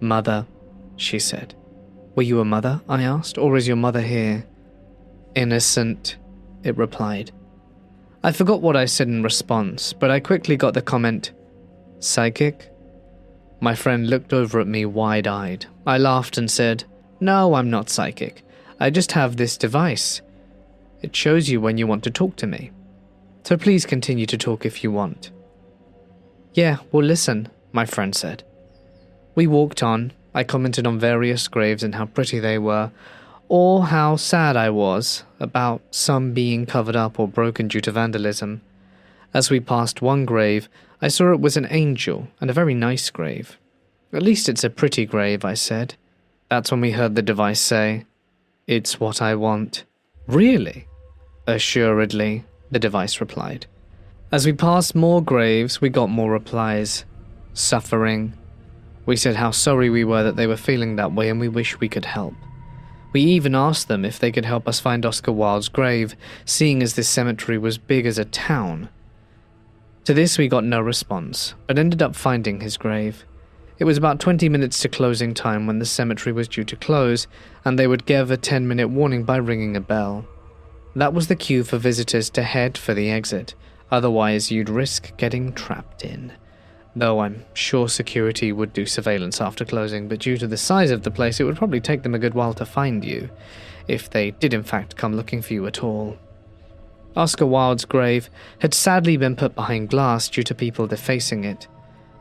Mother, she said. Were you a mother? I asked, or is your mother here? Innocent, it replied. I forgot what I said in response, but I quickly got the comment, psychic? My friend looked over at me wide-eyed. I laughed and said, no, I'm not psychic. I just have this device. It shows you when you want to talk to me. So please continue to talk if you want. Yeah, well listen, my friend said. We walked on. I commented on various graves and how pretty they were. or how sad I was about some being covered up or broken due to vandalism. As we passed one grave, I saw it was an angel, and a very nice grave. At least it's a pretty grave, I said. That's when we heard the device say, "It's what I want." "Really?" "Assuredly," the device replied. As we passed more graves, we got more replies. "Suffering." We said how sorry we were that they were feeling that way and we wish we could help. We even asked them if they could help us find Oscar Wilde's grave, seeing as this cemetery was big as a town. To this we got no response, but ended up finding his grave. It was about 20 minutes to closing time when the cemetery was due to close, and they would give a 10-minute warning by ringing a bell. That was the cue for visitors to head for the exit, otherwise you'd risk getting trapped in. Though I'm sure security would do surveillance after closing, but due to the size of the place it would probably take them a good while to find you, if they did in fact come looking for you at all. Oscar Wilde's grave had sadly been put behind glass due to people defacing it.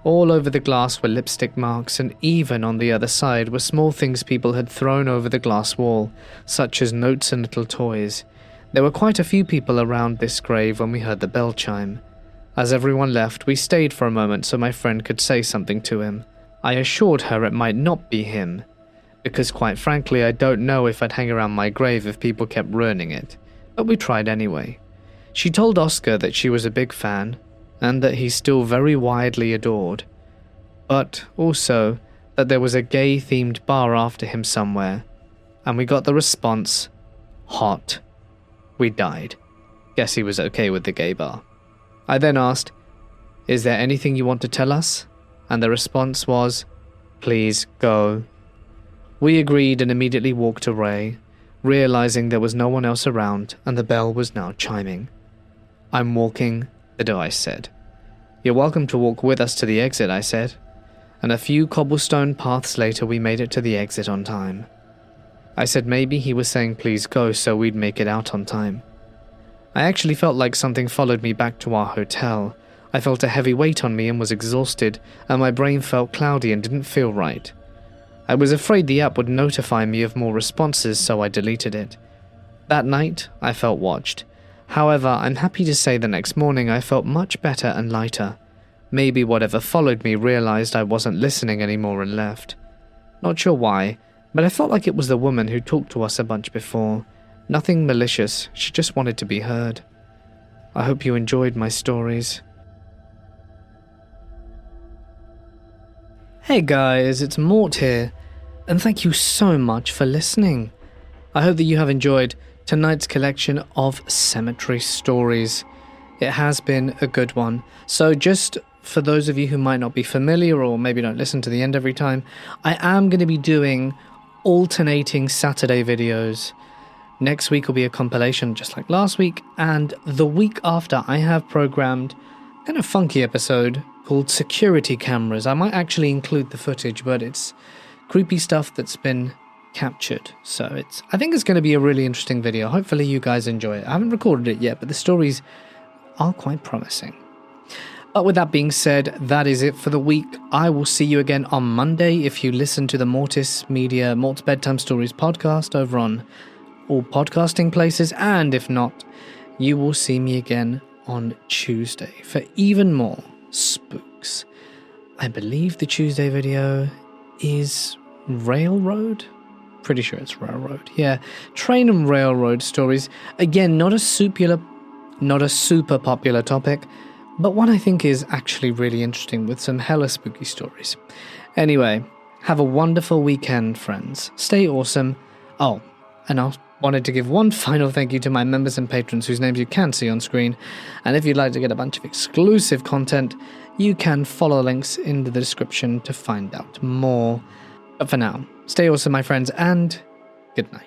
All over the glass were lipstick marks, and even on the other side were small things people had thrown over the glass wall, such as notes and little toys. There were quite a few people around this grave when we heard the bell chime. As everyone left, we stayed for a moment so my friend could say something to him. I assured her it might not be him, because quite frankly I don't know if I'd hang around my grave if people kept ruining it, but we tried anyway. She told Oscar that she was a big fan, and that he's still very widely adored, but also that there was a gay-themed bar after him somewhere, and we got the response, "Hot." We died. Guess he was okay with the gay bar. I then asked, "Is there anything you want to tell us?" And the response was, "Please go." We agreed and immediately walked away, realizing there was no one else around and the bell was now chiming. "I'm walking," the device said. "You're welcome to walk with us to the exit," I said, and a few cobblestone paths later we made it to the exit on time. I said maybe he was saying please go so we'd make it out on time. I actually felt like something followed me back to our hotel. I felt a heavy weight on me and was exhausted, and my brain felt cloudy and didn't feel right. I was afraid the app would notify me of more responses, so I deleted it. That night, I felt watched. However, I'm happy to say the next morning I felt much better and lighter. Maybe whatever followed me realized I wasn't listening anymore and left. Not sure why, but I felt like it was the woman who talked to us a bunch before. Nothing malicious, she just wanted to be heard. I hope you enjoyed my stories. Hey guys, it's Mort here, and thank you so much for listening. I hope that you have enjoyed tonight's collection of cemetery stories. It has been a good one. So just for those of you who might not be familiar or maybe don't listen to the end every time, I am going to be doing alternating Saturday videos. Next week will be a compilation just like last week, and the week after I have programmed a kind of funky episode called Security Cameras. I might actually include the footage, but it's creepy stuff that's been captured. So I think it's going to be a really interesting video. Hopefully you guys enjoy it. I haven't recorded it yet, but the stories are quite promising. But with that being said, that is it for the week. I will see you again on Monday if you listen to the Mortis Bedtime Stories podcast over on all podcasting places, and if not, you will see me again on Tuesday for even more spooks. I believe the Tuesday video is Railroad? Pretty sure it's Railroad. Yeah, train and railroad stories. Again, not a super popular topic, but one I think is actually really interesting with some hella spooky stories. Anyway, have a wonderful weekend, friends. Stay awesome. Oh, and I wanted to give one final thank you to my members and patrons whose names you can see on screen. And if you'd like to get a bunch of exclusive content, you can follow links in the description to find out more. But for now, stay awesome, my friends, and good night.